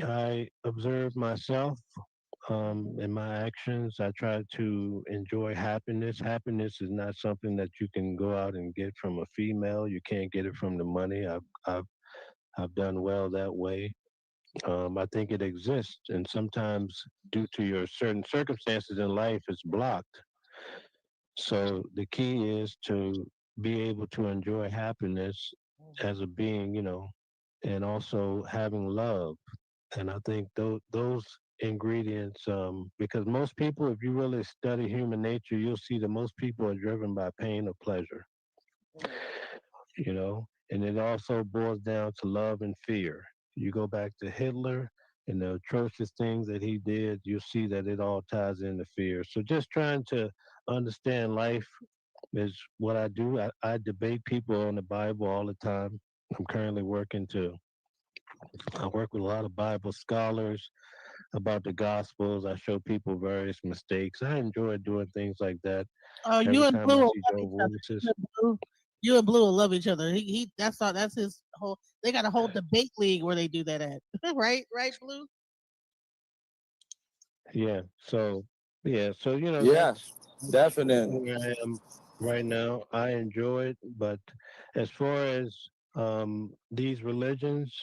I observe myself in my actions. I try to enjoy happiness. Happiness is not something that you can go out and get from a female. You can't get it from the money. I've done well that way. I think it exists, and sometimes due to your certain circumstances in life, it's blocked. So the key is to be able to enjoy happiness as a being, and also having love. And I think those ingredients, because most people, if you really study human nature, you'll see that most people are driven by pain or pleasure, and it also boils down to love and fear. You go back to Hitler and the atrocious things that he did, you'll see that it all ties into fear. So just trying to understand life is what I do. I debate people on the Bible all the time. I'm currently I work with a lot of Bible scholars about the Gospels. I show people various mistakes. I enjoy doing things like that Oh, you every and time Blue I will see love each Jehovah's other. Witnesses. You and Blue will love each other. That's all. That's his whole. They got a whole debate league where they do that at. Right, Blue. Yeah. So Yes, that's definitely. where I am right now. I enjoy it, but as far as these religions,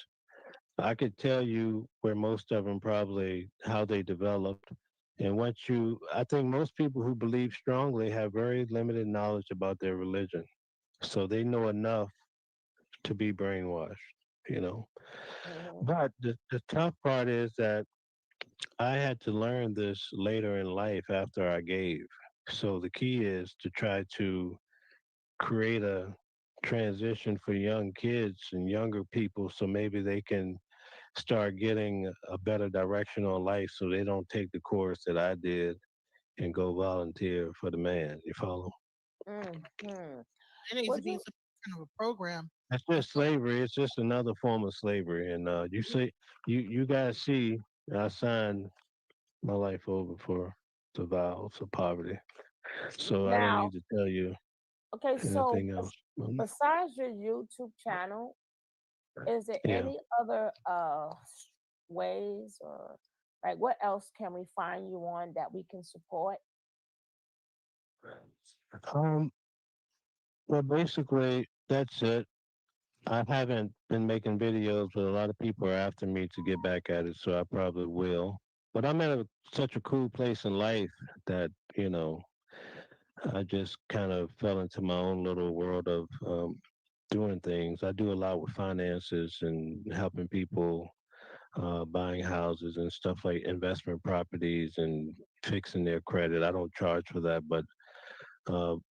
I could tell you where most of them probably how they developed. And I think most people who believe strongly have very limited knowledge about their religion. So they know enough to be brainwashed, you know. Mhm. But the tough part is that I had to learn this later in life after I gave. So the key is to try to create a transition for young kids and younger people so maybe they can start getting a better direction on life so they don't take the course that I did and go volunteer for the man. You follow? Mhm. There needs to Would be you? some kind of a program. That's just slavery. It's just another form of slavery. And you guys see, I signed my life over for the vows of poverty. So I don't Now, need to tell you okay, so anything else. besides your YouTube channel, is there Yeah. any other ways or like what else can we find you on that we can support? Um. Well, basically, that's it. I haven't been making videos, but a lot of people are after me to get back at it, so I probably will. But I'm at such a cool place in life that I just kind of fell into my own little world of doing things. I do a lot with finances and helping people buying houses and stuff like investment properties and fixing their credit. I don't charge for that, but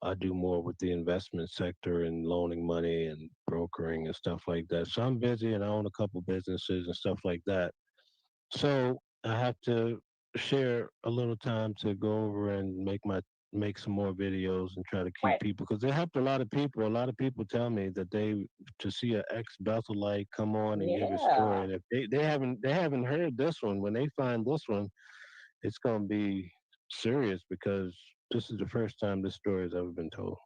I do more with the investment sector and loaning money and brokering and stuff like that. So I'm busy and I own a couple businesses and stuff like that. So I have to share a little time to go over and make some more videos and try to keep Right. people because it helped a lot of people. A lot of people tell me that they to see an ex Betholite come on and give his Yeah. story, and if they haven't heard this one, when they find this one, it's gonna be serious because this is the first time this story has ever been told.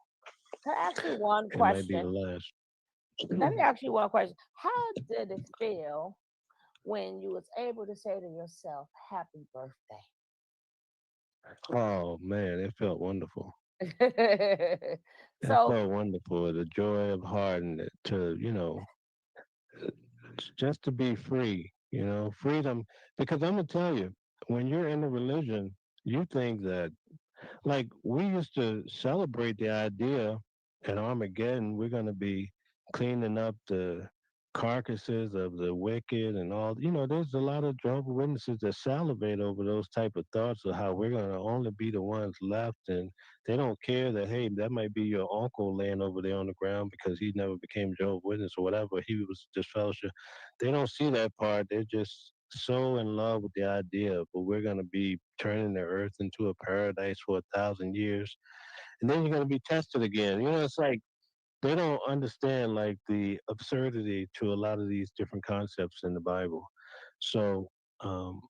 Can I ask you one It might be the question? last. Let me ask you one question. How did it feel when you was able to say to yourself, "Happy birthday"? Oh man, it felt wonderful. It So felt wonderful. The joy of heart and to just to be free. Freedom. Because I'm gonna tell you, when you're in a religion, you think that like we used to celebrate the idea. at Armageddon, we're going to be cleaning up the carcasses of the wicked and all. There's a lot of Jehovah's Witnesses that salivate over those type of thoughts of how we're going to only be the ones left, and they don't care that, hey, that might be your uncle laying over there on the ground because he never became Jehovah's Witness or whatever. He was disfellowship. They don't see that part. They're just so in love with the idea of, well, we're going to be turning the earth into a paradise for 1,000 years, and then you're going to be tested again. It's like they don't understand like the absurdity to a lot of these different concepts in the Bible. So, um,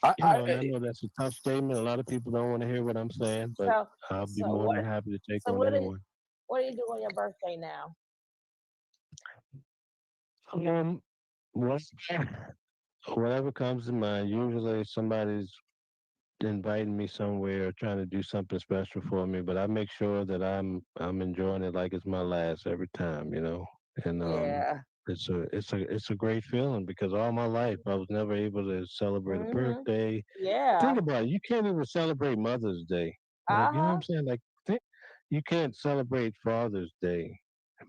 and I know that's a tough statement. A lot of people don't want to hear what I'm saying, but So, I'll be so more what? than happy to take So on anyone. what do you do on your birthday now? Um, what, whatever comes to mind. Usually, somebody's inviting me somewhere or trying to do something special for me, but I make sure that I'm enjoying it like it's my last every time. And Yeah. it's a great feeling because all my life I was never able to celebrate a birthday. Yeah. Think about it, you can't even celebrate Mother's Day. Like, you know what I'm saying? Like, you can't celebrate Father's Day,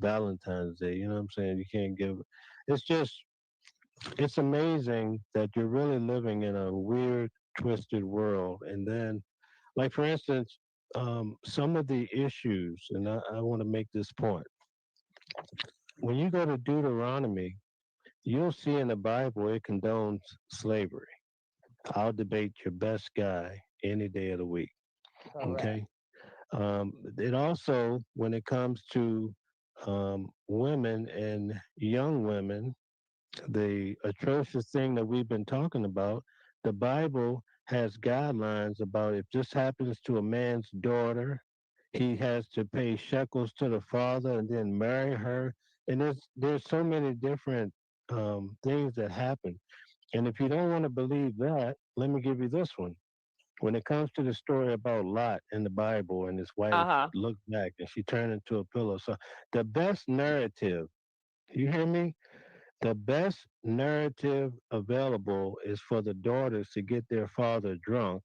Valentine's Day, you know what I'm saying? You can't give it's just it's amazing that you're really living in a weird, twisted world. And then, like for instance, some of the issues, and I want to make this point. When you go to Deuteronomy, you'll see in the Bible it condones slavery. I'll debate your best guy any day of the week. Correct. Okay. It also, when it comes to women and young women, the atrocious thing that we've been talking about, the Bible has guidelines about if this happens to a man's daughter, he has to pay shekels to the father and then marry her. And there's so many different things that happen. And if you don't want to believe that, let me give you this one. When it comes to the story about Lot in the Bible and his wife looked back and she turned into a pillow. So the best narrative, you hear me? The best narrative available is for the daughters to get their father drunk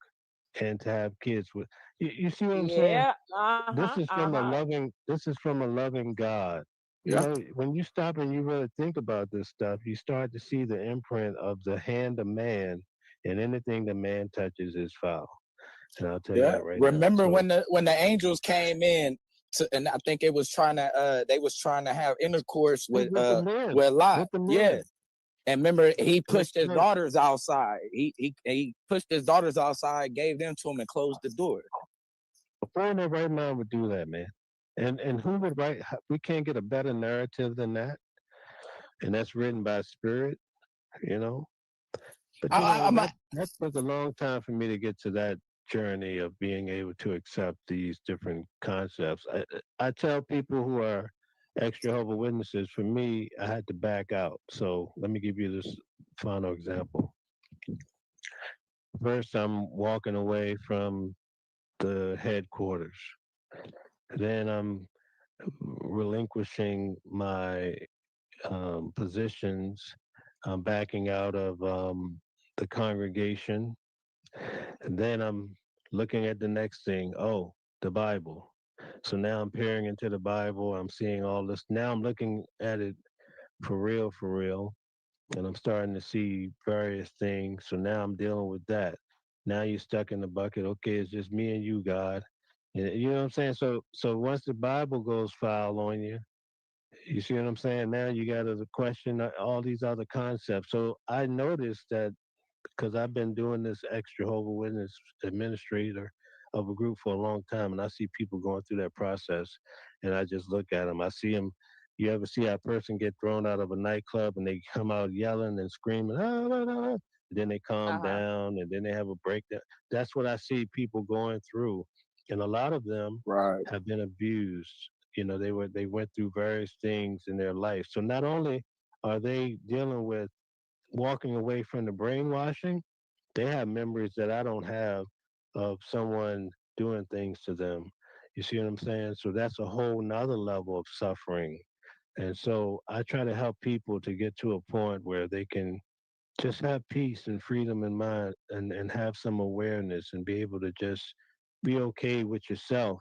and to have kids with. You see what I'm saying? Yeah. This is from a loving God. Yeah. When you stop and you really think about this stuff, you start to see the imprint of the hand of man, and anything the man touches is foul. And I'll tell you Yeah. that right now. Remember So, when the angels came in and I think it was trying to they was trying to have intercourse with the men, Lot. with the men. Yeah. And remember, he pushed his men. daughters outside. He pushed his daughters outside, gave them to him, and closed the door. A boy in their right mind would do that, man. And who would write? We can't get a better narrative than that, and that's written by spirit, you know. But that took a long time for me to get to that journey of being able to accept these different concepts. I tell people who are ex-Jehovah Witnesses, for me, I had to back out. So let me give you this final example. First, I'm walking away from the headquarters. Then I'm relinquishing my positions. I'm backing out of the congregation. And then I'm looking at the next thing. Oh, the Bible. So now I'm peering into the Bible. I'm seeing all this. Now I'm looking at it for real. And I'm starting to see various things. So now I'm dealing with that. Now you're stuck in the bucket. Okay, it's just me and you, God. You know what I'm saying? So once the Bible goes foul on you, you see what I'm saying? Now you got to question all these other concepts. So I noticed that because I've been doing this ex Jehovah Witness administrator of a group for a long time, and I see people going through that process, and I just look at them. I see them. You ever see a person get thrown out of a nightclub and they come out yelling and screaming, ah, ah, ah, and then they calm down and then they have a breakdown? That's what I see people going through, and a lot of them have been abused. They went through various things in their life. So not only are they dealing with walking away from the brainwashing, they have memories that I don't have of someone doing things to them. You see what I'm saying? So that's a whole nother level of suffering. And so I try to help people to get to a point where they can just have peace and freedom in mind and have some awareness and be able to just be okay with yourself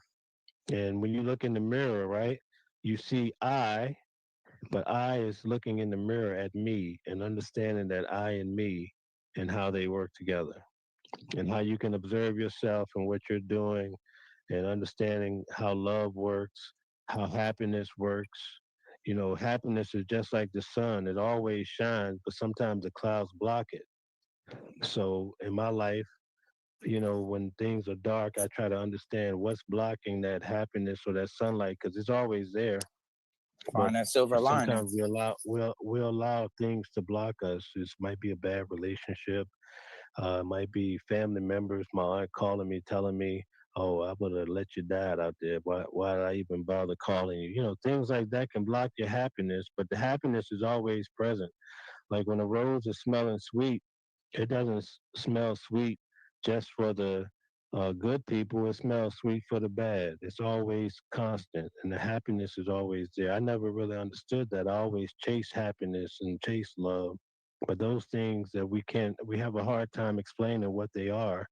And when you look in the mirror, right, you see I, but I is looking in the mirror at me and understanding that I and me and how they work together and how you can observe yourself and what you're doing and understanding how love works, how happiness works. You know, happiness is just like the sun, it always shines, but sometimes the clouds block it. So in my life, you know, when things are dark, I try to understand what's blocking that happiness or that sunlight because it's always there. But Find that silver lining. sometimes we allow things to block us. This might be a bad relationship. It might be family members, my aunt calling me, telling me, "Oh, I'm gonna let your dad out there. Why did I even bother calling you?" You know, things like that can block your happiness, but the happiness is always present. Like when a rose is smelling sweet, it doesn't smell sweet just for the good people. It smells sweet for the bad. It's always constant, and the happiness is always there. I never really understood that. I always chase happiness and chase love, but those things that we have a hard time explaining what they are,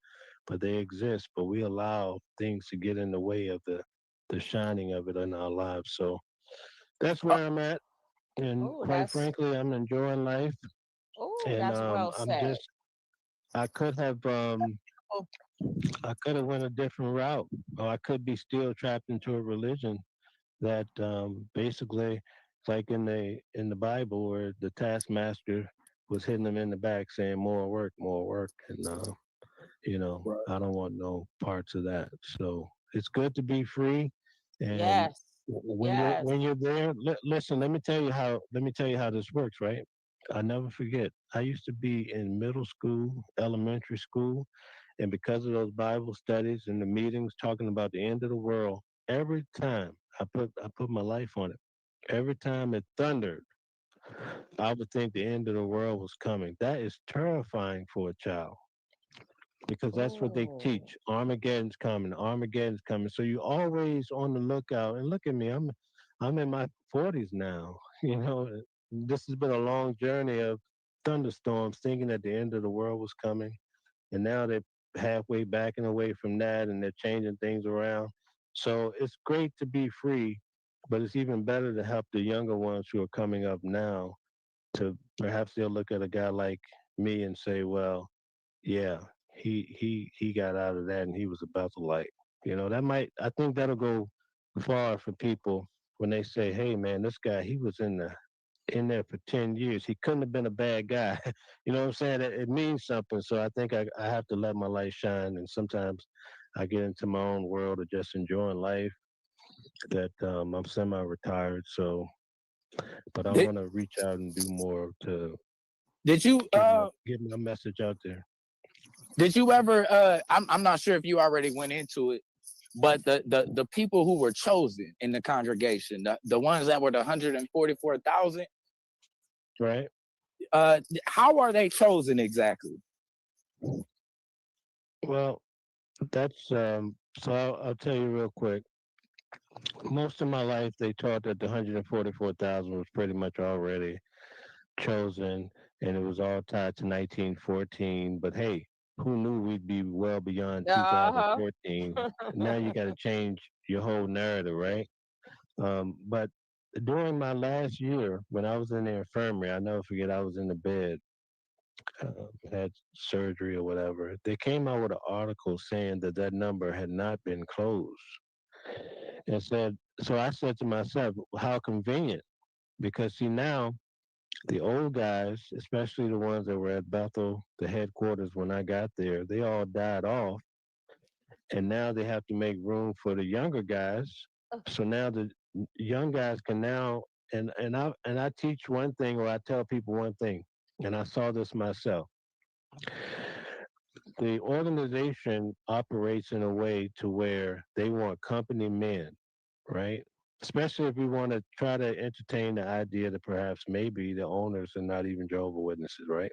but they exist. But we allow things to get in the way of the shining of it in our lives. So that's Uh, where I'm at, and Oh, quite frankly, I'm enjoying life, and that's well I'm said. just I could have Oh, went a different route, or I could be still trapped into a religion that basically it's like in the Bible where the taskmaster was hitting them in the back saying more work, and I don't want no parts of that. So it's good to be free, and Yes. when you're Yes. there, listen. Let me tell you how this works, right? I never forget. I used to be in middle school, elementary school, and because of those Bible studies and the meetings talking about the end of the world, every time I put my life on it. Every time it thundered, I would think the end of the world was coming. That is terrifying for a child because that's what they Oh. teach. Armageddon's coming. Armageddon's coming. So you're always on the lookout. And look at me. I'm in my 40s now. You know, this has been a long journey of thunderstorms, thinking that the end of the world was coming, and now they're halfway backing away from that, and they're changing things around. So it's great to be free, but it's even better to help the younger ones who are coming up now to perhaps they'll look at a guy like me and say, well, yeah, he got out of that and he was a Betholite. You know, I think that'll go far for people when they say, hey man, this guy, he was in there for 10 years. He couldn't have been a bad guy. You know what I'm saying? It means something. So I think I have to let my light shine. And sometimes I get into my own world of just enjoying life that I'm semi-retired. So, but I Did want to reach out and do more to did you get my message out there. did you ever I'm not sure if you already went into it, but the people who were chosen in the congregation, the ones that were the 144,000, Right. how are they chosen exactly? Well, that's so I'll tell you real quick. Most of my life, they taught that the 144,000 was pretty much already chosen, and it was all tied to 1914. But hey, who knew we'd be well beyond Uh-huh. 2014? Now you got to change your whole narrative, right? But during my last year, when I was in the infirmary, I never forget, I was in the bed, had surgery or whatever. They came out with an article saying that that number had not been closed. And said, so I said to myself, how convenient. Because see, now the old guys, especially the ones that were at Bethel, the headquarters when I got there, they all died off. And now they have to make room for the younger guys. So now the young guys can now, and I teach one thing, or I tell people one thing, and I saw this myself. The organization operates in a way to where they want company men, right? Especially if we want to try to entertain the idea that perhaps maybe the owners are not even Jehovah Witnesses, right?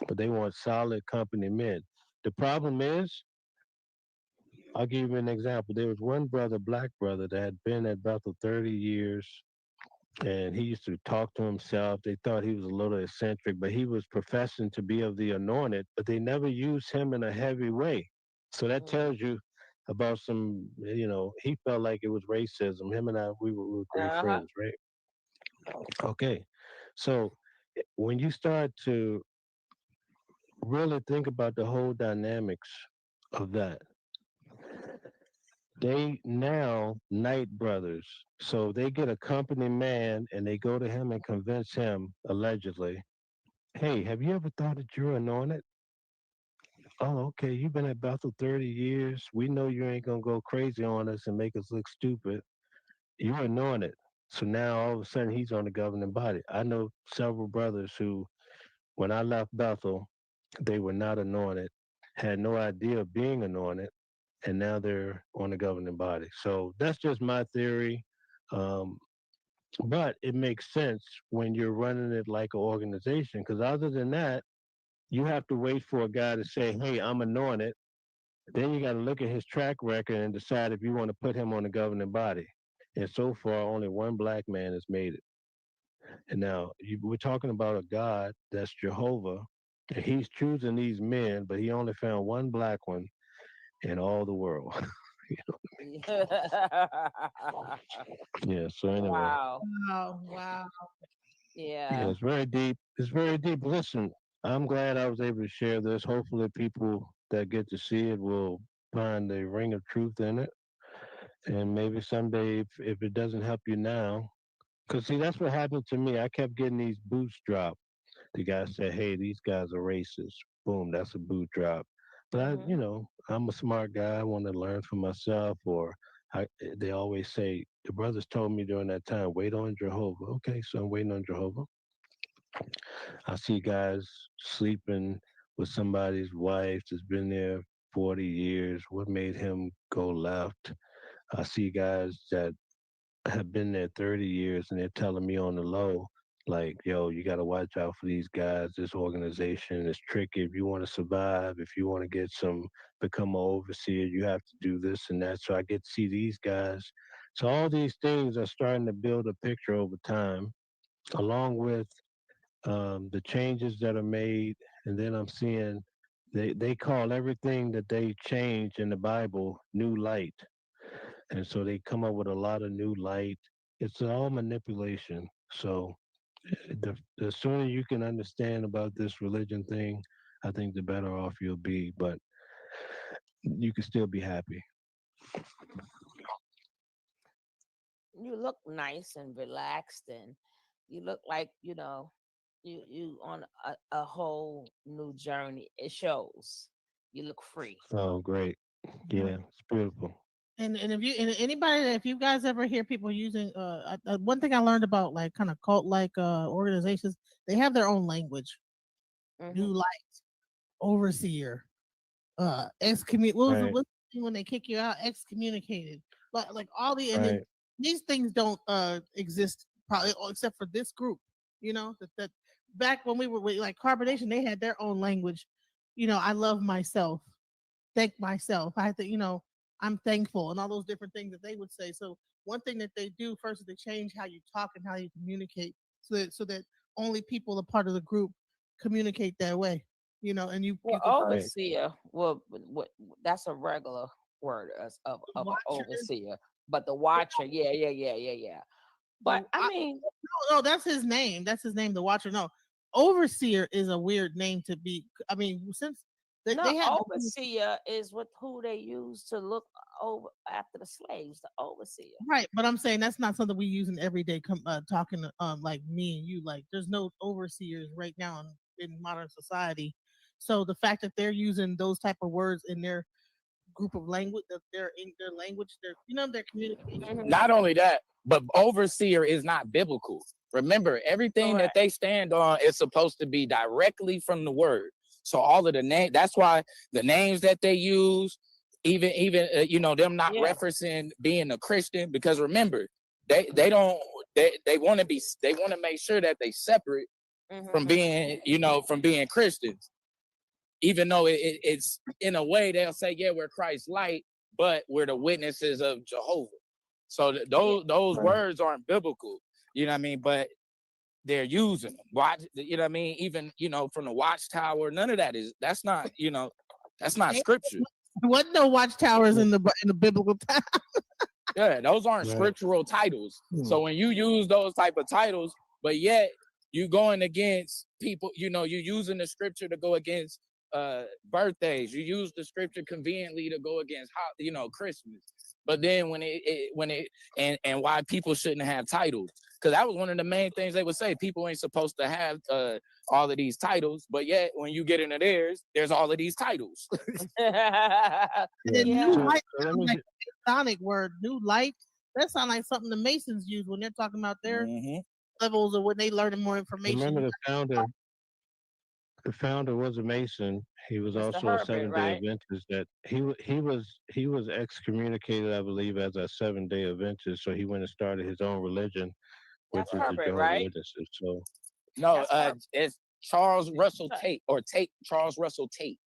But they want solid company men. The problem is, I'll give you an example. There was one brother, black brother, that had been at Bethel 30 years, and he used to talk to himself. They thought he was a little eccentric, but he was professing to be of the anointed, but they never used him in a heavy way. So that tells you about some, he felt like it was racism. Him and I, we were great Uh-huh. friends, right? Okay. So when you start to really think about the whole dynamics of that, they now night brothers. So they get a company man and they go to him and convince him, allegedly, hey, have you ever thought that you're anointed? Oh, okay. You've been at Bethel 30 years. We know you ain't going to go crazy on us and make us look stupid. You're anointed. So now all of a sudden he's on the governing body. I know several brothers who, when I left Bethel, they were not anointed, had no idea of being anointed, and now they're on the governing body. So that's just my theory. Um, but it makes sense when you're running it like an organization, because other than that, you have to wait for a guy to say, hey, I'm anointed. Then you got to look at his track record and decide if you want to put him on the governing body. And so far, only one black man has made it. And now we're talking about a God that's Jehovah, and he's choosing these men, but he only found one black one in all the world. Yeah, so anyway. Wow. Wow. Yeah, Yeah. it's very deep. It's very deep. Listen, I'm glad I was able to share this. Hopefully, people that get to see it will find a ring of truth in it. And maybe someday, if it doesn't help you now, because see, that's what happened to me. I kept getting these boots dropped. The guy said, hey, these guys are racist. Boom, that's a boot drop. But I'm a smart guy. I want to learn for myself. Or they always say, the brothers told me during that time, wait on Jehovah. Okay, so I'm waiting on Jehovah. I see guys sleeping with somebody's wife that's been there 40 years. What made him go left? I see guys that have been there 30 years and they're telling me on the low, like, yo, you got to watch out for these guys. This organization is tricky. If you want to survive, if you want to become an overseer, you have to do this and that. So I get to see these guys. So all these things are starting to build a picture over time, along with the changes that are made. And then I'm seeing they call everything that they change in the Bible new light. And so they come up with a lot of new light. It's all manipulation. So the sooner you can understand about this religion thing, I think the better off you'll be. But you can still be happy. You look nice and relaxed, and you look like you on a whole new journey. It shows. You look free. Oh, great. Yeah, it's beautiful. And if you guys ever hear people using one thing I learned about like kind of cult like organizations, they have their own language. New Mm-hmm. light, overseer, excommunicate. What was Right, what's the thing when they kick you out? Excommunicated. Like all the and then right. these things don't exist probably except for this group. That back when we were with like carbonation, they had their own language. I love myself, thank myself. I had to, I'm thankful and all those different things that they would say. So one thing that they do first is they change how you talk and how you communicate so that only people a part of the group communicate that way. And you Well, could Right. overseer. Well, that's a regular word of an watch your overseer. But the watcher, yeah. But I mean, no, that's his name. That's his name, the watcher. No, overseer is a weird name to be. I mean, since no, they had overseer is who they use to look over after the slaves. The overseer. right, but I'm saying that's not something we use in everyday talking. Like me and you, like there's no overseers right now in modern society. So the fact that they're using those type of words in their group of language, that they're in their language, their communication. Mhm. Not only that, but overseer is not biblical. Remember, everything that Correct. they stand on is supposed to be directly from the word. So all of the name, that's why the names that they use, even them not Yeah. referencing being a Christian, because remember, they don't they want to make sure that they separate from Mhm. being Christians. Even though it's in a way they'll say, yeah, we're Christ's light, but we're the witnesses of Jehovah. So Yeah. those Right. words aren't biblical, you know what I mean? But they're using them. Watch, you know what I mean? Even from the Watchtower, none of that's not They scripture. Wasn't no watchtowers in the biblical time. Yeah, those aren't Right. scriptural titles. So when you use those type of titles, but yet you going against people, you using the scripture to go against birthdays. You use the scripture conveniently to go against Christmas. But then when and why people shouldn't have titles, because that was one of the main things they would say. People ain't supposed to have all of these titles, but yet when you get into theirs, there's all of these titles. And then Yeah. new So- light, so let me like a Masonic word, new light. That sounds like something the Masons use when they're talking about their levels or when they learning more information. Remember the founder was a Mason. He was Mr. also Herbert, a Seventh-day right? Adventist. That he was excommunicated, I believe, as a Seventh-day Adventist. So he went and started his own religion, which That's is Herbert, the Jehovah right? Witnesses. So No, That's it's Charles Russell Tate or Charles Russell Tate.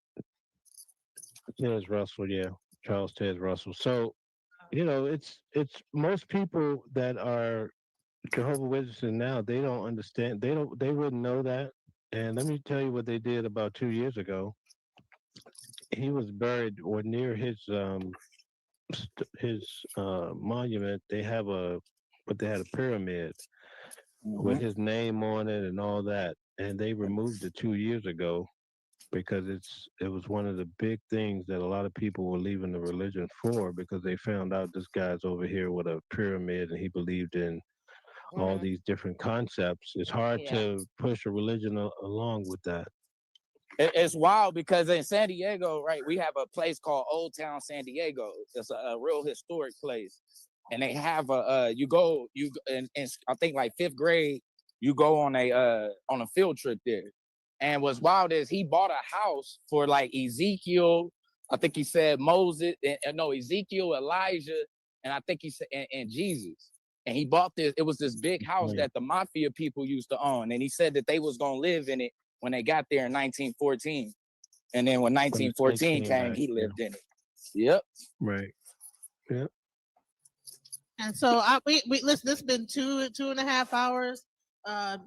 Ted Russell, yeah, Charles Ted Russell. So it's most people that are Jehovah Witnesses now, they don't understand. They wouldn't know that. And let me tell you what they did about 2 years ago. He was buried, or near his monument. They had a pyramid with his name on it and all that. And they removed it 2 years ago because it was one of the big things that a lot of people were leaving the religion for, because they found out this guy's over here with a pyramid and he believed in all these different concepts. It's hard to push a religion along with that. It's wild because in San Diego, right, we have a place called Old Town San Diego. It's a real historic place, and they have and I think like 5th grade, you go on a field trip there. And what's wild is he bought a house for like Ezekiel. I think he said Moses, Ezekiel, Elijah, and I think he said and Jesus. And he bought this. It was this big house that the mafia people used to own. And he said that they was gonna live in it when they got there in 1914. And then when 1914 came, he lived in it. Yep. Right. Yep. And so we listen. This has been 2.5 hours. I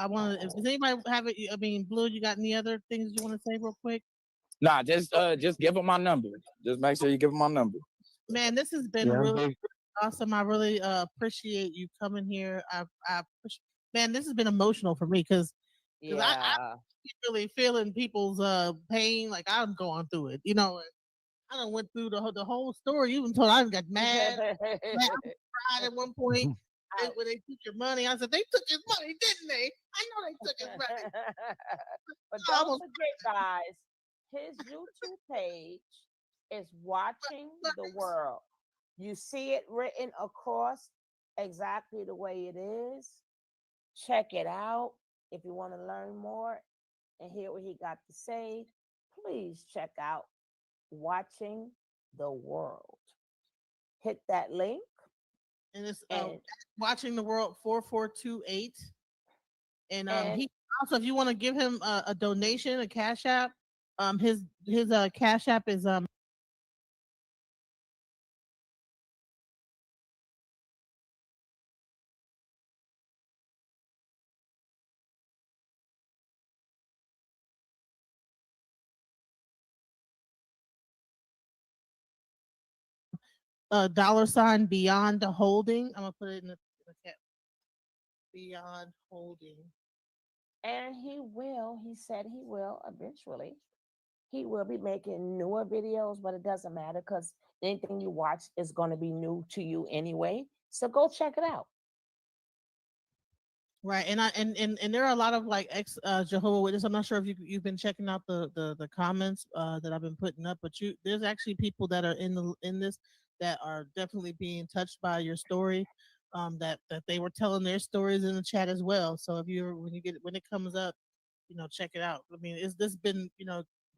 want to. Does anybody have it? I mean, Blue, you got any other things you want to say real quick? Nah, just give him my number. Just make sure you give him my number. Man, this has been really awesome. I really appreciate you coming here. Man, this has been emotional for me because I'm really feeling people's pain. Like I'm going through it. I done went through the whole story. Even told I got mad. I cried at one point when they took your money. I said, they took his money, didn't they? I know they took his money. But don't forget, guys, his YouTube page is Watching the World. You see it written across exactly the way it is. Check it out. If you want to learn more and hear what he got to say, please check out Watching the World. Hit that link. And it's Watching the World 4428. And he also, if you want to give him a donation, a cash app, his cash app is $ Beyond the Holding. I'm gonna put it in the chat. Beyond Holding. And he said he will eventually. He will be making newer videos, but it doesn't matter because anything you watch is going to be new to you anyway. So go check it out. Right, and there are a lot of like ex Jehovah Witness. I'm not sure if you've been checking out the comments that I've been putting up, but there's actually people that are in this that are definitely being touched by your story. That they were telling their stories in the chat as well. So when it comes up, check it out. I mean, this been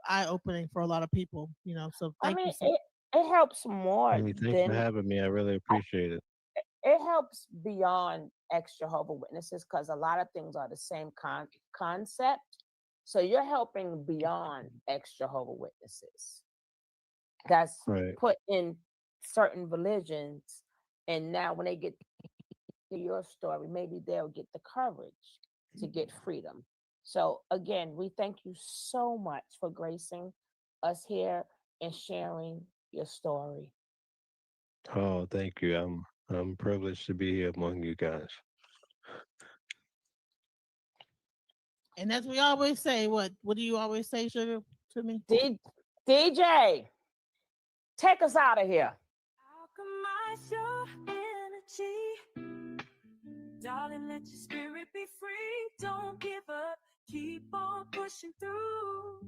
eye opening for a lot of people. So thank you. It helps more. Thanks for having me. I really appreciate it. It helps beyond ex-Jehovah Witnesses because a lot of things are the same concept. So you're helping beyond ex-Jehovah Witnesses. That's put in certain religions. And now when they get to your story, maybe they'll get the courage to get freedom. So again, we thank you so much for gracing us here and sharing your story. Oh, thank you. I'm privileged to be here among you guys. And as we always say, what do you always say, Sugar, to me? DJ, take us out of here. Alchemize your energy. Darling, let your spirit be free. Don't give up. Keep on pushing through.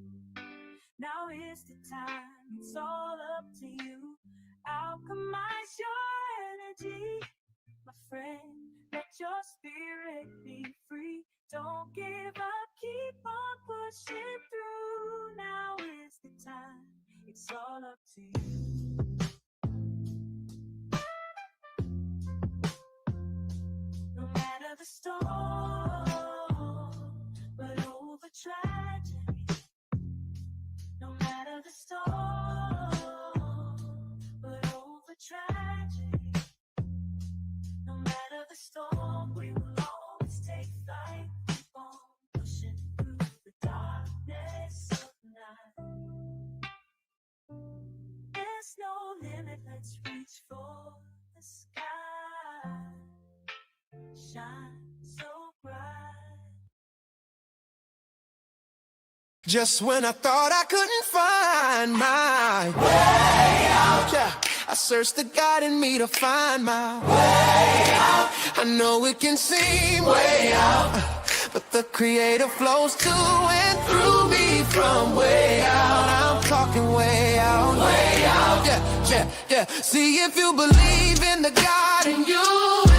Now is the time. It's all up to you. Alchemize your energy. My friend, let your spirit be free. Don't give up, keep on pushing through. Now is the time, it's all up to you. No matter the storm, but over tragedy. No matter the storm, but over tragedy. No matter the storm, we will always take flight. Keep on pushing through the darkness of night. There's no limit, let's reach for the sky. Shine so bright. Just when I thought I couldn't find my way out, yeah, I searched the God in me to find my way out. I know it can seem way out, but the Creator flows to and through me from way out. I'm talking way out, yeah, yeah, yeah. See if you believe in the God in you.